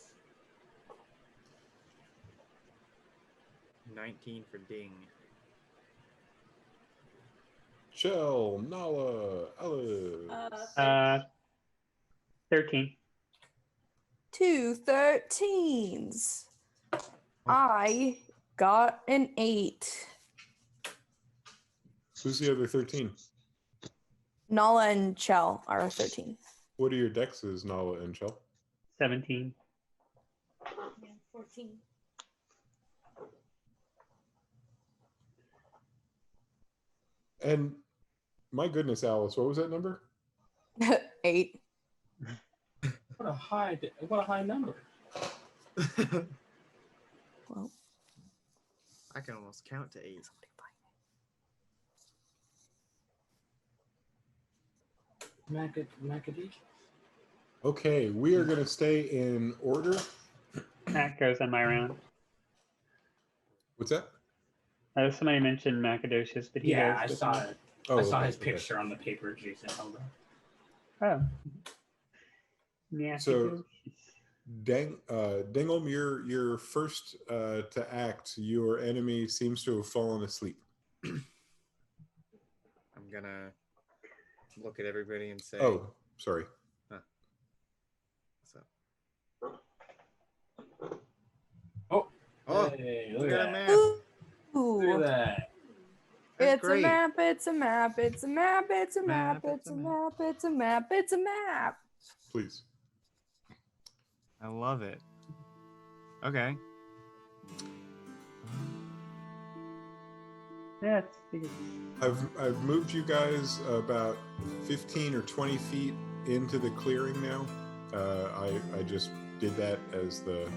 19 for Ding. Shell, Nala, Alice. 13. 2 13s. I got an 8. Who's the other 13? Nala and Chell are 13. What are your dexes, Nala and Shell? 17. 14. And my goodness, Alice, what was that number? 8. What a high number. Well, I can almost count to 8. Macadamia. Okay, we are going to stay in order. That goes on my round. What's that? Somebody mentioned Macadocious, but he Yeah, goes I with saw me. it. Oh, I saw okay, his okay. picture on the paper Jason held up. Oh. Yeah. So, Dinglem, you're first to act. Your enemy seems to have fallen asleep. I'm gonna look at everybody and say, Oh, sorry. What's up? Oh, Oh, hey, we look got a at that. map. Look at ooh. that. That's It's great. a map, it's a map, it's a map, it's a map, Map, it's a map, it's a map, it's a map. Please. I love it. Okay. Yeah, it's I've moved you guys about 15 or 20 feet into the clearing now. I just did that as the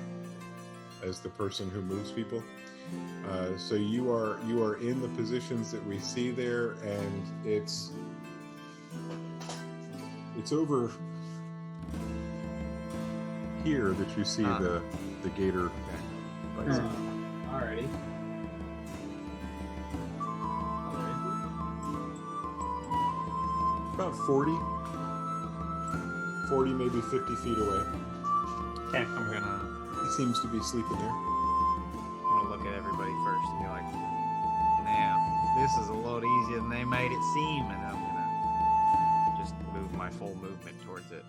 person who moves people. So you are in the positions that we see there, and it's over here that you see the gator. bison. Alrighty. About 40, maybe 50 feet away. okay. I'm gonna He seems to be sleeping there. look at everybody first and be like, now, this is a lot easier than they made it seem, and I'm gonna just move my full movement towards it.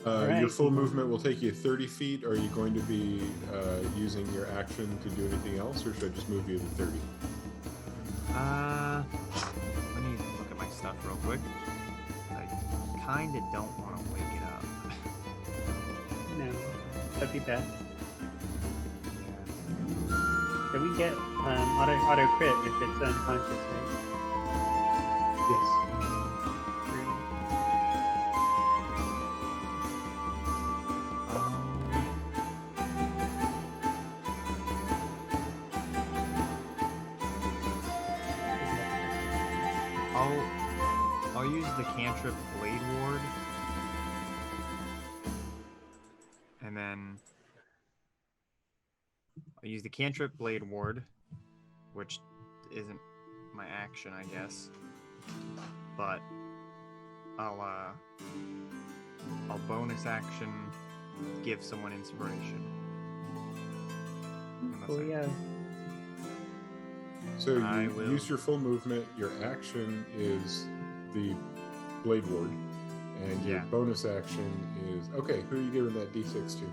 Your Alright. full movement will take you 30 feet. Are you going to be using your action to do anything else, or should I just move you to 30? Let me look at my stuff real quick. I kind of don't want to wake it up. No, that'd be best. So we get auto crit if it's unconscious, right? Yes. I'll use the cantrip Blade Ward, and then I'll use the cantrip Blade Ward, which isn't my action, I guess, but I'll bonus action give someone inspiration. Unless Oh I- yeah. So I you will- use your full movement. Your action is the Blade Ward, and your Yeah. bonus action is okay. Who are you giving that D6 to?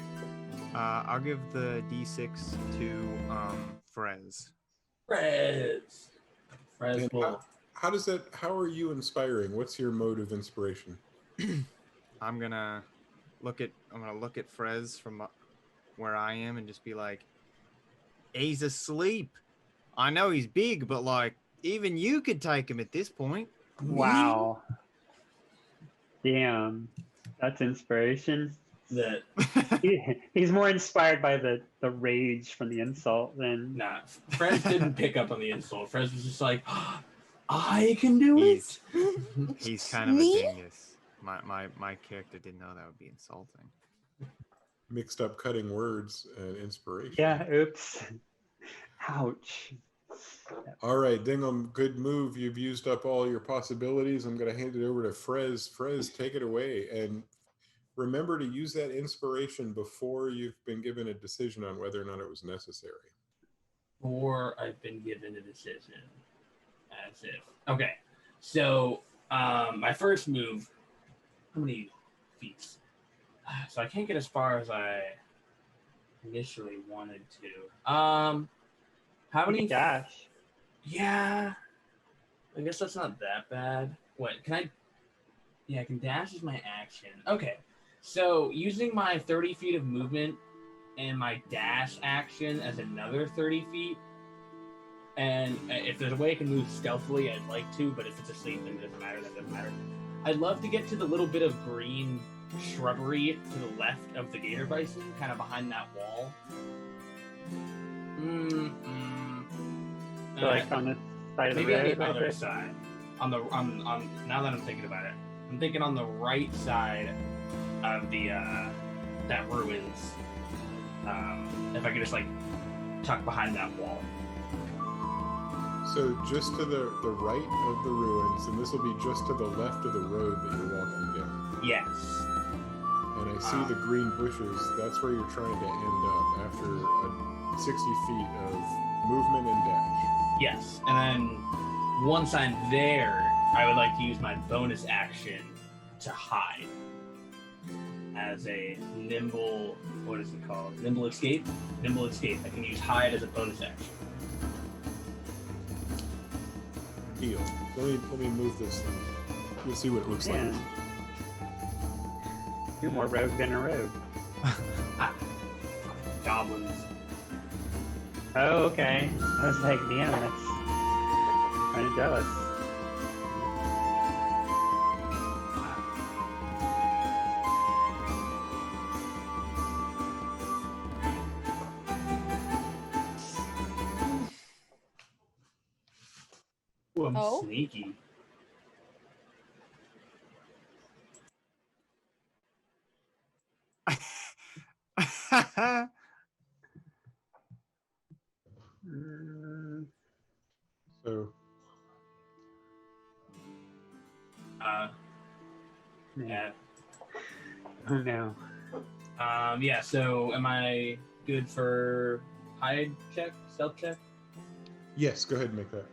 I'll give the D6 to Frez. Frez. And will. how does that? How are you inspiring? What's your mode of inspiration? I'm gonna look at Frez from where I am and just be like, he's asleep. I know he's big, but like even you could take him at this point. Wow. Damn. That's inspiration. That He's more inspired by the rage from the insult than nah. Frez didn't pick up on the insult. Frez was just like, I can do it. He's kind of a Me? dingus. My character didn't know that would be insulting. Mixed up cutting words and inspiration. yeah, oops. Ouch. All right, Dingham, good move. You've used up all your possibilities. I'm going to hand it over to Frez. Frez, take it away. And remember to use that inspiration before you've been given a decision on whether or not it was necessary. Or I've been given a decision. As if. Okay. So, my first move, how many feet? So I can't get as far as I initially wanted to. How You many? can dash. Yeah. I guess that's not that bad. What, can I? Yeah, I can dash as my action. Okay. So, using my 30 feet of movement and my dash action as another 30 feet, and if there's a way I can move stealthily, I'd like to, but if it's asleep, then it doesn't matter, that doesn't matter. I'd love to get to the little bit of green shrubbery to the left of the gator bison, kind of behind that wall. So like on the side of the Maybe on road. the right other there? side. On now that I'm thinking about it, I'm thinking on the right side of the that ruins. If I could just like tuck behind that wall. So just to the right of the ruins, and this will be just to the left of the road that you're walking down. Yes. And I see the green bushes. That's where you're trying to end up after 60 feet of movement and dash. Yes. And then once I'm there, I would like to use my bonus action to hide as a nimble. What is it called? Nimble escape. Nimble escape. I can use hide as a bonus action. Deal. Let me move this thing. We'll see what it looks like. Yeah. You're more rogue than a rogue. Goblins. Oh, okay. I was like, damn, that's kind of jealous. Ooh, I'm Oh. sneaky. Mm, So Yeah. oh no. Yeah. So, am I good for hide check, stealth check? yes, go ahead and make that.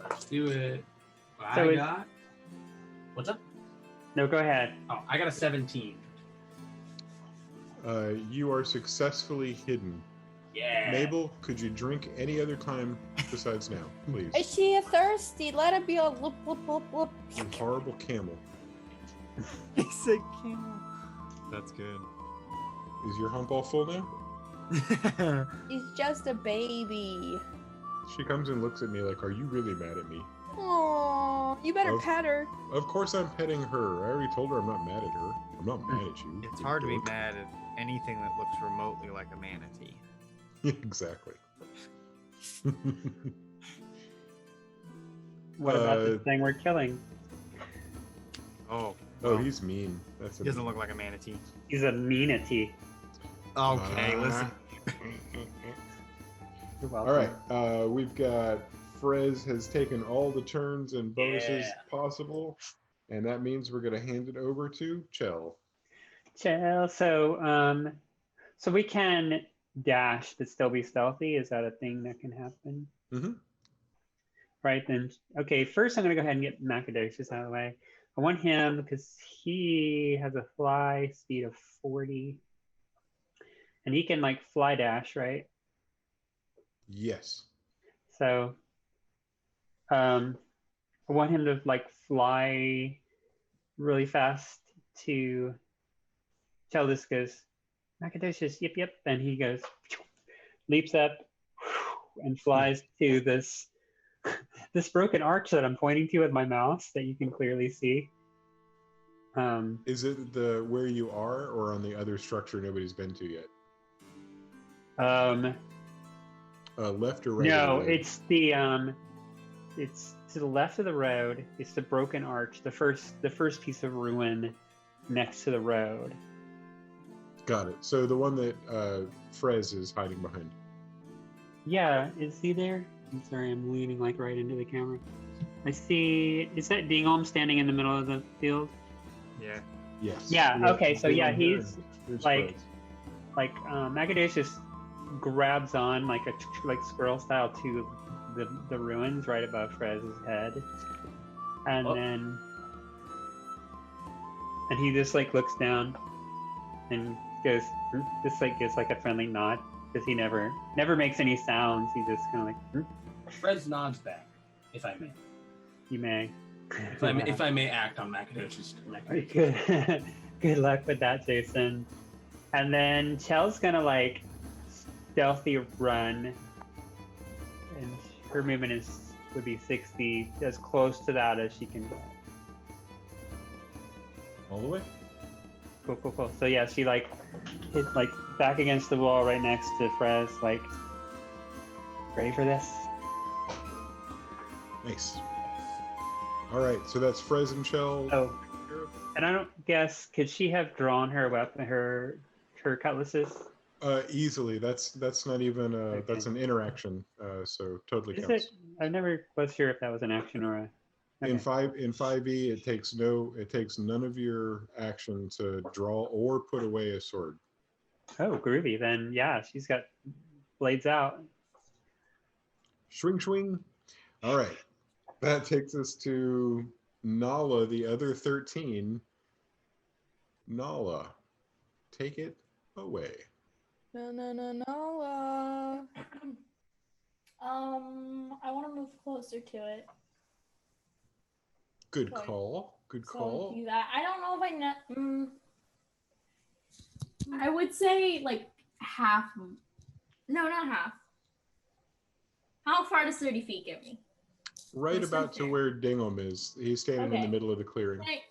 Let's do it. So I got. What's up? No, go ahead. Oh, I got a 17. You are successfully hidden. Yeah. Mabel, could you drink any other time besides now, please? Is she thirsty? Let her be a loop, loop, loop, loop. You horrible camel. It's a camel. That's good. Is your hump all full now? He's just a baby. She comes and looks at me like, are you really mad at me? Oh, you better Of- pet her. Of course I'm petting her. I already told her I'm not mad at her. I'm not mad at you. It's you hard to be dork. mad at anything that looks remotely like a manatee. Exactly. What about Uh, this thing we're killing? Oh, Oh, well, he's mean. That's he doesn't look like a manatee. He's a meanity. Okay, listen. You're All welcome. right. We've got Frez has taken all the turns and bonuses Yeah. possible, and that means we're going to hand it over to Chell. Chill. So we can dash but still be stealthy. Is that a thing that can happen? Mm-hmm. Right then. Okay. First, I'm gonna go ahead and get Macadocious out of the way. I want him because he has a fly speed of 40, and he can like fly dash, right? Yes. So, I want him to like fly really fast to tell this goes, Macadocious, yip, yip. And he goes, leaps up and flies to this this broken arch that I'm pointing to with my mouse that you can clearly see. Is it the where you are or on the other structure nobody's been to yet? Left or right? No, of the road? it's to the left of the road. It's the broken arch, the first piece of ruin next to the road. Got it. So the one that Frez is hiding behind. Yeah, is he there? I'm sorry, I'm leaning like right into the camera. I see. Is that Dingholm standing in the middle of the field? Yeah. Yes. Yeah, okay, so yeah, Here, he's here's like- Frez. Macadocious grabs on like like squirrel style to the ruins right above Frez's head, and then he just like looks down and goes, just like gives like a friendly nod, because he never makes any sounds. He just kind of like. Frez nods back, if I may. You may. If I may act on Macadocious. Good luck with that, Jason. And then Chell's gonna like stealthy run, and her movement would be 60, as close to that as she can. All the way. Cool. So yeah, she like hit like back against the wall right next to Frez, like ready for this. Nice. All right, so that's Frez and Shell. Oh, and I don't guess, could she have drawn her weapon, her cutlasses? Easily. That's not even Okay. That's an interaction. So totally Is counts. it? I never was sure if that was an action or a. Okay. In 5e, it takes none of your action to draw or put away a sword. Oh, groovy. Then yeah, she's got blades out. Swing, swing. All right. That takes us to Nala, the other 13. Nala, take it away. No. I want to move closer to it. Good Sorry. call. Good So call. do that. I don't know if I would say like half. No, not half. How far does 30 feet get me? Right Who's about to there? where Dingham is. He's standing in the Okay. middle of the clearing. Can I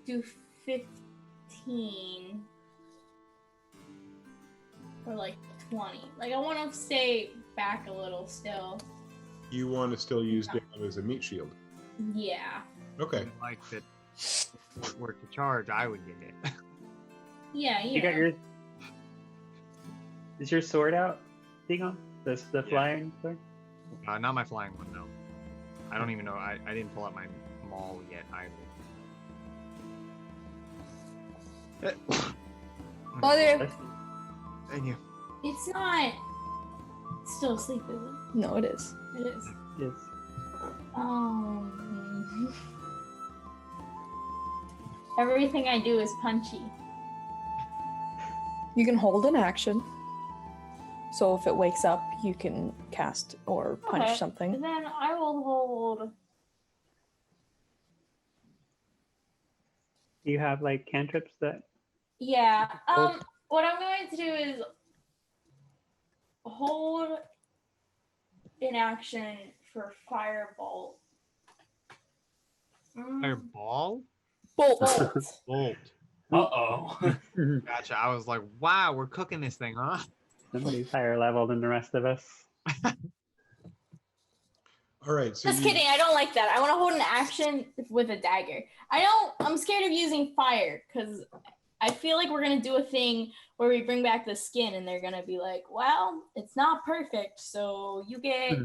do 15 or like 20? Like I want to stay back a little still. You want to still use Dingham as a meat shield. Yeah. Okay. Like that, if it were to charge, I would get it. Yeah. You got your. Is your sword out, Dingham? The Yeah. flying sword? Not my flying one, no. I don't even know. I didn't pull out my maul yet either. Mother. Thank you. It's not still asleep, is it? No, it is. It is. Yes. Everything I do is punchy. You can hold an action. So if it wakes up, you can cast or punch Okay. something. Then I will hold. Do you have like cantrips that? Yeah. Hold. What I'm going to do is hold in action for firebolt. Fireball? Bolt. Bolt. Bolt. Uh-oh. Gotcha. I was like, wow, we're cooking this thing, huh? Somebody's higher level than the rest of us. All right. So Just kidding. I don't like that. I want to hold an action with a dagger. I'm scared of using fire because I feel like we're going to do a thing where we bring back the skin and they're going to be like, well, it's not perfect. So you get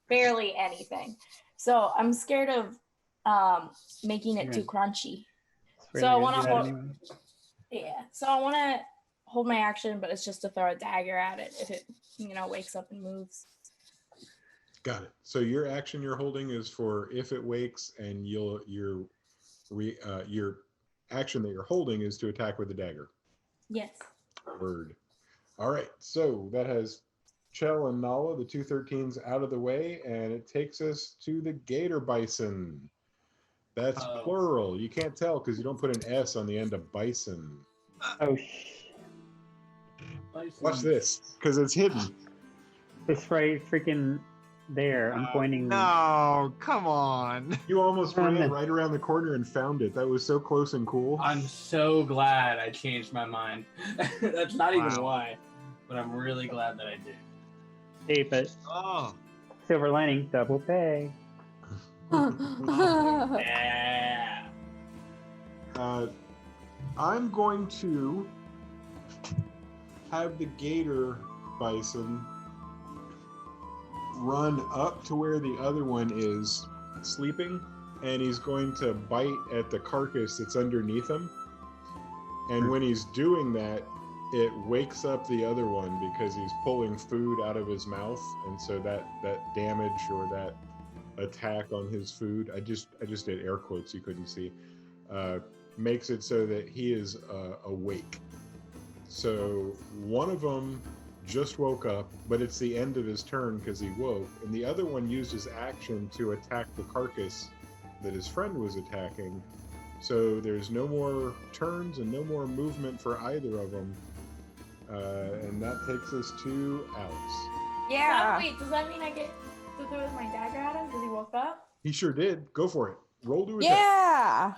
barely anything. So I'm scared of making it too crunchy. So I want to hold. Yeah. So I want to hold my action, but it's just to throw a dagger at it if it, wakes up and moves. Got it. So your action you're holding is for if it wakes, and your action that you're holding is to attack with the dagger. Yes. Word. All right. So that has Chell and Nala, the two 13s, out of the way, and it takes us to the gator bison. That's plural. You can't tell because you don't put an S on the end of bison. Oh, Watch this, because it's hidden. it's right freaking there. I'm pointing. No, come on. You almost ran right around the corner and found it. That was so close and cool. I'm so glad I changed my mind. That's not even Wow. why, but I'm really glad that I did. Hey, but Oh, silver lining, double pay. Yeah. I'm going to have the gator bison run up to where the other one is sleeping, and he's going to bite at the carcass that's underneath him. And when he's doing that, it wakes up the other one because he's pulling food out of his mouth, and so that damage or that attack on his food, I just did air quotes you couldn't see, makes it so that he is awake. So one of them just woke up, but it's the end of his turn because he woke, and the other one used his action to attack the carcass that his friend was attacking. So there's no more turns and no more movement for either of them, and that takes us to Alice. Yeah. Wait, does that mean I get to throw my dagger at him because he woke up? He sure did. Go for it. Roll to attack. Yeah.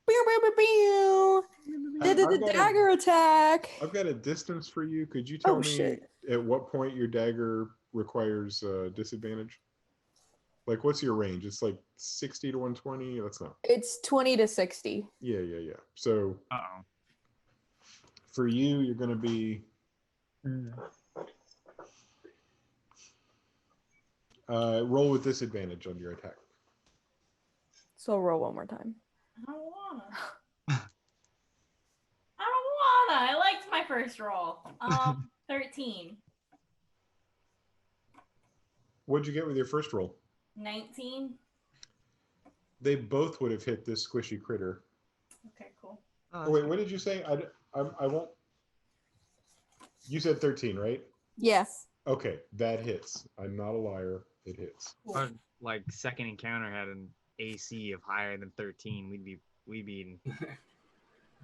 Pew, pew, pew, pew. Did I've the got dagger attack. I've got a distance for you. Could you tell Oh, me shit. at what point your dagger requires disadvantage? Like, what's your range? It's like 60 to 120? That's not. It's 20 to 60. Yeah. So Uh-oh. for you, you're going to be... roll with disadvantage on your attack. So roll one more time. I don't wanna. I liked my first roll. 13. What'd you get with your first roll? 19. They both would have hit this squishy critter. Okay, cool. Oh, wait, what did you say? I won't... You said 13, right? Yes. Okay, that hits. I'm not a liar. It hits. Our, like, second encounter had an AC of higher than 13. We'd be in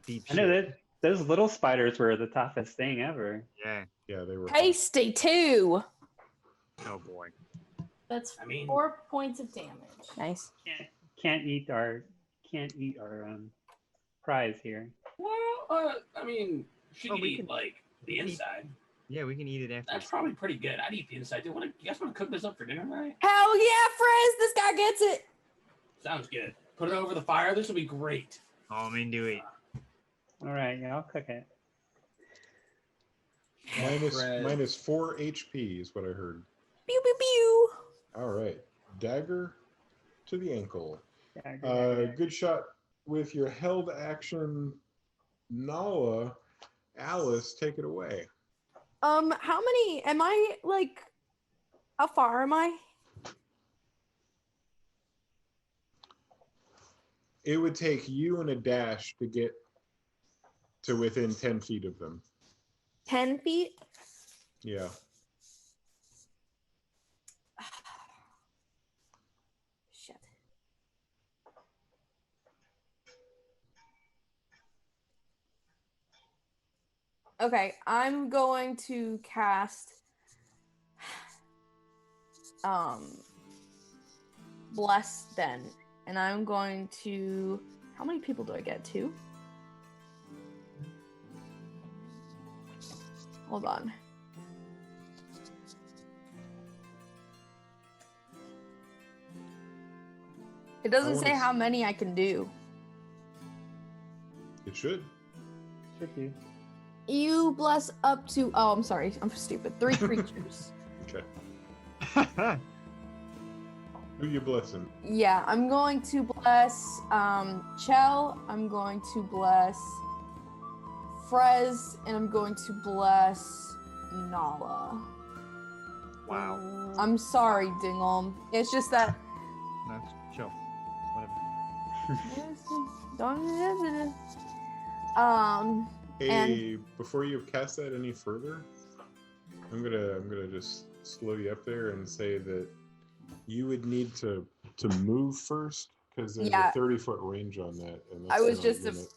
deep I know shit. that those little spiders were the toughest thing ever. Yeah. Yeah, they were... Tasty too. Oh boy. That's I mean- 4 points of damage. Nice. Can't eat our prize here. Well, I mean, she Oh, could we eat can- like the can eat- inside. Yeah, we can eat it after. That's probably pretty good. I'd eat the inside. You guys want to cook this up for dinner, right? Hell yeah, Frizz! This guy gets it. Sounds good. Put it over the fire. This will be great. Oh, I'm into it. All right, yeah, I'll cook it. minus 4 HP is what I heard. Pew pew pew. All right. Dagger to the ankle. Dagger. Good shot with your held action, Nala. Alice, take it away. How many am I like? How far am I? It would take you and a dash to get to within 10 feet of them. 10 feet? Yeah. Shit. Okay, I'm going to cast Bless then. And I'm going to... How many people do I get? 2? Hold on. It doesn't say how many I can do. It should. Should do. You bless up to... Oh, I'm sorry. I'm stupid. 3 creatures. Okay. Who you blessing? Yeah, I'm going to bless Chell. I'm going to bless Frez, and I'm going to bless Nala. Wow. I'm sorry, Dingle. It's just that. No, chill. Whatever. Hey, And- before you cast that any further, I'm gonna just slow you up there and say that you would need to move first because there's Yeah. a 30-foot range on that. And I was gonna just limit-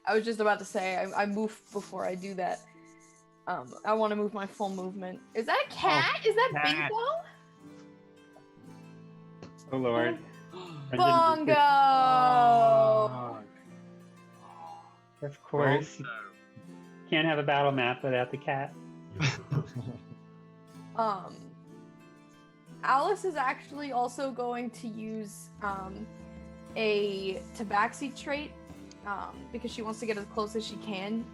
I was just about to say I move before I do that. I want to move my full movement. Is that a cat? Is that cat. Bingo? Oh Lord. Bongo! Of course. Can't have a battle map without the cat. Alice is actually also going to use a tabaxi trait because she wants to get as close as she can.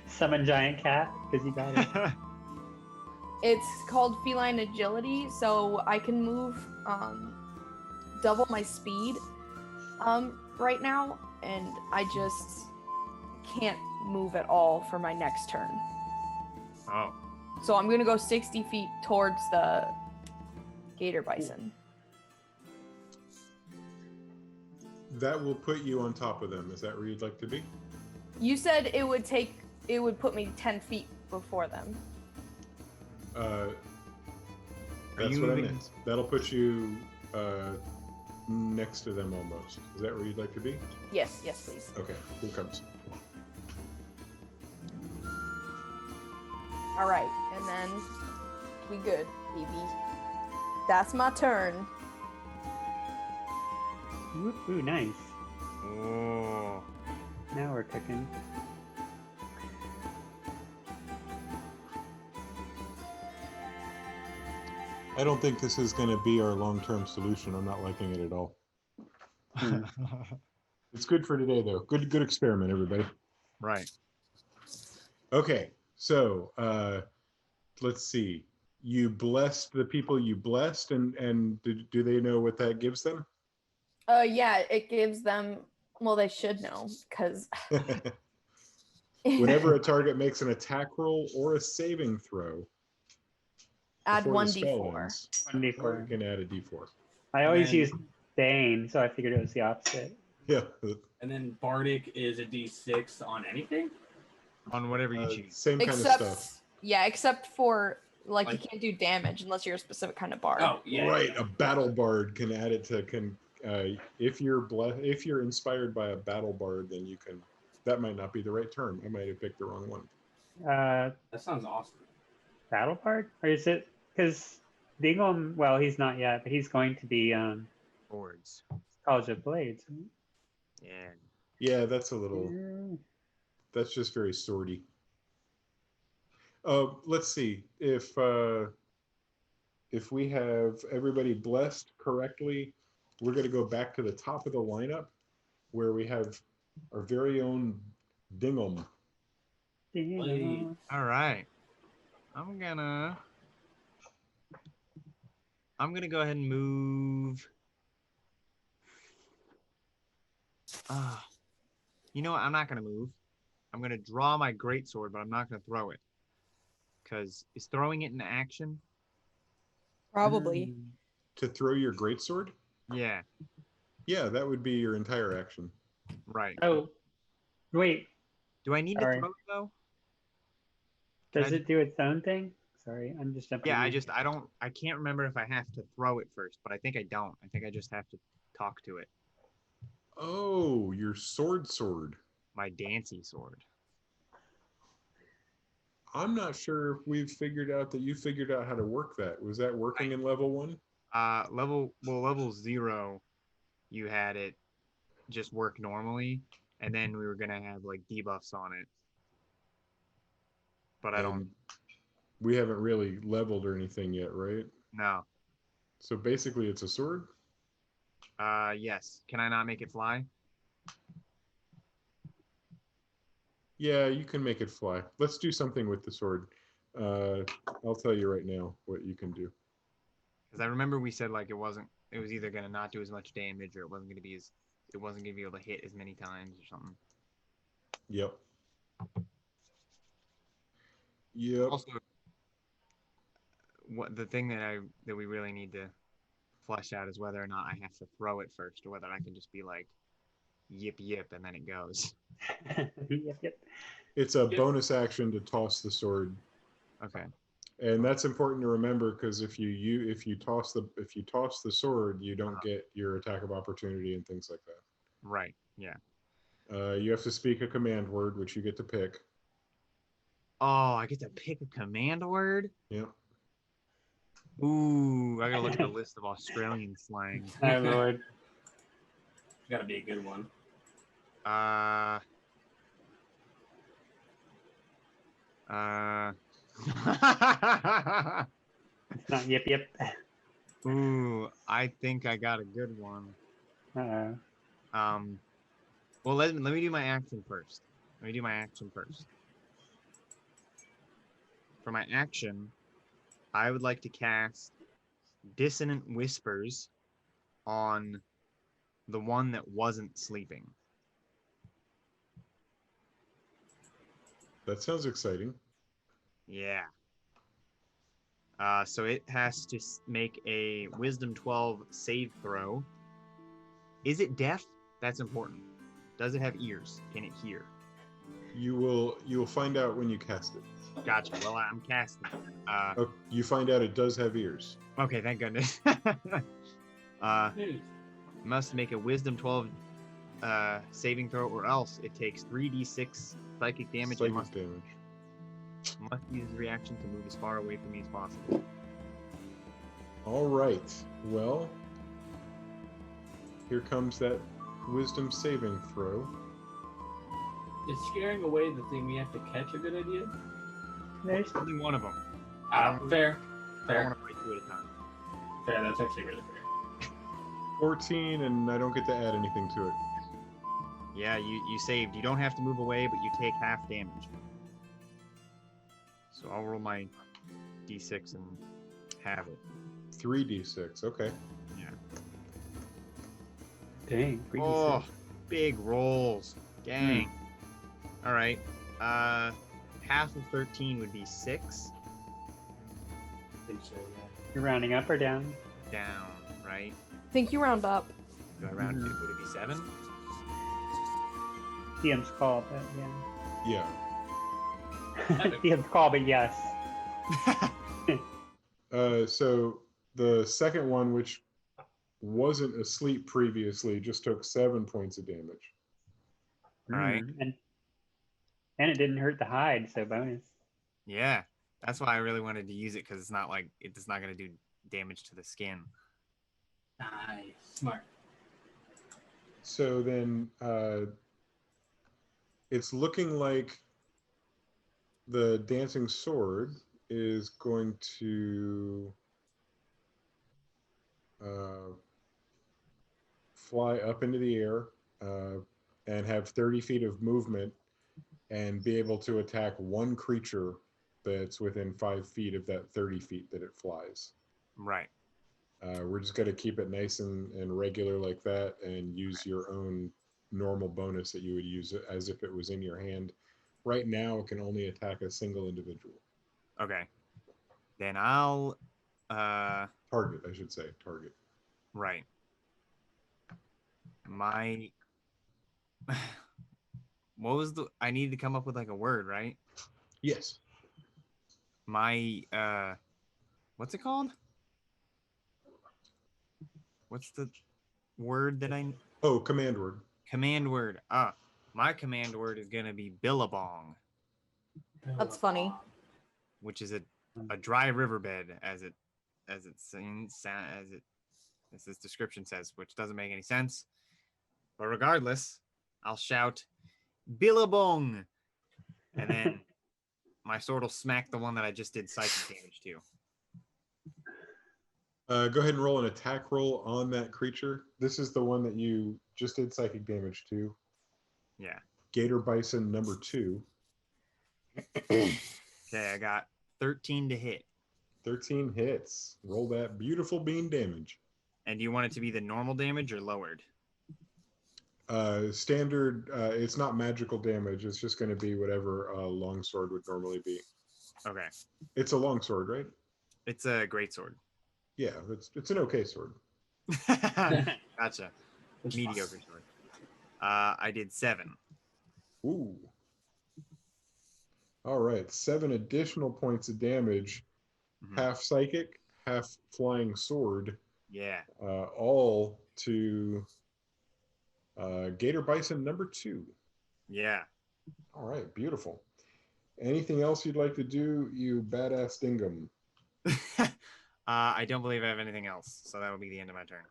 Summon giant cat, because you got it. It's called feline agility, so I can move double my speed right now, and I just can't move at all for my next turn. Oh. So I'm gonna go 60 feet towards the gator bison. That will put you on top of them. Is that where you'd like to be? You said it would put me 10 feet before them. That's what I meant. That'll put you next to them almost. Is that where you'd like to be? Yes, please. Okay, here comes. All right, and then we good, baby. That's my turn. Ooh, nice. Oh. Now we're cooking. I don't think this is going to be our long-term solution. I'm not liking it at all. It's good for today, though. Good experiment, everybody. Right. Okay, so let's see. You blessed the people you blessed, and do they know what that gives them? Yeah, it gives them. Well, they should know because Whenever a target makes an attack roll or a saving throw, add before the spell 1d4. ends, 1d4. you can add a d4. I always then- use Bane, so I figured it was the opposite. Yeah. And then Bardic is a D6 on anything? On whatever you choose. Same kind Except, of stuff. yeah, except for you Like- can't do damage unless you're a specific kind of bard. Oh, yeah. Right, a battle bard can add it to if you're inspired by a battle bard, then you can. That might not be the right term. I might have picked the wrong one. That sounds awesome. Battle part? Or is it because Dingham? Well, he's not yet, but he's going to be Boards. College of Blades. Yeah. Yeah, that's a little. Mm. That's just very swordy. Let's see if we have everybody blessed correctly. We're going to go back to the top of the lineup where we have our very own Dingham. Dingham. All right. I'm gonna go ahead and move. You know what? I'm not gonna move. I'm gonna draw my greatsword, but I'm not gonna throw it. Because is throwing it an action? Probably. To throw your greatsword? Yeah. Yeah, that would be your entire action. Right. Oh, wait. Do I need to Sorry. throw it though? Does Can I it do its own thing? Sorry, I'm just jumping. Yeah, in. I can't remember if I have to throw it first, but I think I don't. I think I just have to talk to it. Oh, your sword. My Dancy sword. I'm not sure if we've figured out that you figured out how to work that. Was that working in level 1? Level 0, you had it just work normally, and then we were gonna have like debuffs on it. But I don't We haven't really leveled or anything yet, right? know. So basically it's a sword? Yes. Can I not make it fly? Yeah, you can make it fly. Let's do something with the sword. I'll tell you right now what you can do. Because I remember we said like it was either gonna not do as much damage or it wasn't gonna be able to hit as many times or something. Yep. Yep. Also, what the thing that we really need to flesh out is whether or not I have to throw it first or whether I can just be like yip yip and then it goes. Yep. It's a bonus action to toss the sword. Okay. And that's important to remember because if you toss the sword, you don't get your attack of opportunity and things like that. Right. Yeah. You have to speak a command word, which you get to pick. Oh, I get to pick a command word? Yeah. Ooh, I gotta look at the list of Australian slang. Oh Lord. Gotta be a good one. It's not yip yip. Ooh, I think I got a good one. Uh-oh. Well, let me do my action first. For my action, I would like to cast Dissonant Whispers on the one that wasn't sleeping. That sounds exciting. Yeah. So it has to make a Wisdom 12 save throw. Is it deaf? That's important. Does it have ears? Can it hear? You will find out when you cast it. Gotcha. Well, I'm casting. You find out it does have ears. Okay, thank goodness. Must make a Wisdom 12 saving throw, or else it takes 3d6 psychic damage. Psychic Must use his reaction to move as far away from me as possible. All right. Well, here comes that wisdom saving throw. Is scaring away the thing we have to catch a good idea? There's only one of them. Fair. I don't want to fight two at a time. Fair, that's actually really fair. 14, and I don't get to add anything to it. Yeah, you saved. You don't have to move away, but you take half damage. So I'll roll my d6 and have it. 3d6, okay. Yeah. Dang. Oh, big rolls. Dang. All right. Half of 13 would be 6. I think so, yeah. You're rounding up or down? Down, right? I think you round up. Do I round it? Would it be 7? DM's call, but yeah. Yeah. DM's call, but yes. So the second one, which wasn't asleep previously, just took 7 points of damage. All right. And it didn't hurt the hide, so bonus. Yeah, that's why I really wanted to use it, because it's not like it's not going to do damage to the skin. Nice. Smart. So then it's looking like the dancing sword is going to fly up into the air and have 30 feet of movement and be able to attack one creature that's within 5 feet of that 30 feet that it flies. Right. We're just going to keep it nice and regular like that, and use your own normal bonus that you would use it as if it was in your hand. Right now, it can only attack a single individual. Okay. Then I'll... Target, I should say. Target. Right. My... What was the... I need to come up with like a word, right? Yes. My... What's it called? What's the word that I... Oh, command word. Command word. My command word is going to be Billabong, That's funny. which is a dry riverbed, as this description says, which doesn't make any sense. But regardless, I'll shout Billabong, and then my sword will smack the one that I just did psychic damage to. Go ahead and roll an attack roll on that creature. This is the one that you just did psychic damage to. Yeah. Gator Bison number 2. Okay, I got 13 to hit. 13 hits. Roll that beautiful bean damage. And do you want it to be the normal damage or lowered? Standard, it's not magical damage. It's just going to be whatever a longsword would normally be. Okay. It's a longsword, right? It's a greatsword. Yeah, it's an okay sword. Gotcha. Mediocre sword. I did 7. Ooh. All right, 7 additional points of damage. Half psychic, half flying sword. Yeah. All to Gator Bison number 2. Yeah. All right, beautiful. Anything else you'd like to do, you badass dingum? I don't believe I have anything else, so that will be the end of my turn.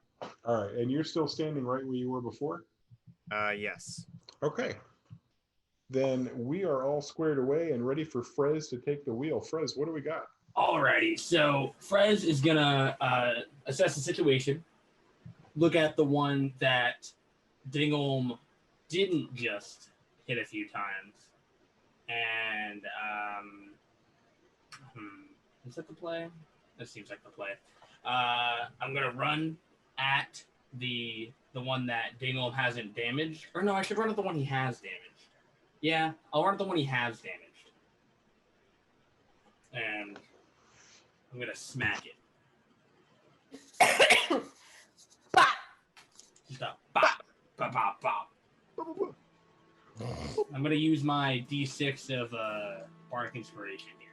All right, and you're still standing right where you were before? Yes. Okay. Then we are all squared away and ready for Frez to take the wheel. Frez, what do we got? Alrighty, so Frez is gonna assess the situation, look at the one that Dingolm didn't just hit a few times, and is that the play? That seems like the play. I'm gonna run at the one that Dingolm hasn't damaged, or no, I should run at the one he has damaged. Yeah, I'll run at the one he has damaged. and I'm gonna smack it. Bop! Just a bop, bop, bop, bop. I'm gonna use my D6 of Bardic Inspiration here.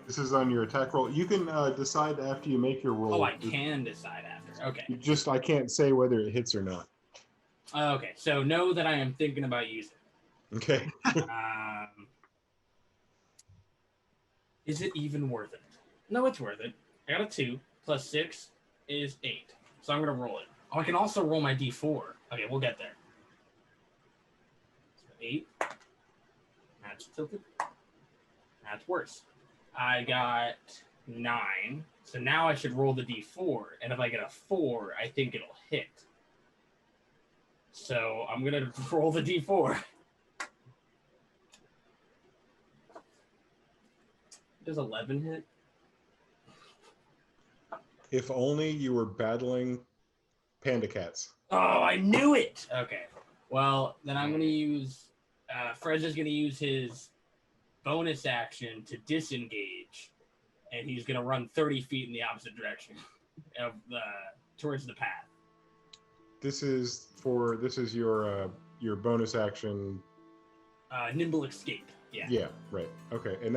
This is on your attack roll. You can decide after you make your roll. Oh, I can decide after. Okay. I can't say whether it hits or not. Okay, so know that I am thinking about using it. Okay. Is it even worth it? No, it's worth it. I got a 2 plus 6 is 8. So I'm going to roll it. Oh, I can also roll my D4. Okay, we'll get there. So 8. That's tilted. That's worse. I got 9. So now I should roll the D4. And if I get a 4, I think it'll hit. So I'm going to roll the D4. Does 11 hit? If only you were battling panda cats. Oh, I knew it! Okay. Well, then I'm going to use... Frezza's going to use his bonus action to disengage. And he's going to run 30 feet in the opposite direction of towards the path. This is your bonus action. Nimble escape. Yeah. Yeah, right. Okay. And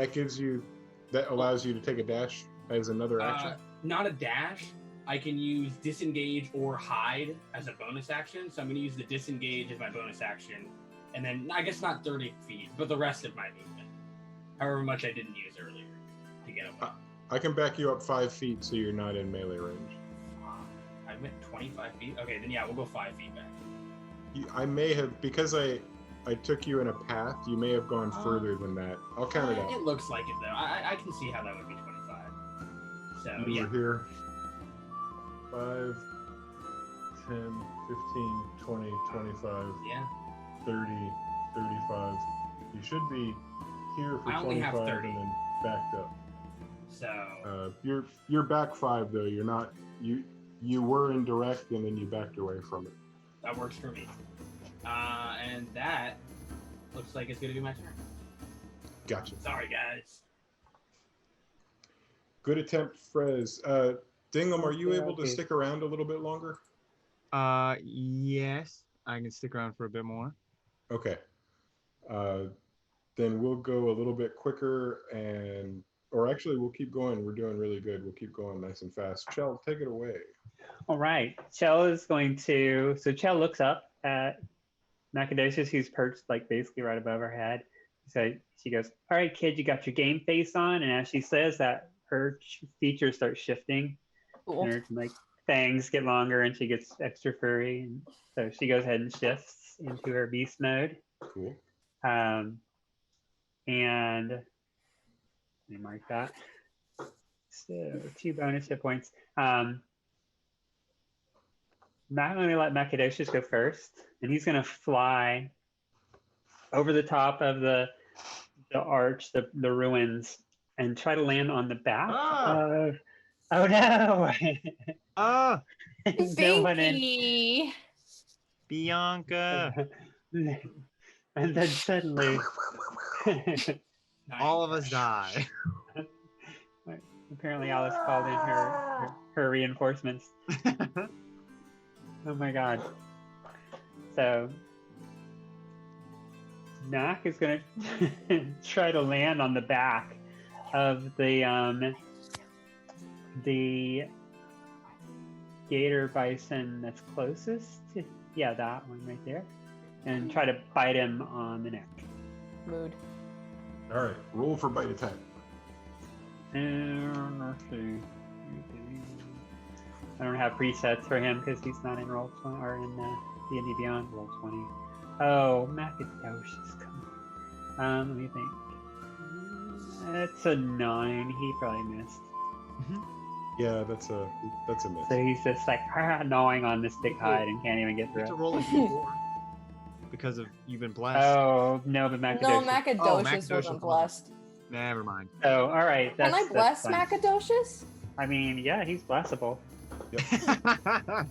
that allows you to take a dash as another action? Not a dash. I can use disengage or hide as a bonus action. So I'm going to use the disengage as my bonus action. And then, I guess not 30 feet, but the rest of my movement. However much I didn't use earlier to get away. I can back you up 5 feet so you're not in melee range. I went 25 feet? Okay, then yeah, we'll go 5 feet back. I may have, because I took you in a path, you may have gone further than that. I'll count it out. It looks like it, though. I can see how that would be 25. So, You yeah. were here. 5, 10, 15, 20, 25, Yeah. 30, 35. You should be here for I only have 25 30. and then backed up. So, You're back 5 though. You're not you were in direct and then you backed away from it. that works for me. And that looks like it's going to be my turn. Gotcha. Sorry, guys. Good attempt, Frez. Dingham, are you able to Okay. stick around a little bit longer? Yes, I can stick around for a bit more. Okay. Then we'll go a little bit quicker or actually we'll keep going. We're doing really good. We'll keep going nice and fast. Chell, take it away. All right. Chell is going to, so Chell looks up at Macadocious, who's perched like basically right above her head. So she goes, all right, kid, you got your game face on. And as she says that, her features start shifting. Cool. And her like fangs get longer and she gets extra furry. And so she goes ahead and shifts into her beast mode. Cool. And let me mark that. So 2 bonus hit points. I'm going to let Macadocious go first, and he's going to fly over the top of the arch, the ruins, and try to land on the back of. Oh no! Ah, No one in. Binky. Bianca! And then suddenly, All of us die. apparently Alice called in her reinforcements. Oh my god. So Mac is gonna try to land on the back of the gator bison that's closest to, yeah, that one right there, and try to bite him on the neck. Mood. All right. Roll for bite attack. And let's see. I don't have presets for him because he's not in roll 20 or in D&D Beyond roll 20. Oh, Macadocious, come on. Let me think. That's a 9. He probably missed. Yeah, that's a miss. So he's just like gnawing on the stick hide and can't even get You through have to it. roll a d4 because of you've been blessed. Oh no, but Macadocious. No, Macadocious Macadocious wasn't blessed. Never mind. Oh, all right. Can I bless fine. Macadocious? I mean, yeah, he's blessable. Yep.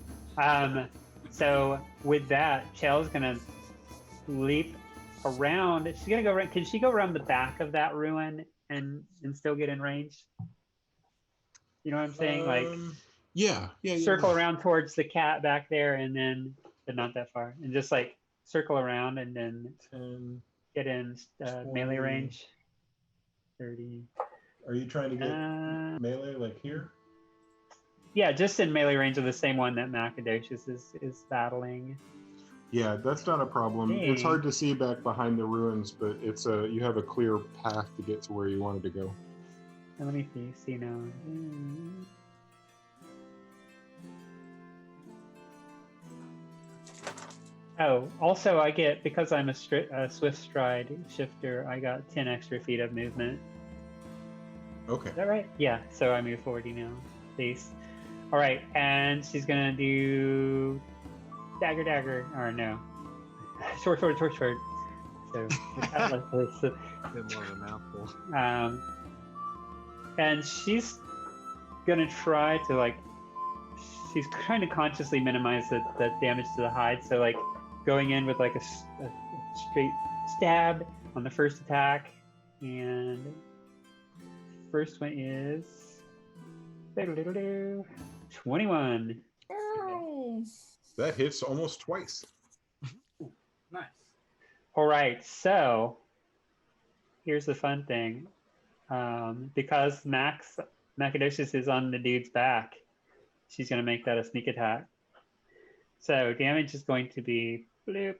So with that, Chell's gonna leap around. She's gonna go around. Can she go around the back of that ruin and still get in range? You know what I'm saying? Like, yeah. circle around towards the cat back there, and then, but not that far, and just like circle around and then 10, get in melee 20. range. 30. Are you trying to get melee like here? Yeah, just in melee range of the same one that Macadocious is battling. Yeah, that's not a problem. Dang. It's hard to see back behind the ruins, but you have a clear path to get to where you wanted to go. Let me see now. Oh, also I get, because I'm a swift stride shifter, I got 10 extra feet of movement. Okay. Is that right? Yeah, so I move 40 now. Please. All right, and she's gonna do dagger, or no, short. So Bit more of a mouthful. and she's gonna try to like, she's trying to consciously minimize the damage to the hide. So like going in with like a straight stab on the first attack, and first one is 21. That hits almost twice. Nice. All right, so here's the fun thing. Because Macadocious is on the dude's back, she's going to make that a sneak attack. So damage is going to be bloop.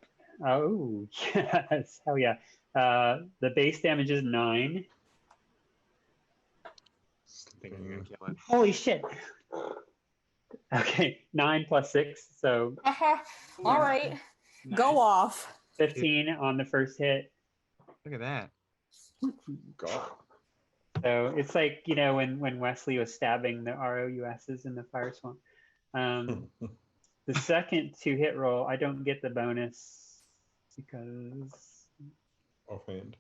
Oh, yes. Hell yeah. The base damage is 9. Think I'm gonna kill it. Holy shit. Okay, 9 plus 6, so All right. Go off. 15 on the first hit. Look at that. God. So it's like, you know, when Wesley was stabbing the ROUSs in the fire swamp. The second 2-hit roll, I don't get the bonus because offhand.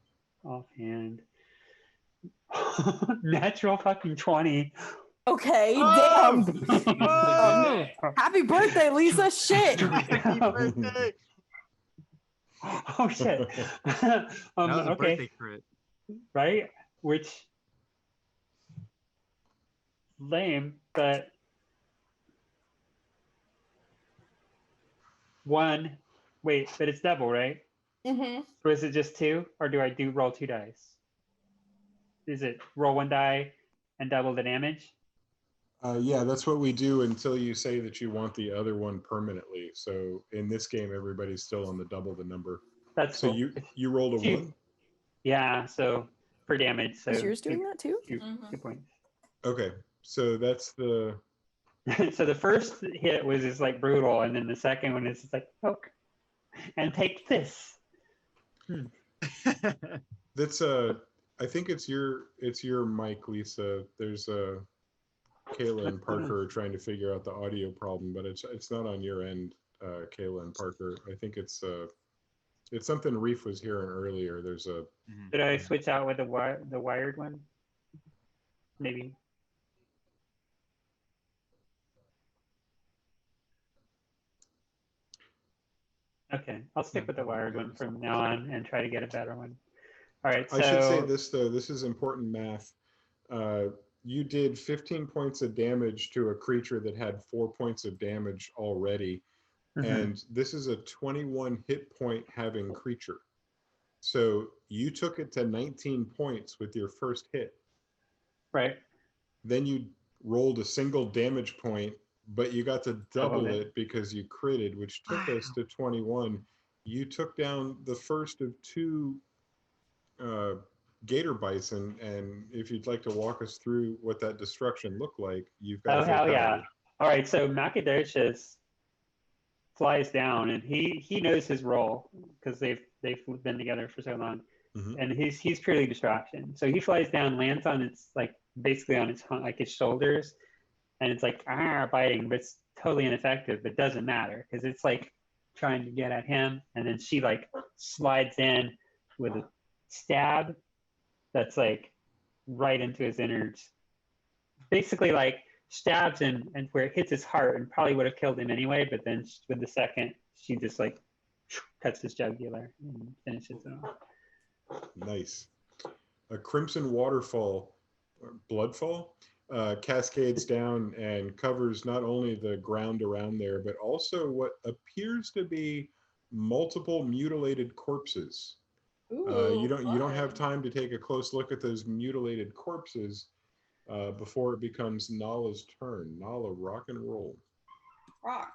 Natural fucking 20. Okay, Oh! damn. Happy birthday, Lisa. Shit. Happy birthday! Oh shit. That was a Okay, birthday crit. right? Which lame, but one. Wait, but it's double, right? Mm-hmm. Or is it just 2? Or do I roll 2 dice? Is it roll 1 die and double the damage? Yeah, that's what we do until you say that you want the other one permanently. So in this game, everybody's still on the double the number. That's So cool. you rolled a 2. 1? Yeah, so for damage. So Is yours doing that too? 2 Mhm. points. Okay, so that's the... So the first hit was just like brutal, and then the second one is just like poke and take this. That's I think it's your mic, Lisa. There's Kayla and Parker are trying to figure out the audio problem, but it's not on your end, Kayla and Parker. I think it's something Reef was hearing earlier. There's a... Did I switch out with the wired one? Maybe. Okay, I'll stick with the wired one from now on and try to get a better one. All right, so I should say this though. This is important math. You did 15 points of damage to a creature that had 4 points of damage already, and this is a 21 hit point having creature. So you took it to 19 points with your first hit. right. Then you rolled a single damage point, but you got to double Doubled it. it because you critted, which took us to 21. You took down the first of 2 gator bison, and if you'd like to walk us through what that destruction looked like, you've got... Oh, hell yeah. All right, so Macadocious flies down, and he knows his role because they've been together for so long, and he's purely distraction. So he flies down, lands on its like basically on its like his shoulders, and it's like biting, but it's totally ineffective. But doesn't matter because it's like trying to get at him, and then she like slides in with a stab that's like right into his innards, basically like stabs and where it hits his heart and probably would have killed him anyway, but then with the second she just like cuts his jugular and finishes it off. Nice. A crimson waterfall, or bloodfall, cascades down and covers not only the ground around there, but also what appears to be multiple mutilated corpses. You don't have time to take a close look at those mutilated corpses before it becomes Nala's turn. Nala, rock and roll. Rock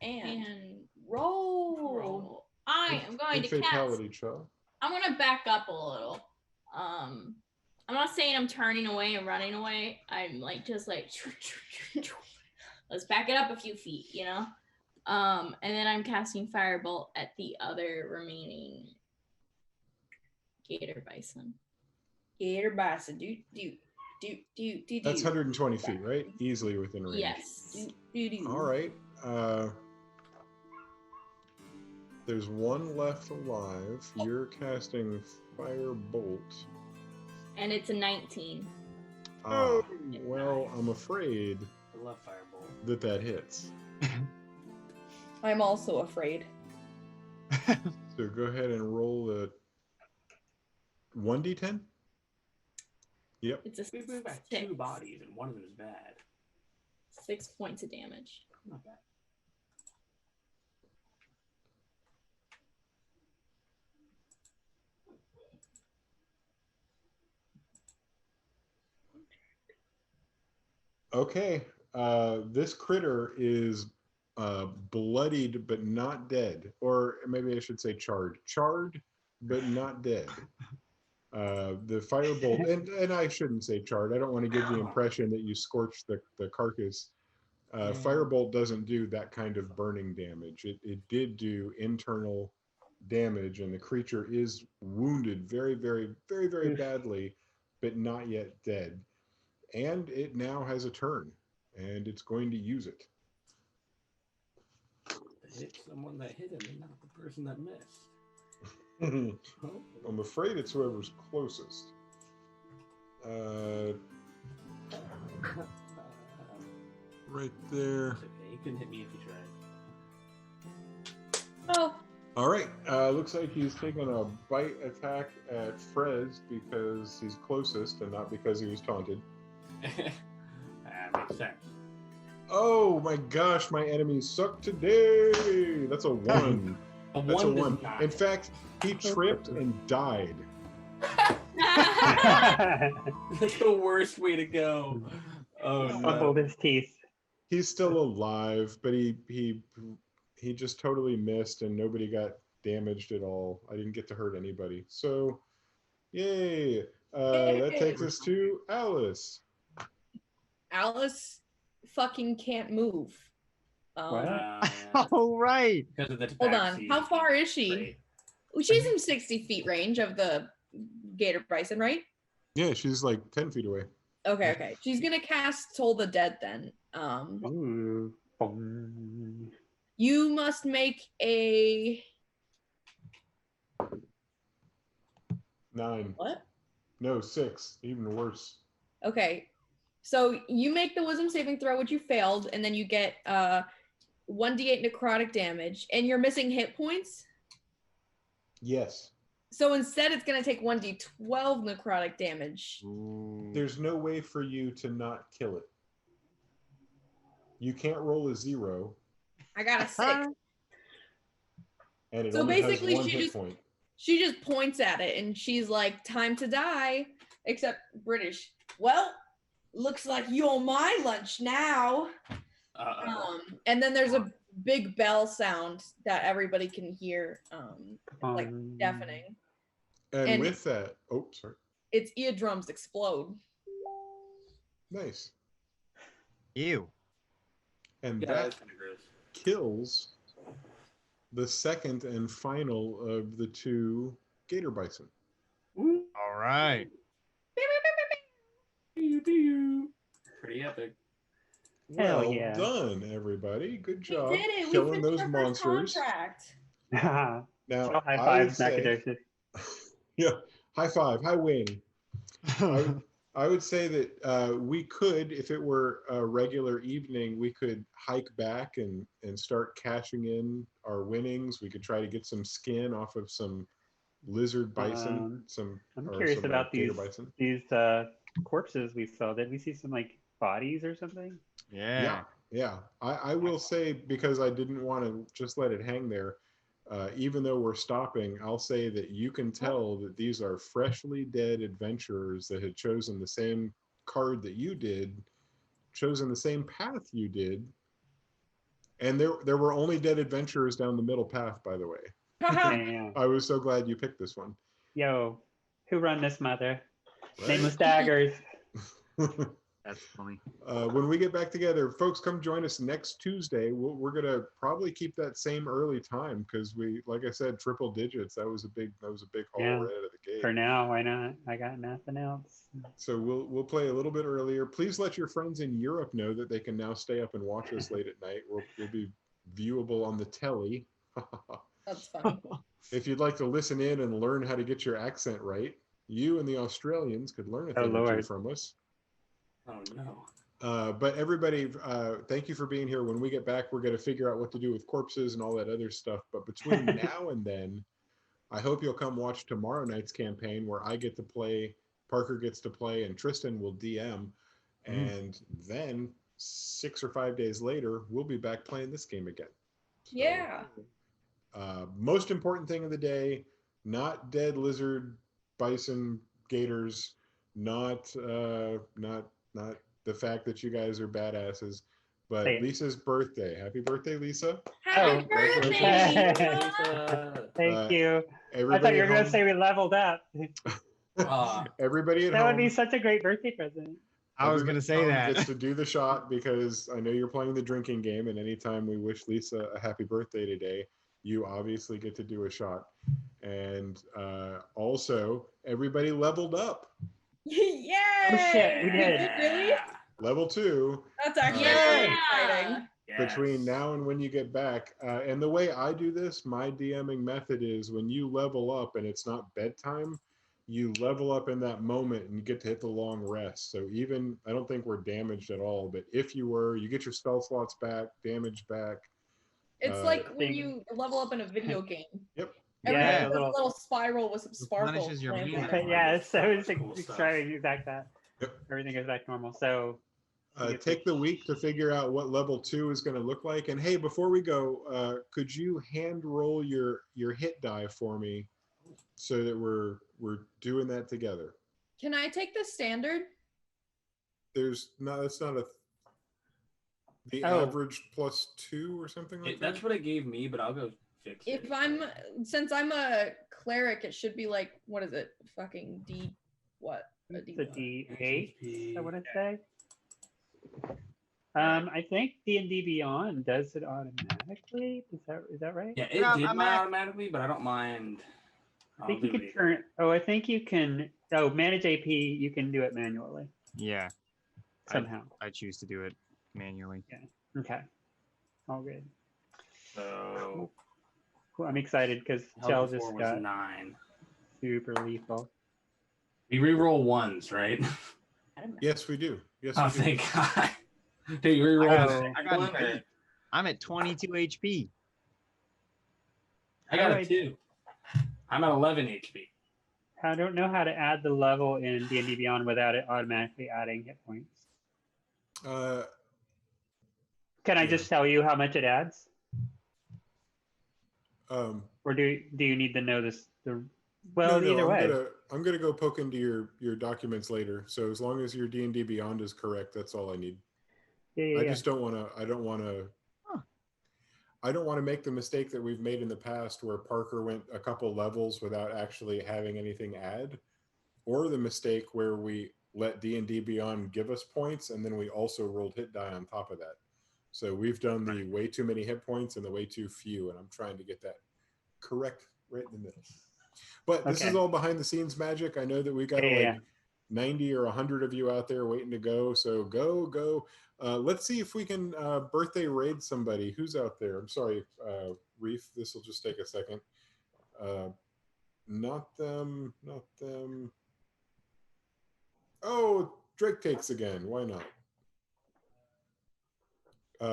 and roll. I am going to cast. Fatality, child. I'm going to back up a little. I'm not saying I'm turning away and running away. I'm like just like let's back it up a few feet, you know. And then I'm casting Firebolt at the other remaining Gator Bison. Gator Bison. That's 120 feet, right? Easily within range. Yes. All right. There's one left alive. You're casting Firebolt. And it's a 19. Well, I'm afraid I love Firebolt. that hits. I'm also afraid. So go ahead and roll the 1d10. Yep. It's a We've got 2 bodies, and one of them is bad. 6 points of damage. Not bad. Okay. This critter is bloodied but not dead, or maybe I should say charred. Charred but not dead. The firebolt, and I shouldn't say charred. I don't want to give the impression that you scorched the carcass. Firebolt doesn't do that kind of burning damage. It did do internal damage, and the creature is wounded very, very, very, very badly, but not yet dead. And it now has a turn, and it's going to use it. Hit someone that hit him and not the person that missed. I'm afraid it's whoever's closest. Right there. It's okay. He couldn't hit me if he tried. Oh. All right. Looks like he's taking a bite attack at Frez because he's closest and not because he was taunted. Makes sense. Oh my gosh, my enemies suck today. That's a 1. That's a 1. In fact, he tripped and died. That's the worst way to go. Oh no. Fumbled his teeth. He's still alive, but he just totally missed and nobody got damaged at all. I didn't get to hurt anybody. So, yay. That takes us to Alice. Alice fucking can't move. All right. Because of the Hold on. How far is she? Great. Well, she's in 60 feet range of the Gator Bison, right? Yeah, she's like 10 feet away. Okay. She's gonna cast Toll the Dead then. Ooh. Boom. You must make a 9. what? No, 6. Even worse. Okay. So you make the wisdom saving throw, which you failed, and then you get 1d8 necrotic damage, and you're missing hit points. Yes. So instead, it's gonna take 1d12 necrotic damage. There's no way for you to not kill it. You can't roll a 0. I got a 6. And it So only basically, has 1 she hit just- point. She just points at it, and she's like, "Time to die." Except British. Well, looks like you're my lunch now. And then there's a big bell sound that everybody can hear, like deafening. And with that, oh, sorry. Its eardrums explode. Nice. Ew. And Yeah, that that's kind of gross. kills the second and final of the 2 Gator Bison. All right. Pretty epic. Hell Well yeah. done, everybody. Good job We did it. killing we those finished our first monsters. contract. Now, High I five, would say- Nakadoshi. yeah, high five, high wing. I would say that we could, if it were a regular evening, we could hike back and start cashing in our winnings. We could try to get some skin off of some lizard bison, I'm curious about gator these bison. these corpses we saw. Did we see some like bodies or something? Yeah, Yeah. yeah. I will say, because I didn't want to just let it hang there, even though we're stopping, I'll say that you can tell that these are freshly dead adventurers that had chosen the same card that you did, chosen the same path you did, and there were only dead adventurers down the middle path, by the way. Damn. I was so glad you picked this one. Yo, who run this mother? Right? Nameless daggers. That's funny. When we get back together, folks, come join us next Tuesday. We're gonna probably keep that same early time because we, like I said, triple digits. That was a big haul Yeah. right out of the gate. For now, why not? I got nothing else. So we'll play a little bit earlier. Please let your friends in Europe know that they can now stay up and watch us late at night. We'll be viewable on the telly. That's funny. If you'd like to listen in and learn how to get your accent right, you and the Australians could learn a Oh, thing or two Lord. from us. Oh no. But everybody, thank you for being here. When we get back, we're going to figure out what to do with corpses and all that other stuff. But between now and then, I hope you'll come watch tomorrow night's campaign where I get to play, Parker gets to play, and Tristan will DM. And then 6 or 5 days later, we'll be back playing this game again. So, Yeah. most important thing of the day, not dead lizard, bison, gators, not the fact that you guys are badasses, but Say it. Lisa's birthday. Happy birthday, Lisa. Happy birthday, Lisa. Thank you. I Everybody thought you were at going to home, say we leveled up. everybody at That would home, be such a great birthday present. I was everybody gonna at say home that. gets to do the shot because I know you're playing the drinking game, and anytime we wish Lisa a happy birthday today, you obviously get to do a shot. And also, everybody leveled up. Yay! Oh, shit, we did. Really? Level 2. That's actually Yeah. really exciting. Between now and when you get back. And the way I do this, my DMing method is when you level up and it's not bedtime, you level up in that moment and you get to hit the long rest. So even, I don't think we're damaged at all, but if you were, you get your spell slots back, damage back. It's like when you level up in a video game. Yep. Everybody Yeah, does a little spiral with some sparkles. Replenishes your lands mana. on it. Yeah, so it's Cool stuff. exciting. Exact that. Yep. Everything goes back to normal. So Take the week to figure out what level 2 is going to look like. And hey, before we go, could you hand roll your hit die for me so that we're doing that together? Can I take the standard? There's no, that's not the Oh. average +2 or something like that. That's what it gave me, but I'll go fix it. Since I'm a cleric, it should be like, what is it? Fucking D, what? A D. the D8. Is that what it say? I think D&D Beyond does it automatically. Is that right? Yeah, it Yeah, did I'm mine at- automatically, but I don't mind. I think you can turn. Oh, I think you can. Oh, manage AP. You can do it manually Yeah, somehow. I choose to do it manually. Okay. All good. So Cool. I'm excited because hell Chell before just was got 9. super lethal. We reroll ones, right? I don't know. Yes, we do. Yes, Oh, we do. thank God. Do you reroll got- the Oh. second I got one, or- an I'm at 22 HP. I got How a do I- 2. I'm at 11 HP. I don't know how to add the level in D&D Beyond without it automatically adding hit points. Uh, Can I Yeah. just tell you how much it adds, um, or do you need to know this? Well, no, either way. I'm gonna go poke into your documents later. So as long as your D&D Beyond is correct, that's all I need. Yeah. I just don't want to. I don't want to. Huh. I don't want to make the mistake that we've made in the past, where Parker went a couple levels without actually having anything add, or the mistake where we let D&D Beyond give us points and then we also rolled hit die on top of that. So we've done the way too many hit points and the way too few, and I'm trying to get that correct right in the middle. But this is Okay. all behind the scenes magic. I know that we got Yeah. 90 or 100 of you out there waiting to go. So go. Let's see if we can birthday raid somebody. Who's out there? I'm sorry, Reef. This will just take a second. Not them. Oh, Drake takes again. Why not?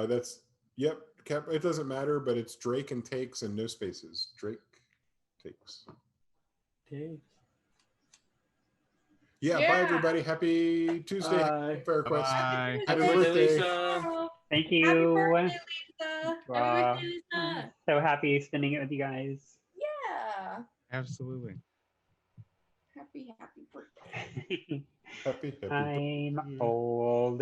That's yep. Cap. It doesn't matter, but it's Drake and takes and no spaces. Drake takes. Okay. Yeah. Bye, Yeah. everybody. Happy Tuesday. Bye. Campfire Quest. Bye. Happy Happy birthday. Lisa. Thank Happy you. birthday, Lisa. Wow. Happy birthday, Lisa. So happy spending it with you guys. Yeah. Absolutely. Happy birthday. Happy birthday. I'm old.